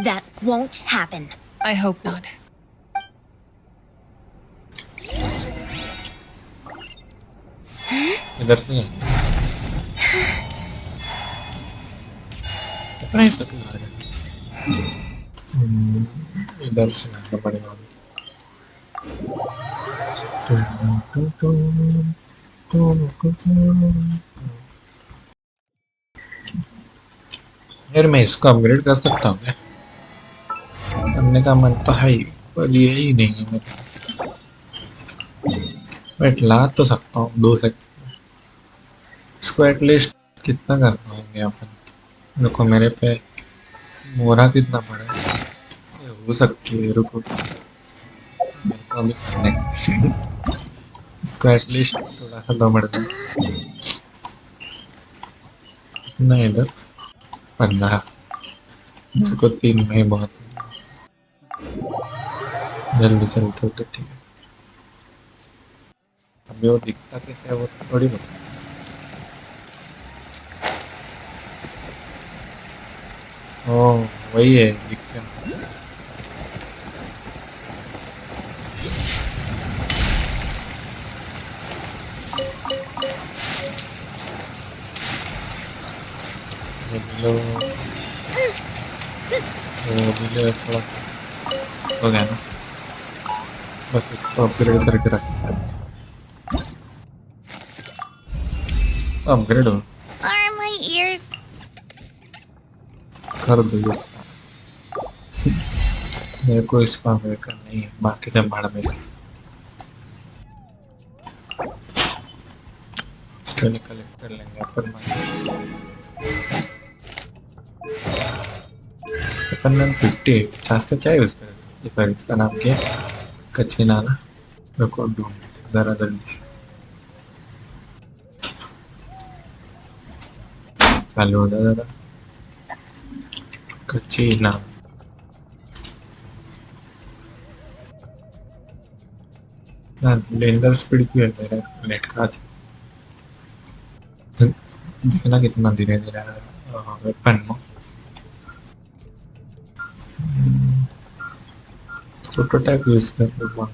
S13: That won't happen.
S3: I hope not.
S1: इधर से कितना ही सकल आ रहा है इधर से आना पड़ेगा यार मैं इसको अपग्रेड कर सकता हूँ क्या करने का मन तो है ही पर ये ही नहीं है मेरे वेट ला तो सकता हूँ 2 सेकंड इसको एटलीस्ट कितना कर पाएंगे अपन रुको मेरे पे मोरा कितना पड़ा है ये हो सकती है रुको मेरे को अभी करने इसको एटलीस्ट थोड़ा सा दम बढ़ दो कितना इधर 15 मेरे को 3 में बहुत जल्दी चलते हो तो ठीक है अभी वो दिखता कैसे है वो तो थोड़ी बता ओह वही है दिख गया थोड़ा हो गया ना बस इसको अपग्रेड करके रखते हैं अपग्रेड हो
S8: Are my ears?
S1: कर दो मेरे को इस पर अपग्रेड करना ही है बाकी से भाड़ में इसको कलेक्ट कर लेंगे अपन वेपन 50 का क्या यूज़ करें? सॉरी, इसका नाम क्या है? कचीना ना। रुको ढूंढते ज़रा जल्दी से। चालू हो जाए ज़रा। कचीना। डेंजर स्पीड क्यों है मेरे नेट का आज? देखना कितना धीरे धीरे वेपन में प्रोटोटाइप यूज कर लूँ।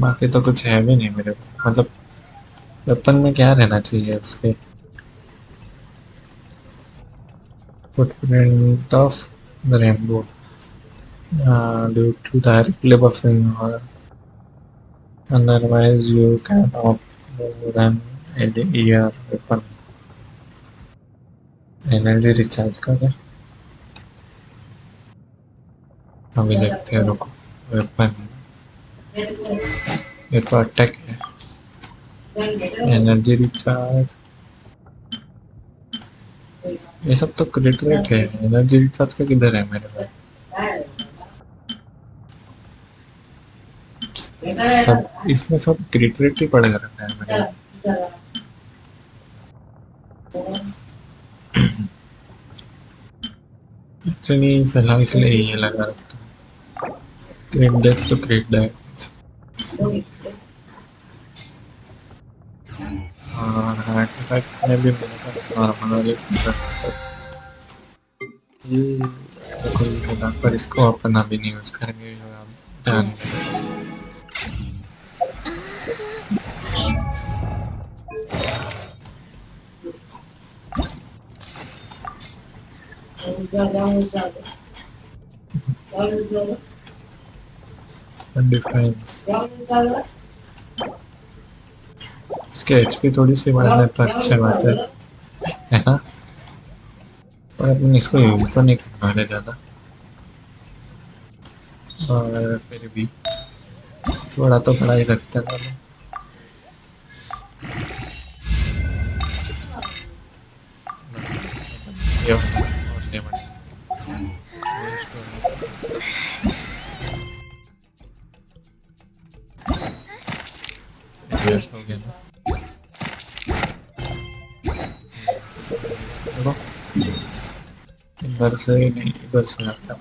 S1: बाकी तो कुछ है भी नहीं मेरे को, मतलब वेपन में क्या रहना चाहिए उसके? Footprint of the rainbow due to directly buffering और otherwise you cannot run your weapon। Energy recharge का क्या? अभी देखते हैं, रुको। वेपन ये तो अटैक है। एनर्जी रिचार्ज ये सब तो क्रिट रेट है। एनर्जी रिचार्ज का किधर है मेरे पास? सब इसमें सब क्रिट रेट ही पड़ेगा रखना है मेरे। एक्चुअली फिलहाल इसलिए ये लगा रखता हूँ। क्रिट डेथ तो क्रिट डेथ। आर्टिफैक्ट्स में भी मेरे पास नॉर्मल वाले ये देखो ये होगा, पर इसको अपन अभी नहीं यूज करेंगे। ध्यान डिफेंस इसके एचपी थोड़ी सी बढ़ाने तो अच्छे बात है ना? पर अपन इसको यूज तो नहीं करने वाले ज़्यादा, और फिर भी थोड़ा तो बढ़ा ही रखते हैं। हो गया ना? इधर से नहीं, इधर से आता।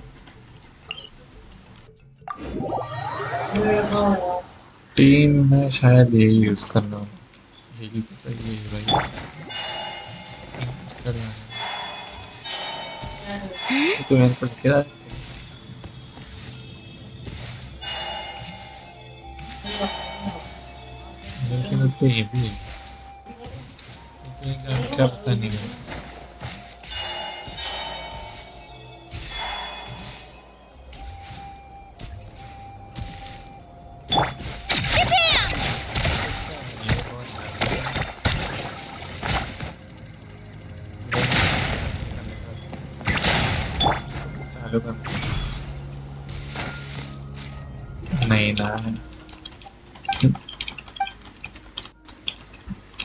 S1: टीम में शायद यही यूज करना होगा। यही तो चाहिए भाई। तो मेरे को लिखे लेकिन तो ये भी है, लेकिन क्या पता नहीं है। नहीं ना,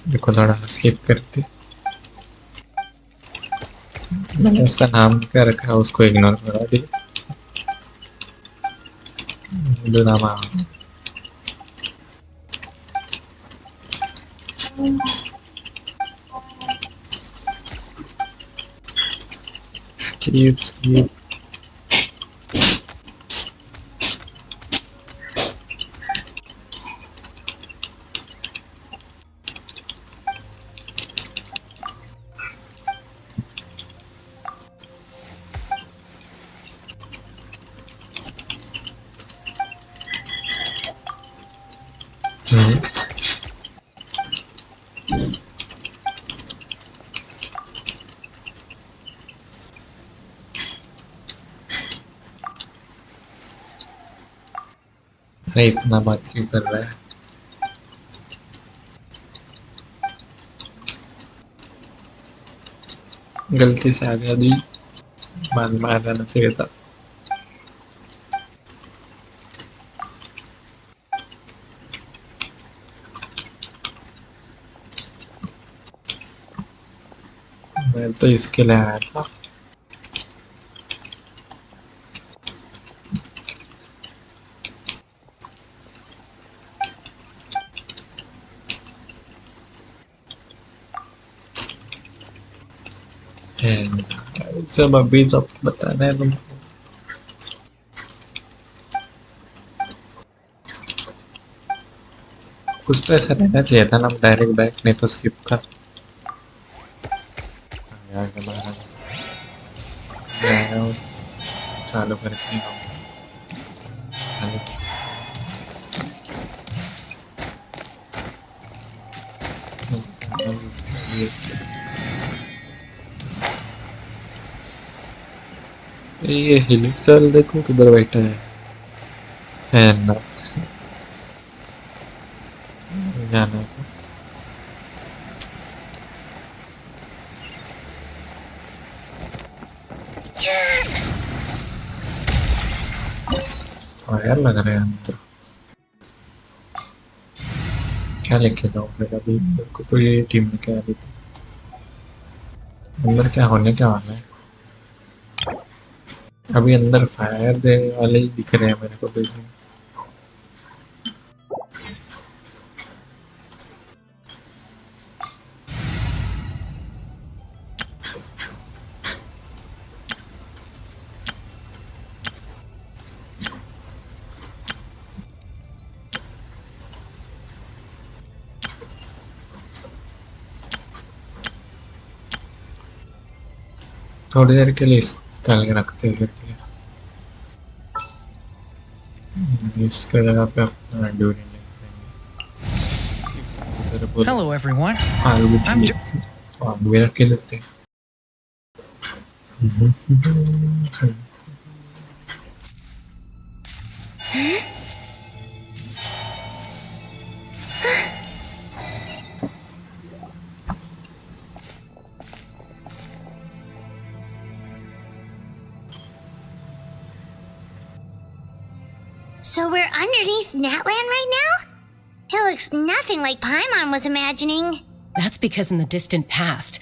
S1: देखो थोड़ा स्किप करते। मैंने उसका नाम क्या रखा है उसको इग्नोर करा दी। ड्रामा स्किप अरे इतना बात क्यों कर रहा है? गलती से आ गया दी, मार देना चाहिए था। मैं तो इसके लिए आया था। सब अभी तो बताना है तुमको। कुछ तो ऐसा रहना चाहिए था ना, डायरेक्ट बैक नहीं तो स्किप कर। चालू करके ये हिलचल देखो किधर बैठा है ना जाना है। यार लग रहा है अंदर क्या लिखे था फिर अभी मेरे को तो ये टीम में क्या अभी अंदर क्या होने क्या वाला है। अभी अंदर फायर वाले ही दिख रहे हैं मेरे को तो इसमें। थोड़ी देर के लिए इसका रखते हैं इसके जगह पे अपना ड्यूरिंग
S12: Hello, everyone.
S1: आलू भी चाहिए आलू भी रख के लेते हैं।
S8: So we're underneath Natlan right now? It looks nothing like Paimon was imagining.
S5: That's because in the distant past,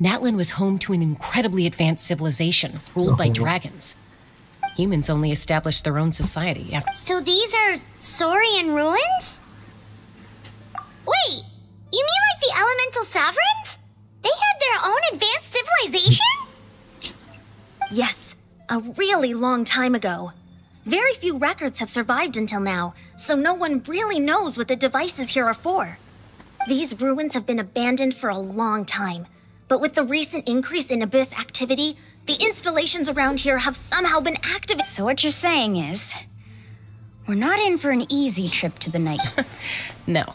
S5: Natlan was home to an incredibly advanced civilization ruled by dragons. Humans only established their own society after.
S8: So these are Saurian ruins? Wait, you mean like the elemental sovereigns? They had their own advanced civilization?
S2: Yes, a really long time ago. Very few records have survived until now, so no one really knows what the devices here are for. These ruins have been abandoned for a long time, but with the recent increase in Abyss activity, the installations around here have somehow been activated.
S13: So what you're saying is, we're not in for an easy trip to the night.
S5: No,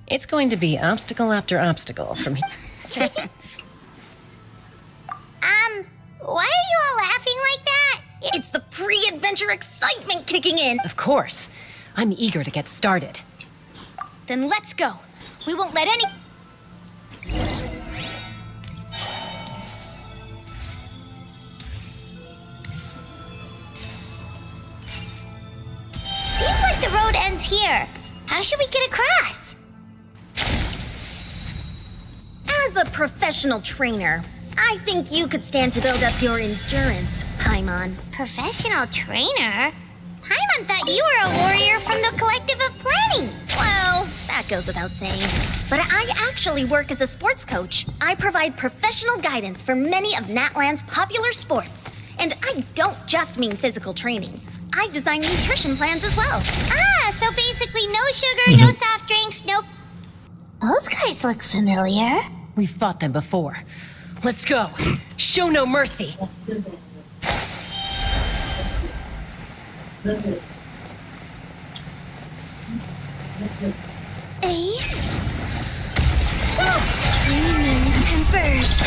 S5: it's going to be obstacle after obstacle from here.
S8: Why are you all laughing like that?
S2: It's the pre-adventure excitement kicking in.
S5: Of course. I'm eager to get started.
S2: Then let's go. We won't let any...
S8: Seems like the road ends here. How should we get across?
S2: As a professional trainer, I think you could stand to build up your endurance, Paimon.
S8: Professional trainer? Paimon thought you were a warrior from the Collective of Planning.
S2: Well, that goes without saying. But I actually work as a sports coach. I provide professional guidance for many of Natlan's popular sports. And I don't just mean physical training. I design nutrition plans as well.
S8: Ah, so basically no sugar, no soft drinks, no... Those guys look familiar.
S5: We've fought them before. Let's go. Show no mercy.
S2: Converge.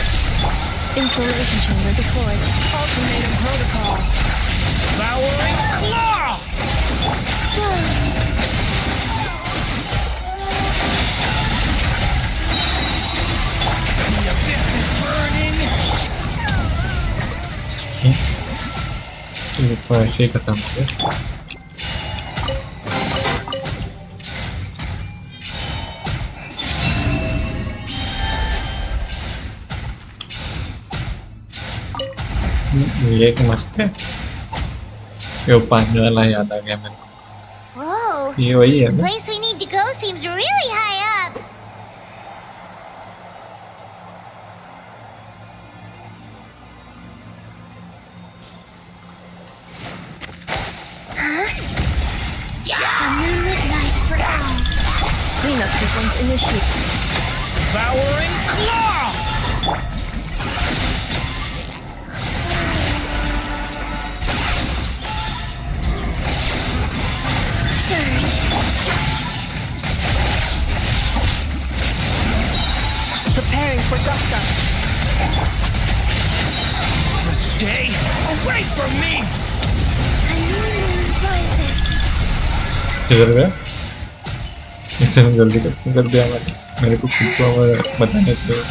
S14: Installation chamber deployed.
S11: Ultimatum protocol. Devouring claw! The abyss is burning!
S1: ये तो ऐसे ही खत्म हो ये तो मस्त है ये पानी वाला याद आ गया मेरे को
S8: Whoa.
S1: ये वही है
S8: The
S1: ना
S8: place we need to go seems really high up.
S14: Cleanup sequence initiated.
S11: Devouring claw!
S8: Surge.
S14: Preparing for dust up.
S11: Stay away from me!
S1: किधर गया? इससे मैं जल्दी कर दिया मेरे को खुद को बताने चाहिए.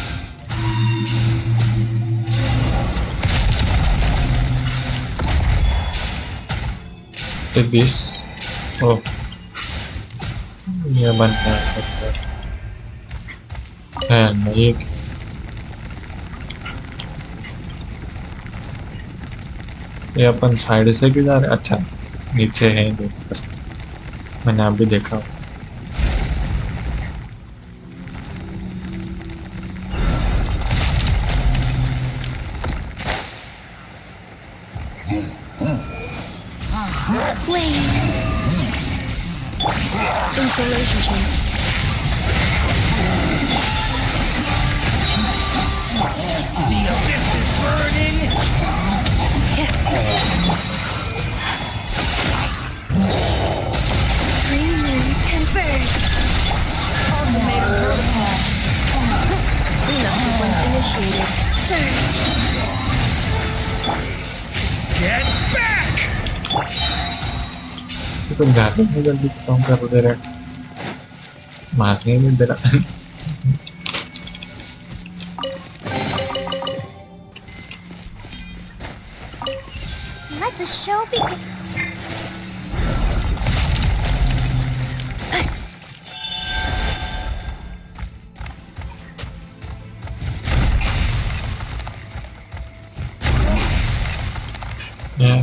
S1: Take this. Oh, ये बनना है नहीं. ये अपन साइड से क्यों जा रहे? अच्छा नीचे है बस. मैंने आप भी देखा.
S14: Installation chain.
S11: The abyss is burning!
S8: Green moons converge.
S14: Ultimatum protocol. Cleanup sequence initiated.
S8: Surge.
S11: Get back!
S1: तुम जाते हैं जल्दी काम कर दे रहे. मारने नहीं दे रहा.
S8: Let the show begin.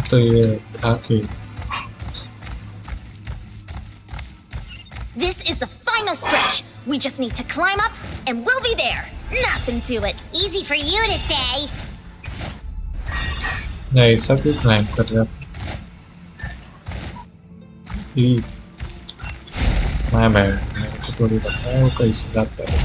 S1: तो ये था कि
S8: This is the final stretch. We just need to climb up and we'll be there. Nothing to it. Easy for you to say.
S1: नहीं सब कुछ क्लाइम कर रहा. मैं मेरे को थोड़ी बताया वो कैसे जाता है.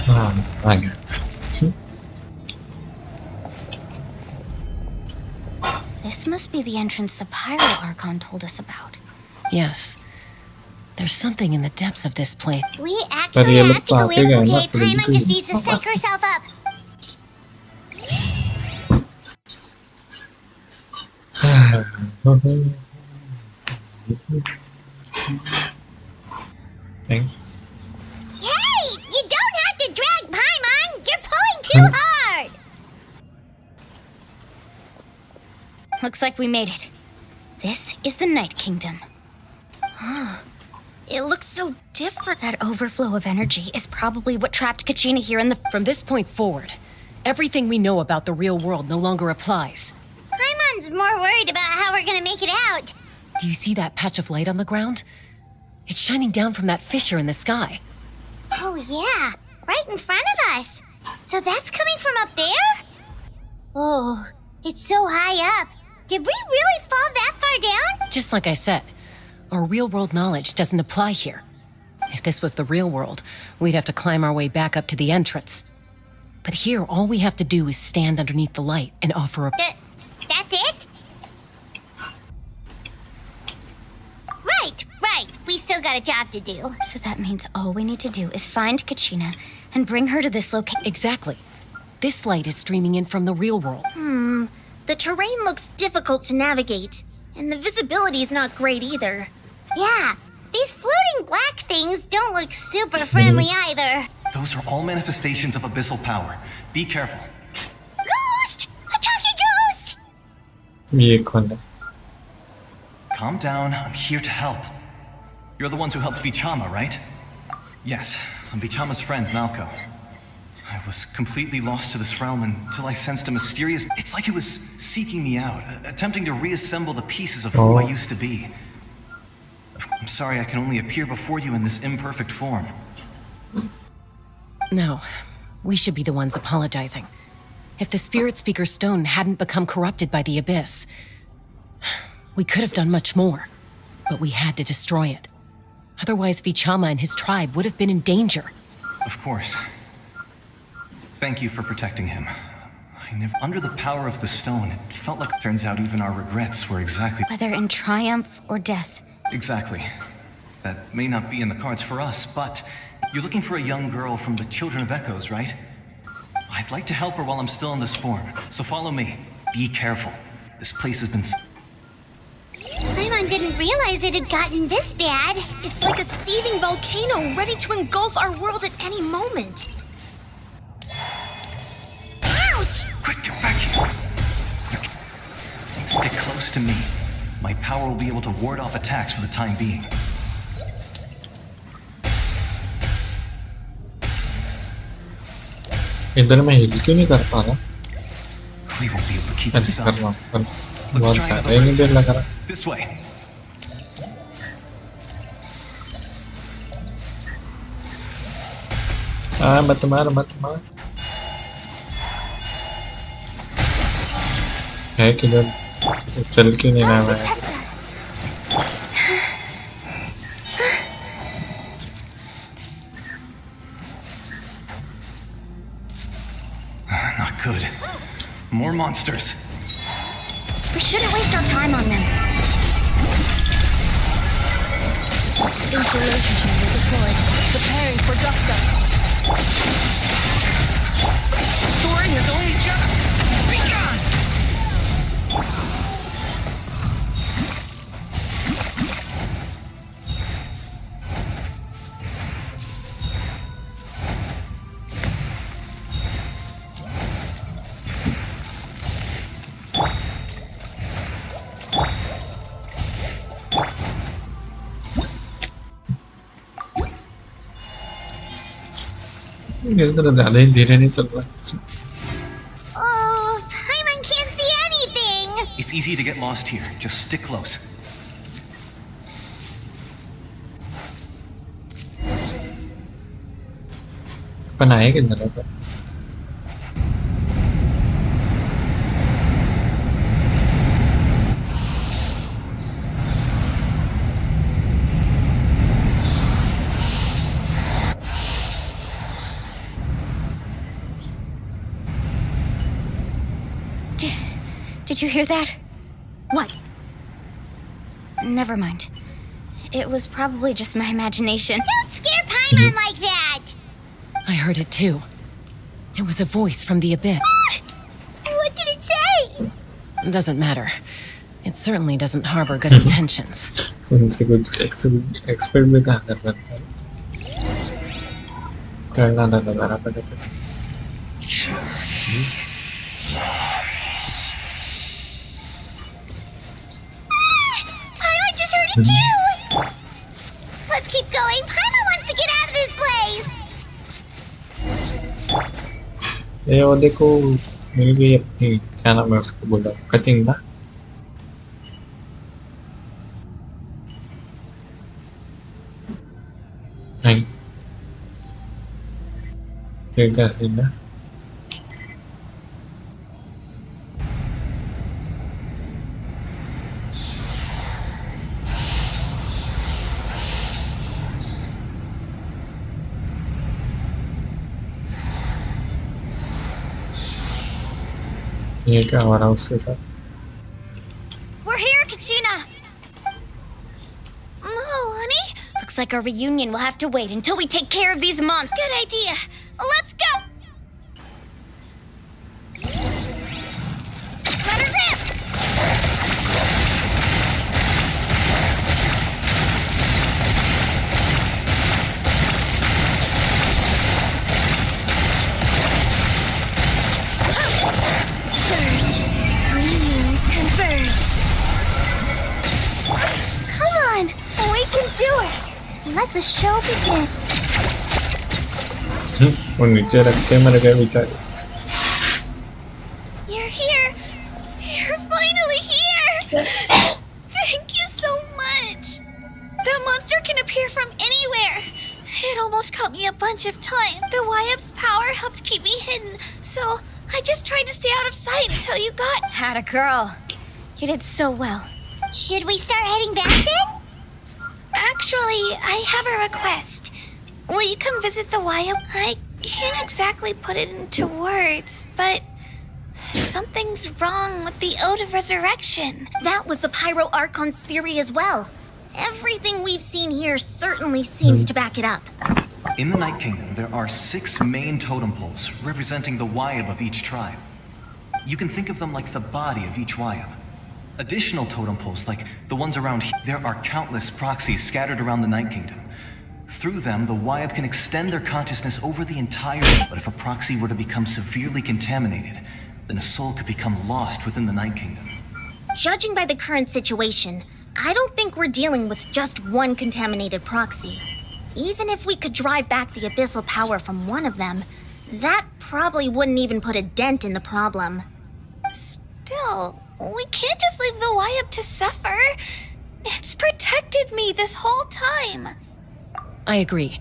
S1: हाँ आ गया.
S2: This must be the entrance the Pyro Archon told us about.
S5: Yes. There's something in the depths of this place.
S8: We actually
S1: ये
S8: have
S1: लोग
S8: to go
S1: आके
S8: in.
S1: गए ना
S8: Okay,
S1: फिर
S8: Paimon just needs to psych herself up.
S1: Thank
S8: Hey! You don't have to drag Paimon! You're pulling too hard!
S2: Looks like we made it. This is the Night Kingdom. It looks so different. That overflow of energy is probably what trapped Kachina here in the...
S5: From this point forward, everything we know about the real world no longer applies.
S8: Paimon's more worried about how we're gonna make it out.
S5: Do you see that patch of light on the ground? It's shining down from that fissure in the sky.
S8: Oh yeah, right in front of us. So that's coming from up there? Oh, it's so high up. Did we really fall that far down?
S5: Just like I said, our real-world knowledge doesn't apply here. If this was the real world, we'd have to climb our way back up to the entrance. But here, all we have to do is stand underneath the light and offer a...
S8: That's it? Right. We still got a job to do.
S2: So that means all we need to do is find Kachina and bring her to this location.
S5: Exactly. This light is streaming in from the real world.
S8: The terrain looks difficult to navigate, and the visibility's not great either. Yeah, these floating black things don't look super friendly either.
S12: Those are all manifestations of abyssal power. Be careful.
S8: Ghost! A talking ghost!
S1: ये कौन है?
S12: Calm down, I'm here to help. You're the ones who helped Vichama, right? Yes, I'm Vichama's friend, Malco. I was completely lost to this realm until I sensed a mysterious... It's like it was seeking me out, attempting to reassemble the pieces of who I used to be. I'm sorry I can only appear before you in this imperfect form.
S5: No, we should be the ones apologizing. If the Spirit Speaker stone hadn't become corrupted by the Abyss, we could have done much more, but we had to destroy it. Otherwise, Vichama and his tribe would have been in danger.
S12: Of course. Thank you for protecting him. Under the power of the stone, it felt like it turns out even our regrets were exactly...
S2: Whether in triumph or death.
S12: Exactly. That may not be in the cards for us, but you're looking for a young girl from the Children of Echoes, right? I'd like to help her while I'm still in this form, so follow me. Be careful. This place has been...
S8: Paimon didn't realize it had gotten this bad.
S10: It's like a seething volcano ready to engulf our world at any moment.
S8: Ouch!
S12: Quick, get back here! Stick close to me. My power will be able to ward off attacks for the time being.
S1: इधर मैं हिल क्यों नहीं कर पा रहा?
S12: We won't be able to keep
S1: अच्छा
S12: this
S1: कर
S12: up.
S1: रहा हूँ कर
S12: Let's
S1: बहुत
S12: try
S1: ज़्यादा
S12: another
S1: ही नहीं देर
S12: route.
S1: लग रहा.
S12: This way.
S1: मत मार मत मार. है किधर? चल क्यों नहीं रहा है?
S12: Not good. More monsters.
S2: We shouldn't waste our time on them.
S10: Insulation chamber deployed. Preparing for dust up. Thorin has only just begun!
S1: इधर ज़्यादा ही धीरे नहीं चल रहा.
S8: Oh, Paimon can't see anything.
S12: It's easy to get lost here. Just stick close.
S1: अपन आए किधर है?
S2: Did you hear that? What? Never mind. It was probably just my imagination.
S8: Don't scare Paimon like that.
S5: I heard it too. It was a voice from the Abyss.
S8: What did it say?
S5: Doesn't matter. It certainly doesn't harbor good intentions.
S1: उनसे कुछ expect भी कहाँ कर सकता है? करना ना दोबारा पड़ेगा.
S8: Paimon just heard it too. Let's keep going. Paimon wants to get out of this place.
S1: ये वो देखो मिल गई अपनी क्या नाम है उसको बोला कचिंग ना. नहीं ये क्या सीन है? ये क्या हो रहा है उसके साथ?
S2: We're here, Kachina! Oh, honey? Looks like our reunion will have to wait until we take care of these monsters. Good idea. Let's go! Let her rip! Surge. Reunions converge. Come on! We can do it! Let the show begin.
S1: वो नीचे रखते मर गए बेचारे.
S2: You're here! You're finally here! Thank you so much! That monster can appear from anywhere. It almost caught me a bunch of times. The YF's power helped keep me hidden, so I just tried to stay out of sight until you got...
S13: Had a girl. You did so well.
S8: Should we start heading back then?
S2: Actually, I have a request. Will you come visit the YF? I can't exactly put it into words, but something's wrong with the Ode of Resurrection.
S13: That was the Pyro Archon's theory as well. Everything we've seen here certainly seems to back it up.
S12: In the Night Kingdom, there are 6 main totem poles representing the Wyab of each tribe. You can think of them like the body of each Wyab. Additional totem poles, like the ones around here, there are countless proxies scattered around the Night Kingdom. Through them, the Wyab can extend their consciousness over the entire... But if a proxy were to become severely contaminated, then a soul could become lost within the Night Kingdom.
S13: Judging by the current situation, I don't think we're dealing with just one contaminated proxy. Even if we could drive back the abyssal power from one of them, that probably wouldn't even put a dent in the problem.
S2: Still, we can't just leave the YF to suffer. It's protected me this whole time.
S5: I agree.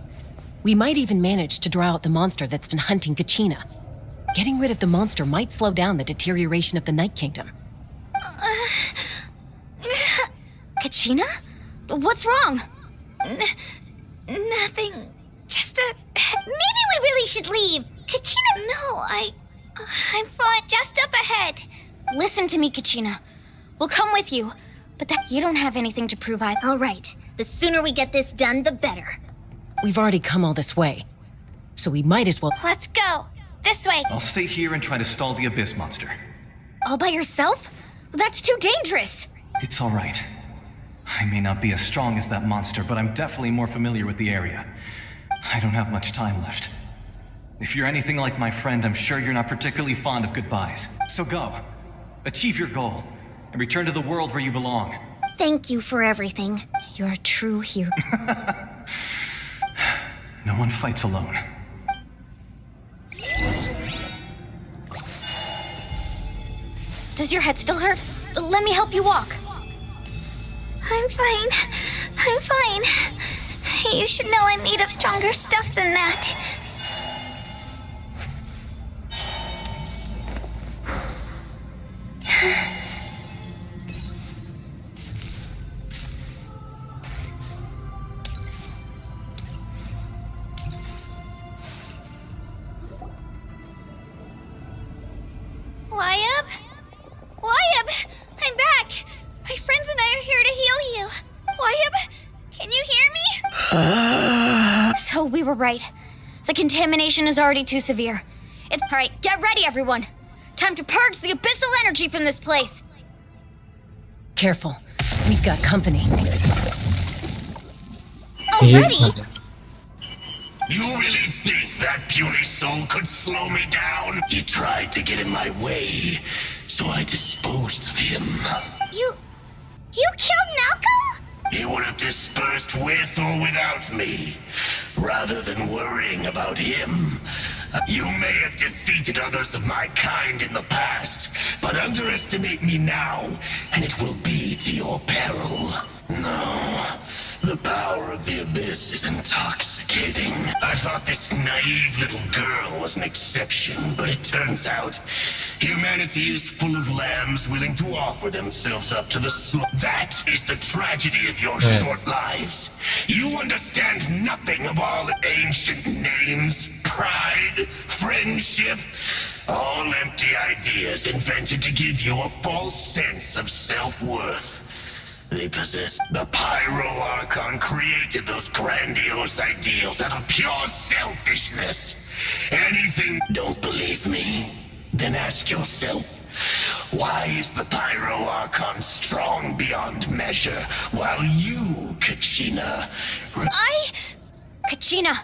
S5: We might even manage to draw out the monster that's been hunting Kachina. Getting rid of the monster might slow down the deterioration of the Night Kingdom.
S13: Kachina? What's wrong?
S2: Nothing. Just a...
S8: Maybe we really should leave. Kachina...
S2: No, I'm fine. Just up ahead.
S13: Listen to me, Kachina. We'll come with you, but that you don't have anything to prove either. All right. The sooner we get this done, the better.
S5: We've already come all this way, so we might as well...
S2: Let's go. This way.
S12: I'll stay here and try to stall the Abyss monster.
S13: All by yourself? That's too dangerous.
S12: It's all right. I may not be as strong as that monster, but I'm definitely more familiar with the area. I don't have much time left. If you're anything like my friend, I'm sure you're not particularly fond of goodbyes. So go. Achieve your goal, and return to the world where you belong.
S13: Thank you for everything. You're a true hero.
S12: No one fights alone.
S13: Does your head still hurt? Let me help you walk.
S2: I'm fine. I'm fine. You should know I'm made of stronger stuff than that. Wyab? Wyab! I'm back! My friends and I are here to heal you. Wyab, can you hear me?
S13: So we were right. The contamination is already too severe. It's all right. Get ready, everyone. Time to purge the abyssal energy from this place.
S5: Careful. We've got company.
S13: Already?
S15: You really think that puny soul could slow me down? He tried to get in my way, so I disposed of him.
S8: You killed Malcolm?
S15: He would have dispersed with or without me. Rather than worrying about him, you may have defeated others of my kind in the past, but underestimate me now, and it will be to your peril. No, the power of the Abyss is intoxicating. I thought this naive little girl was an exception, but it turns out humanity is full of lambs willing to offer themselves up to the That is the tragedy of your short lives. You understand nothing of all the ancient names, pride, friendship, all empty ideas invented to give you a false sense of self-worth. They possess the Pyro Archon created those grandiose ideals out of pure selfishness. Anything don't believe me? Then ask yourself, why is the Pyro Archon strong beyond measure, while you, Kachina...
S13: Kachina,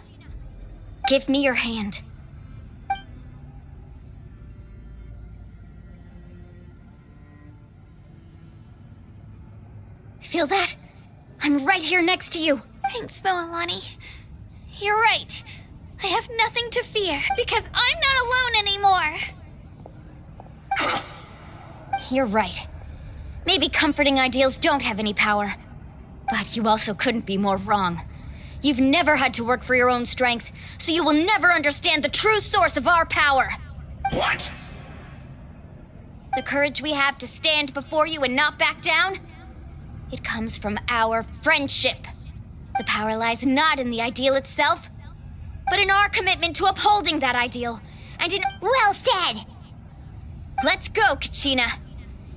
S13: give me your hand. Feel that? I'm right here next to you.
S2: Thanks, Moalani. You're right. I have nothing to fear, because I'm not alone anymore.
S13: You're right. Maybe comforting ideals don't have any power. But you also couldn't be more wrong.
S2: You've never had to work for your own strength, so you will never understand the true source of our power.
S15: What?
S2: The courage we have to stand before you and not back down, it comes from our friendship. The power lies not in the ideal itself, but in our commitment to upholding that ideal, and in—
S8: Well said!
S2: Let's go, Kachina.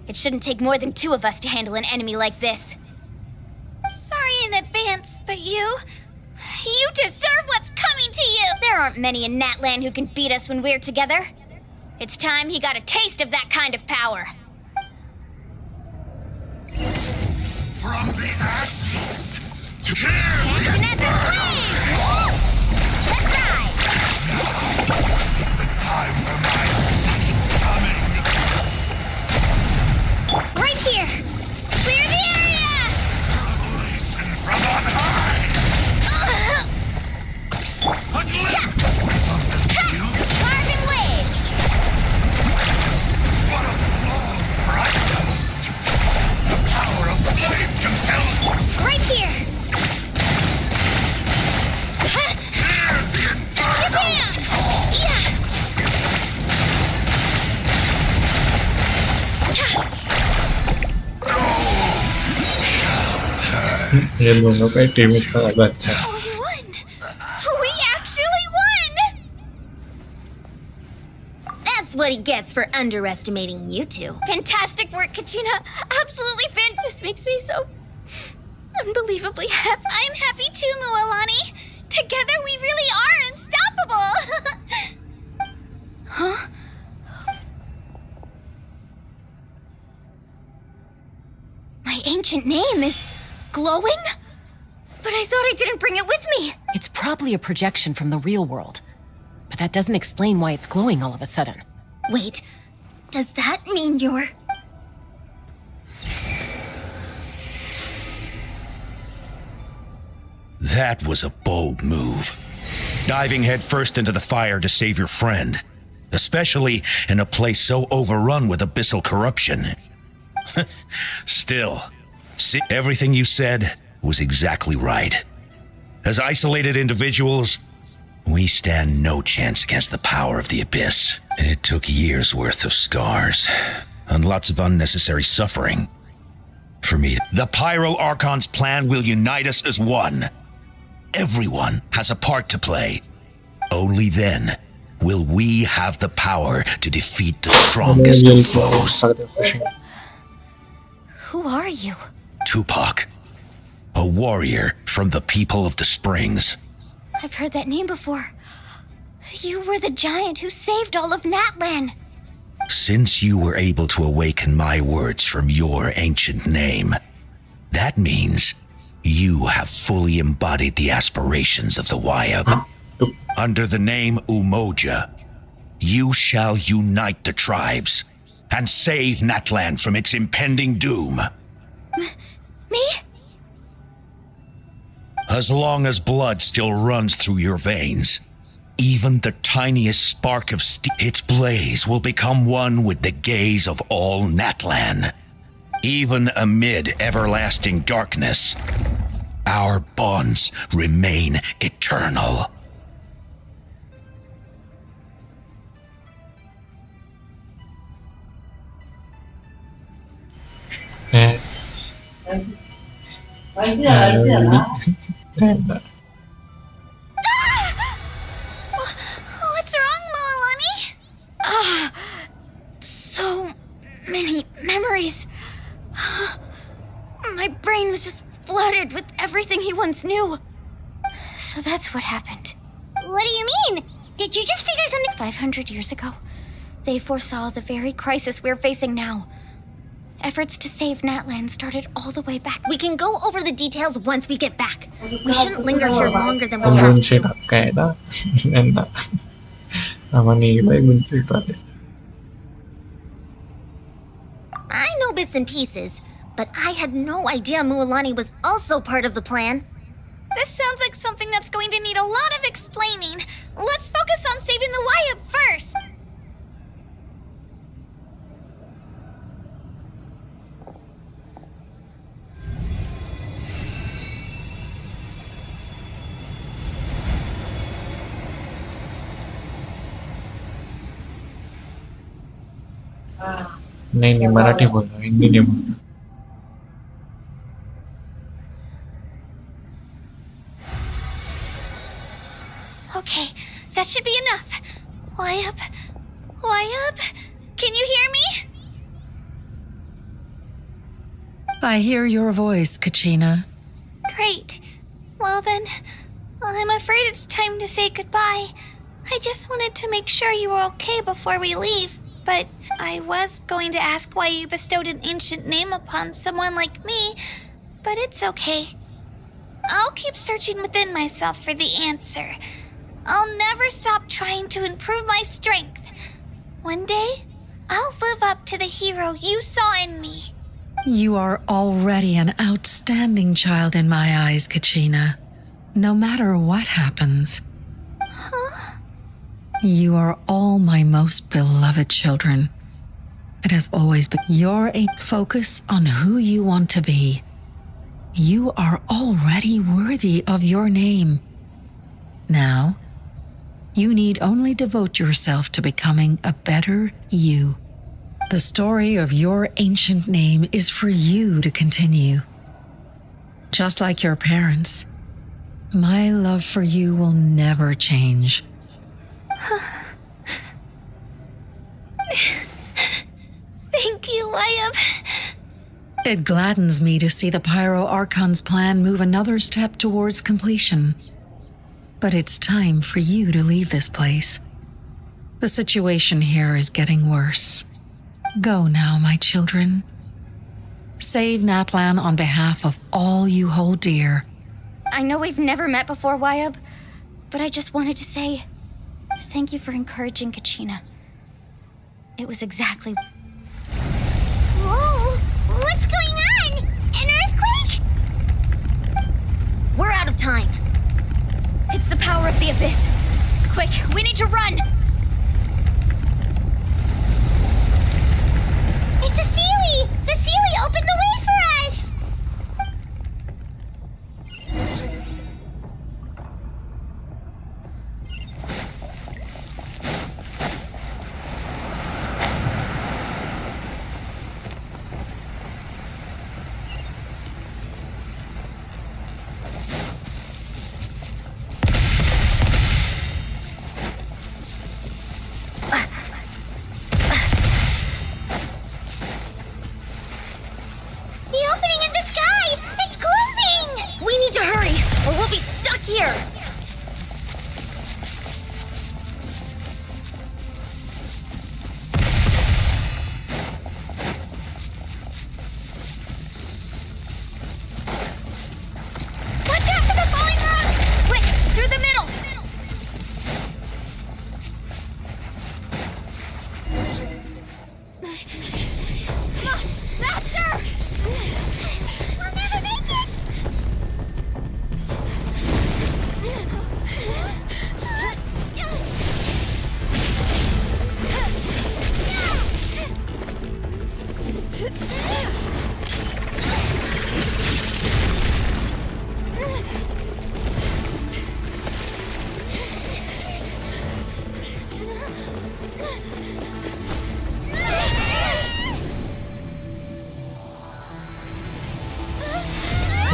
S2: It shouldn't take more than 2 of us to handle an enemy like this. Sorry in advance, but you deserve what's coming to you! There aren't many in NATLAN who can beat us when we're together. It's time he got a taste of that kind of power.
S15: From the ashes,
S2: Action at the flame! Let's ride!
S15: the time for my coming.
S2: Right here! Clear the area!
S15: Revelation from on high. A glimpse of the cube.
S2: Carving waves!
S15: What a small fragment. The power of the flame compels.
S2: Right here!
S15: Hear the inferno.
S2: Bam! Yeah!
S1: ये दोनों का team इतना ज़्यादा अच्छा है.
S2: We won! We actually won! That's what he gets for underestimating you two. Fantastic work, Kachina. Absolutely fantastic. This makes me so unbelievably happy. I'm happy too, Mualani. Together we really are unstoppable. Huh? My ancient name is glowing? But I thought I didn't bring it with me.
S5: It's probably a projection from the real world. But that doesn't explain why it's glowing all of a sudden.
S2: Wait, does that mean you're...
S15: That was a bold move. Diving headfirst into the fire to save your friend. Especially in a place so overrun with abyssal corruption. Still, see, everything you said was exactly right. As isolated individuals, we stand no chance against the power of the Abyss. It took years' worth of scars, and lots of unnecessary suffering. For me, the Pyro Archon's plan will unite us as one. Everyone has a part to play. Only then will we have the power to defeat the strongest of foes.
S2: Who are you?
S15: Tupac, a warrior from the people of the Springs.
S2: I've heard that name before. You were the giant who saved all of NATLAN.
S15: Since you were able to awaken my words from your ancient name, that means you have fully embodied the aspirations of the Wayab. Under the name Umoja, you shall unite the tribes and save NATLAN from its impending doom.
S2: Me?
S15: As long as blood still runs through your veins, even the tiniest spark of its blaze will become one with the gaze of all NATLAN. Even amid everlasting darkness, our bonds remain eternal.
S2: What's wrong, Moalani? So many memories. My brain was just flooded with everything he once knew. So that's what happened.
S8: What do you mean? Did you just figure something?
S2: 500 years ago, they foresaw the very crisis we're facing now. Efforts to save NATLAN started all the way back. We can go over the details once we get back. We shouldn't linger here longer than we have
S1: Benci
S2: to.
S1: tak kayaknya enak. Sama nilai benci tadi.
S2: I know bits and pieces, but I had no idea Mualani was also part of the plan. This sounds like something that's going to need a lot of explaining. Let's focus on saving the Wayab first.
S1: नहीं मराठी बोल रहा हूँ, हिंदी नहीं बोल रहा।
S2: Okay, that should be enough. Why up? Why up? Can you hear me?
S5: I hear your voice, Kachina.
S2: Great. Well then, I'm afraid it's time to say goodbye. I just wanted to make sure you were okay before we leave, but I was going to ask why you bestowed an ancient name upon someone like me, but it's okay. I'll keep searching within myself for the answer. I'll never stop trying to improve my strength. One day, I'll live up to the hero you saw in me.
S5: You are already an outstanding child in my eyes, Kachina. No matter what happens.
S2: Huh?
S5: You are all my most beloved children. It has always been your focus on who you want to be. You are already worthy of your name. Now, you need only devote yourself to becoming a better you. The story of your ancient name is for you to continue. Just like your parents, my love for you will never change.
S2: Thank you, Lyab.
S5: It gladdens me to see the Pyro Archon's plan move another step towards completion. But it's time for you to leave this place. The situation here is getting worse. Go now, my children. Save NATLAN on behalf of all you hold dear.
S2: I know we've never met before, Wyab, but I just wanted to say thank you for encouraging Kachina. It was exactly...
S8: Whoa! What's going on? An earthquake?
S2: We're out of time. It's the power of the Abyss. Quick, we need to run!
S8: It's a Sealy! The Sealy opened the way for us!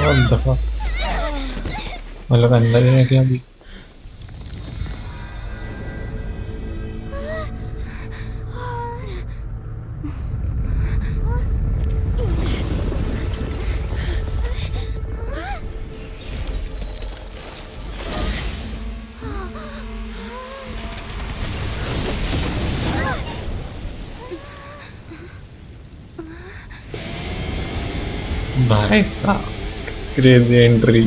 S1: What the fuck? मतलब अंदर ही है क्या अभी? भाई साहब crazy entry.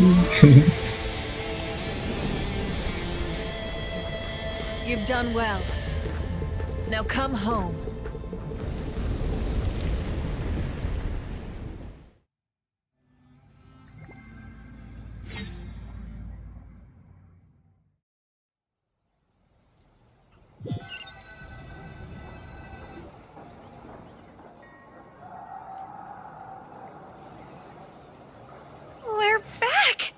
S3: You've done well. Now come home.
S2: We're back!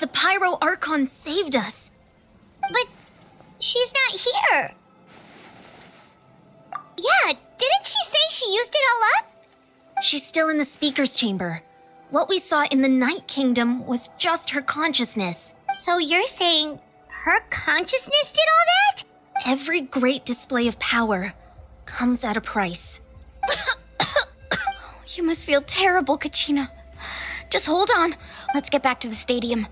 S2: The Pyro Archon saved us.
S8: But she's not here. Yeah, didn't she say she used it all up?
S2: She's still in the speaker's chamber. What we saw in the Night Kingdom was just her consciousness.
S8: So you're saying her consciousness did all that?
S2: Every great display of power comes at a price. You must feel terrible, Kachina. Just hold on. Let's get back to the stadium.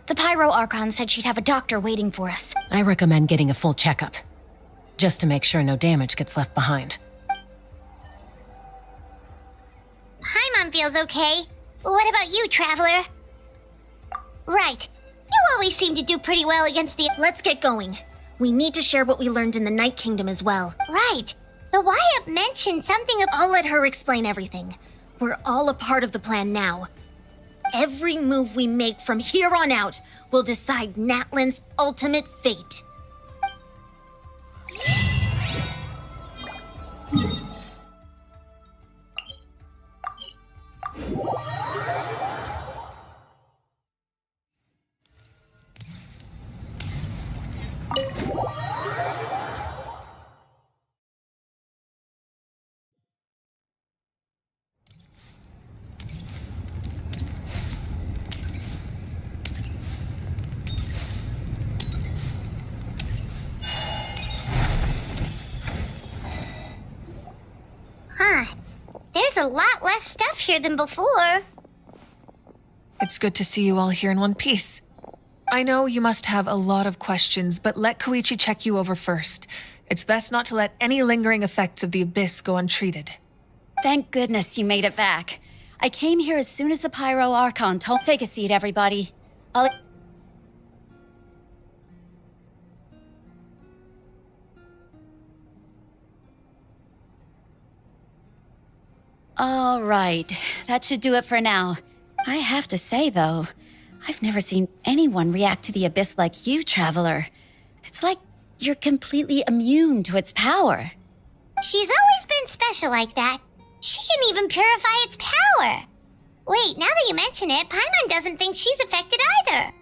S2: The Pyro Archon said she'd have a doctor waiting for us.
S5: I recommend getting a full checkup, just to make sure no damage gets left behind.
S8: Paimon feels okay. What about you, Traveler? Right. You always seem to do pretty well against the...
S2: Let's get going. We need to share what we learned in the Night Kingdom as well.
S8: Right. The YAP mentioned something about...
S2: I'll let her explain everything. We're all a part of the plan now. Every move we make from here on out will decide NATLAN's ultimate fate.
S8: Huh. There's a lot less stuff here than before.
S3: It's good to see you all here in one piece. I know you must have a lot of questions, but let Koichi check you over first. It's best not to let any lingering effects of the Abyss go untreated.
S13: Thank goodness you made it back. I came here as soon as the Pyro Archon told... Take a seat, everybody. All right, that should do it for now. I have to say, though, I've never seen anyone react to the Abyss like you, Traveler. It's like you're completely immune to its power.
S8: She's always been special like that. She can even purify its power. Wait, now that you mention it, Paimon doesn't think she's affected either.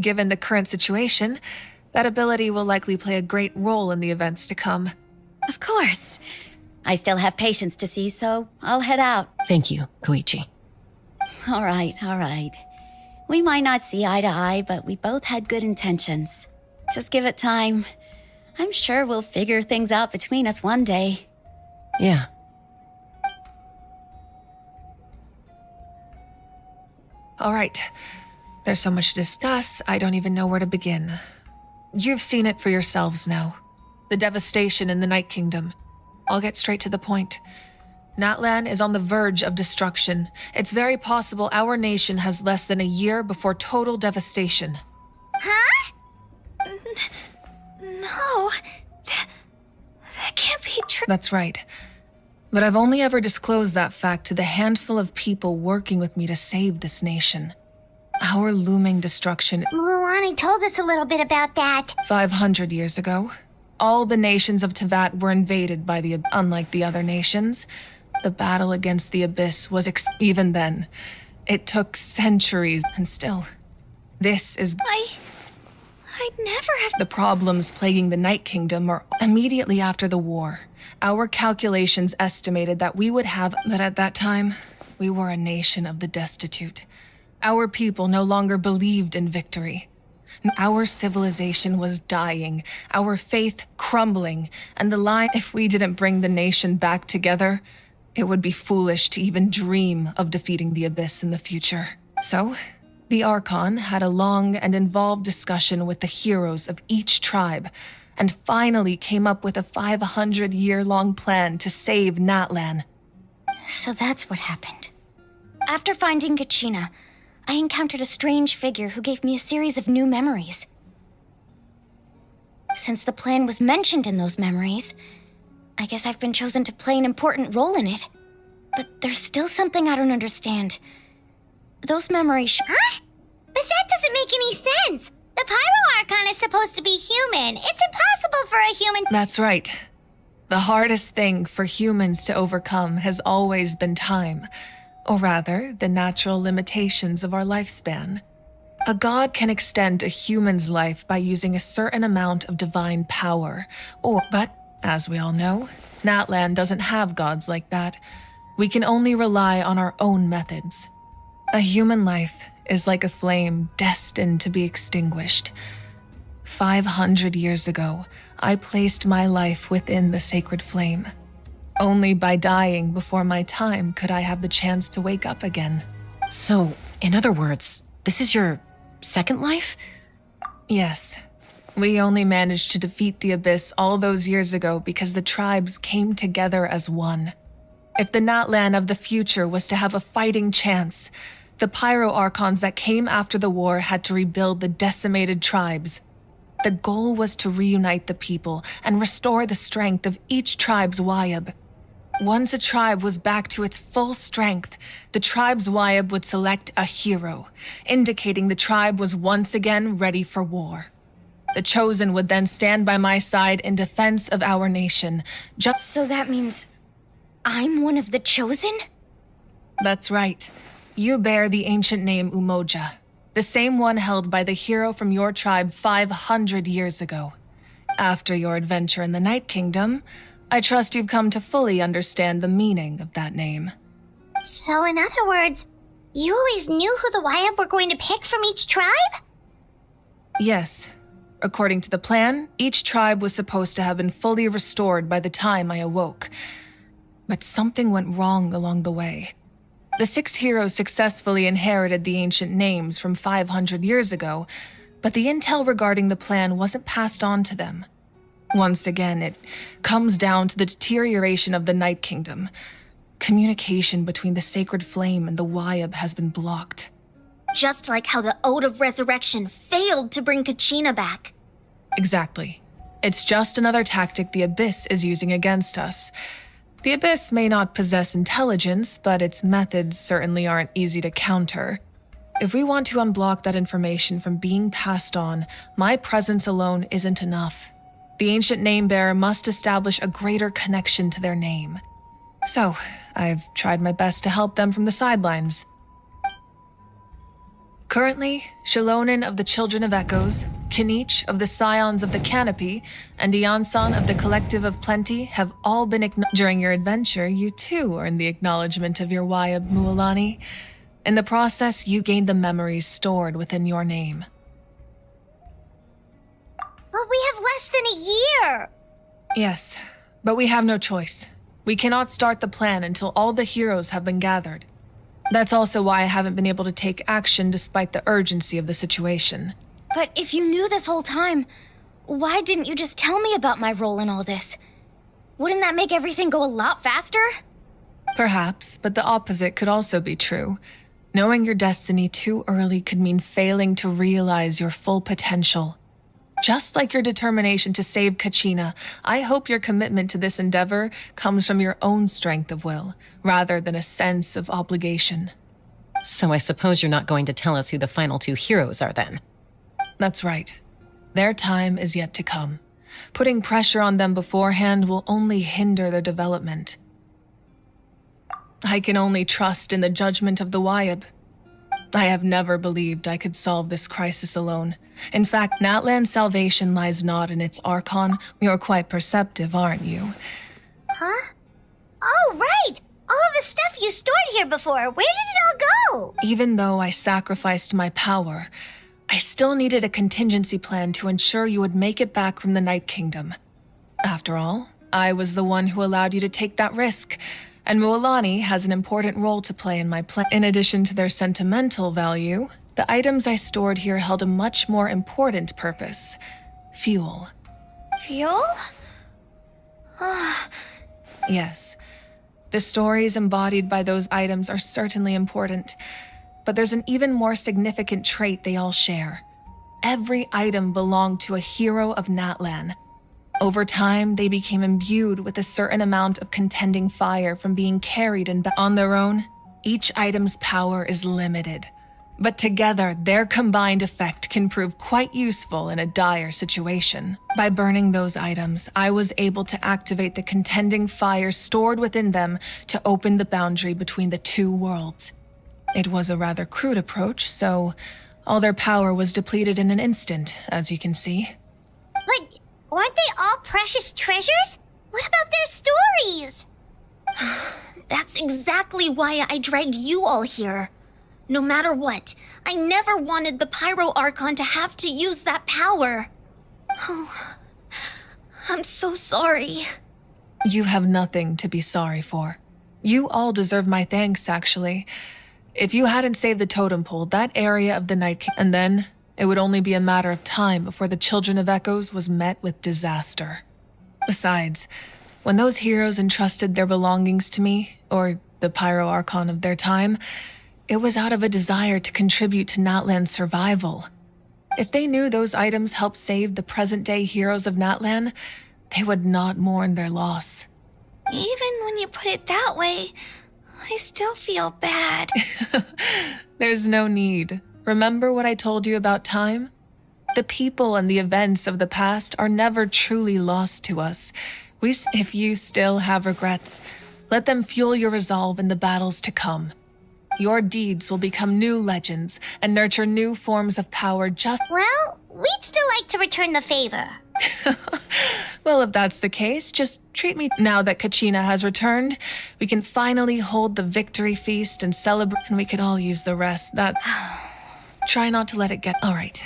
S3: Given the current situation, that ability will likely play a great role in the events to come.
S13: Of course. I still have patients to see, so I'll head out.
S5: Thank you, Koichi.
S13: All right, all right. We might not see eye to eye, but we both had good intentions. Just give it time. I'm sure we'll figure things out between us one day.
S5: Yeah.
S3: All right. There's so much to discuss, I don't even know where to begin. You've seen it for yourselves now. The devastation in the Night Kingdom. I'll get straight to the point. NATLAN is on the verge of destruction. It's very possible our nation has less than a year before total devastation.
S8: Huh?
S2: No, that can't be true.
S3: That's right. But I've only ever disclosed that fact to the handful of people working with me to save this nation. Our looming destruction.
S8: Mualani told us a little bit about that.
S3: 500 years ago, all the nations of Teyvat were invaded by the... Unlike the other nations, the battle against the Abyss was even then. It took centuries, and still, this is...
S2: I'd never have...
S3: The problems plaguing the Night Kingdom are immediately after the war. Our calculations estimated that we would have... But at that time, we were a nation of the destitute. Our people no longer believed in victory. Our civilization was dying, our faith crumbling, and the line, if we didn't bring the nation back together, it would be foolish to even dream of defeating the Abyss in the future. So, the Archon had a long and involved discussion with the heroes of each tribe, and finally came up with a 500-year-long plan to save NATLAN.
S2: So that's what happened. After finding Kachina, I encountered a strange figure who gave me a series of new memories. Since the plan was mentioned in those memories, I guess I've been chosen to play an important role in it. But there's still something I don't understand. Those memories
S8: Huh? But that doesn't make any sense! The Pyro Archon is supposed to be human! It's impossible for a human—
S3: That's right. The hardest thing for humans to overcome has always been time. Or rather, the natural limitations of our lifespan. A god can extend a human's life by using a certain amount of divine power, but As we all know, NATLAN doesn't have gods like that. We can only rely on our own methods. A human life is like a flame destined to be extinguished. 500 years ago, I placed my life within the sacred flame. Only by dying before my time could I have the chance to wake up again.
S5: So, in other words, this is your second life?
S3: Yes. We only managed to defeat the Abyss all those years ago because the tribes came together as one. If the NATLAN of the future was to have a fighting chance, the Pyro Archons that came after the war had to rebuild the decimated tribes. The goal was to reunite the people and restore the strength of each tribe's Wyab. Once a tribe was back to its full strength, the tribe's Wyab would select a hero, indicating the tribe was once again ready for war. The Chosen would then stand by my side in defense of our nation.
S2: So that means I'm one of the Chosen?
S3: That's right. You bear the ancient name Umoja, the same one held by the hero from your tribe 500 years ago. After your adventure in the Night Kingdom, I trust you've come to fully understand the meaning of that name.
S8: So in other words, you always knew who the Wyab were going to pick from each tribe?
S3: Yes. According to the plan, each tribe was supposed to have been fully restored by the time I awoke. But something went wrong along the way. The 6 heroes successfully inherited the ancient names from 500 years ago, but the intel regarding the plan wasn't passed on to them. Once again, it comes down to the deterioration of the Night Kingdom. Communication between the Sacred Flame and the Wyab has been blocked.
S2: Just like how the Ode of Resurrection failed to bring Kachina back.
S3: Exactly. It's just another tactic the Abyss is using against us. The Abyss may not possess intelligence, but its methods certainly aren't easy to counter. If we want to unblock that information from being passed on, my presence alone isn't enough. The ancient name-bearer must establish a greater connection to their name. So, I've tried my best to help them from the sidelines. Currently, Shalonin of the Children of Echoes, Kinich of the Scions of the Canopy, and Iansan of the Collective of Plenty have all been During your adventure, you too earned the acknowledgement of your Wyab, Mualani. In the process, you gained the memories stored within your name.
S8: But we have less than a year!
S3: Yes, but we have no choice. We cannot start the plan until all the heroes have been gathered. That's also why I haven't been able to take action despite the urgency of the situation.
S2: But if you knew this whole time, why didn't you just tell me about my role in all this? Wouldn't that make everything go a lot faster?
S3: Perhaps, but the opposite could also be true. Knowing your destiny too early could mean failing to realize your full potential. Just like your determination to save Kachina, I hope your commitment to this endeavor comes from your own strength of will, rather than a sense of obligation.
S5: So I suppose you're not going to tell us who the final 2 heroes are then?
S3: That's right. Their time is yet to come. Putting pressure on them beforehand will only hinder their development. I can only trust in the judgment of the Wyab. I have never believed I could solve this crisis alone. In fact, NATLAN's salvation lies not in its Archon. You're quite perceptive, aren't you?
S8: Huh? Oh, right! All of the stuff you stored here before, where did it all go?
S3: Even though I sacrificed my power, I still needed a contingency plan to ensure you would make it back from the Night Kingdom. After all, I was the one who allowed you to take that risk, and Mualani has an important role to play in my plan. In addition to their sentimental value, the items I stored here held a much more important purpose: fuel.
S2: Fuel?
S3: Yes. The stories embodied by those items are certainly important, but there's an even more significant trait they all share. Every item belonged to a hero of NATLAN. Over time, they became imbued with a certain amount of contending fire from being carried on their own. Each item's power is limited, but together, their combined effect can prove quite useful in a dire situation. By burning those items, I was able to activate the contending fire stored within them to open the boundary between the 2 worlds. It was a rather crude approach, so all their power was depleted in an instant, as you can see.
S8: But weren't they all precious treasures?
S2: That's exactly why I dragged you all here. No matter what, I never wanted the Pyro Archon to have to use that power. Oh, I'm so sorry.
S3: You have nothing to be sorry for. You all deserve my thanks, actually. If you hadn't saved the totem pole, that area of the Night King, and then it would only be a matter of time before the Children of Echoes was met with disaster. Besides, when those heroes entrusted their belongings to me, or the Pyro Archon of their time, it was out of a desire to contribute to NATLAN's survival. If they knew those items helped save the present-day heroes of NATLAN, they would not mourn their loss.
S2: Even when you put it that way, I still feel bad.
S3: There's no need. Remember what I told you about time? The people and the events of the past are never truly lost to us. If you still have regrets, let them fuel your resolve in the battles to come. Your deeds will become new legends and nurture new forms of power just—
S8: Well, we'd still like to return the favor.
S3: Well, if that's the case, just treat me. Now that Kachina has returned, we can finally hold the victory feast and celebrate, and we could all use the rest. Try not to let it get— All right.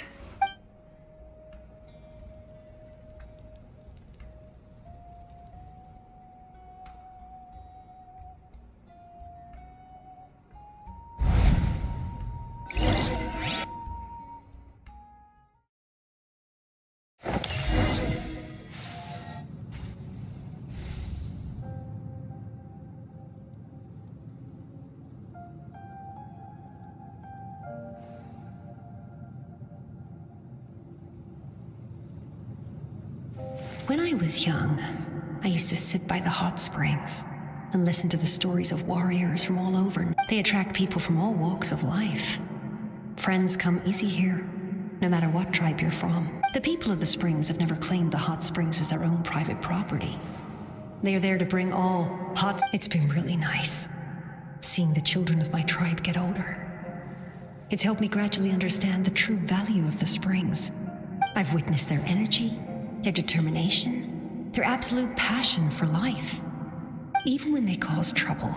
S16: When I was young, I used to sit by the hot springs and listen to the stories of warriors from all over. They attract people from all walks of life. Friends come easy here, no matter what tribe you're from. The people of the springs have never claimed the hot springs as their own private property. They are there to bring all hot— It's been really nice, seeing the children of my tribe get older. It's helped me gradually understand the true value of the springs. I've witnessed their energy, their determination, their absolute passion for life. Even when they cause trouble,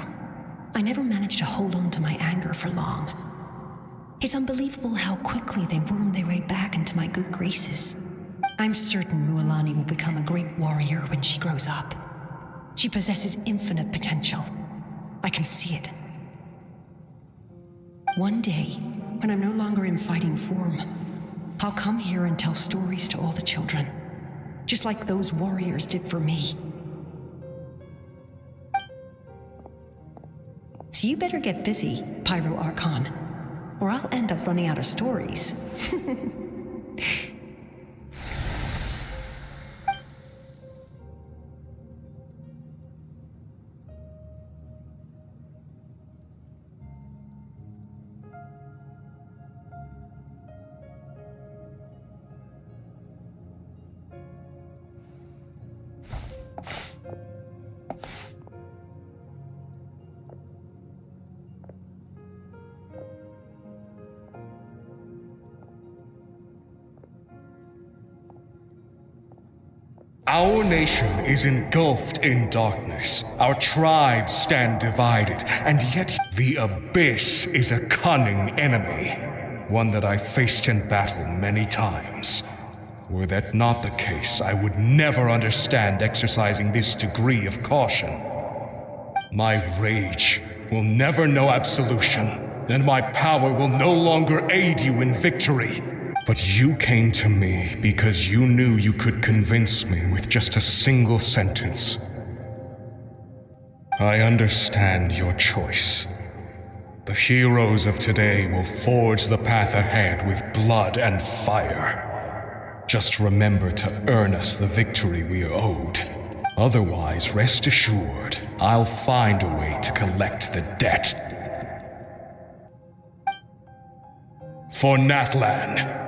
S16: I never managed to hold on to my anger for long. It's unbelievable how quickly they worm their way back into my good graces. I'm certain Mualani will become a great warrior when she grows up. She possesses infinite potential. I can see it. One day, when I'm no longer in fighting form, I'll come here and tell stories to all the children, just like those warriors did for me. So you better get busy, Pyro Archon, or I'll end up running out of stories.
S11: Our nation is engulfed in darkness. Our tribes stand divided, and yet the Abyss is a cunning enemy, one that I faced in battle many times. Were that not the case, I would never understand exercising this degree of caution. My rage will never know absolution, and my power will no longer aid you in victory. But you came to me because you knew you could convince me with just a single sentence. I understand your choice. The heroes of today will forge the path ahead with blood and fire. Just remember to earn us the victory we are owed. Otherwise, rest assured, I'll find a way to collect the debt. For NATLAN.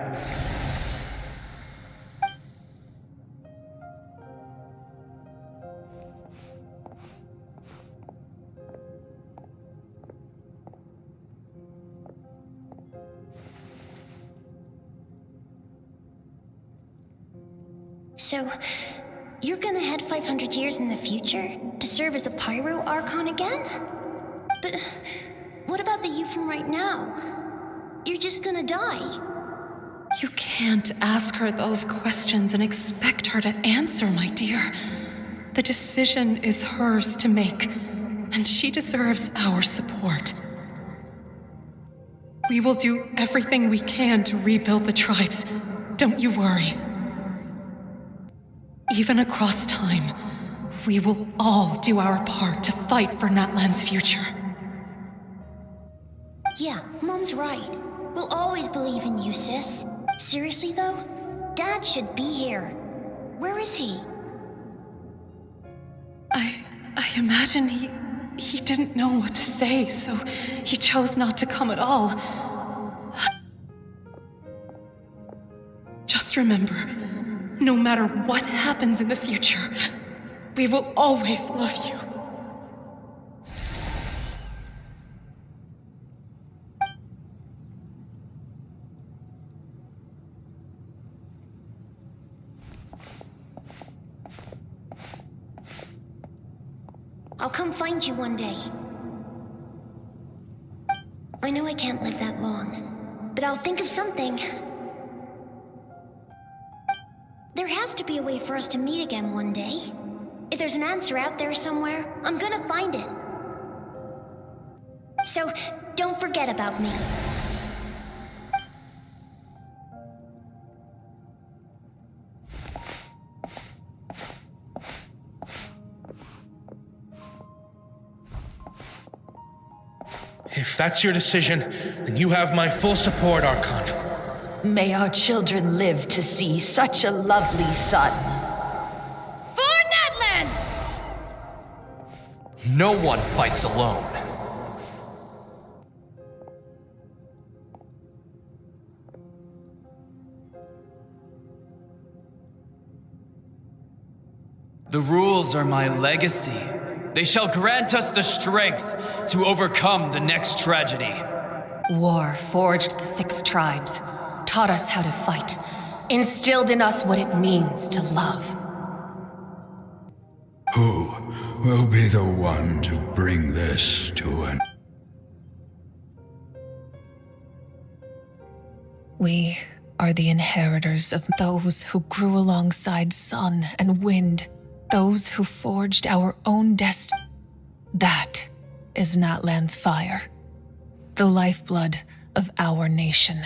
S2: So, you're gonna head 500 years in the future to serve as a Pyro Archon again? But what about the you from right now? You're just gonna die.
S17: You can't ask her those questions and expect her to answer, my dear. The decision is hers to make, and she deserves our support. We will do everything we can to rebuild the tribes. Don't you worry. Even across time, we will all do our part to fight for NATLAN's future.
S2: Yeah, Mom's right. We'll always believe in you, sis. Seriously though, Dad should be here. Where is he?
S17: I imagine he didn't know what to say, so he chose not to come at all. Just remember, no matter what happens in the future, we will always love you.
S2: I'll come find you one day. I know I can't live that long, but I'll think of something. There has to be a way for us to meet again one day. If there's an answer out there somewhere, I'm gonna find it. So, don't forget about me.
S18: If that's your decision, then you have my full support, Archon.
S19: May our children live to see such a lovely son.
S13: For NATLAN!
S4: No one fights alone.
S20: The rules are my legacy. They shall grant us the strength to overcome the next tragedy.
S17: War forged the 6 tribes, taught us how to fight, instilled in us what it means to love.
S11: Who will be the one to bring this to an...
S3: We are the inheritors of those who grew alongside sun and wind, those who forged our own destiny. That is NATLAN's fire, the lifeblood of our nation.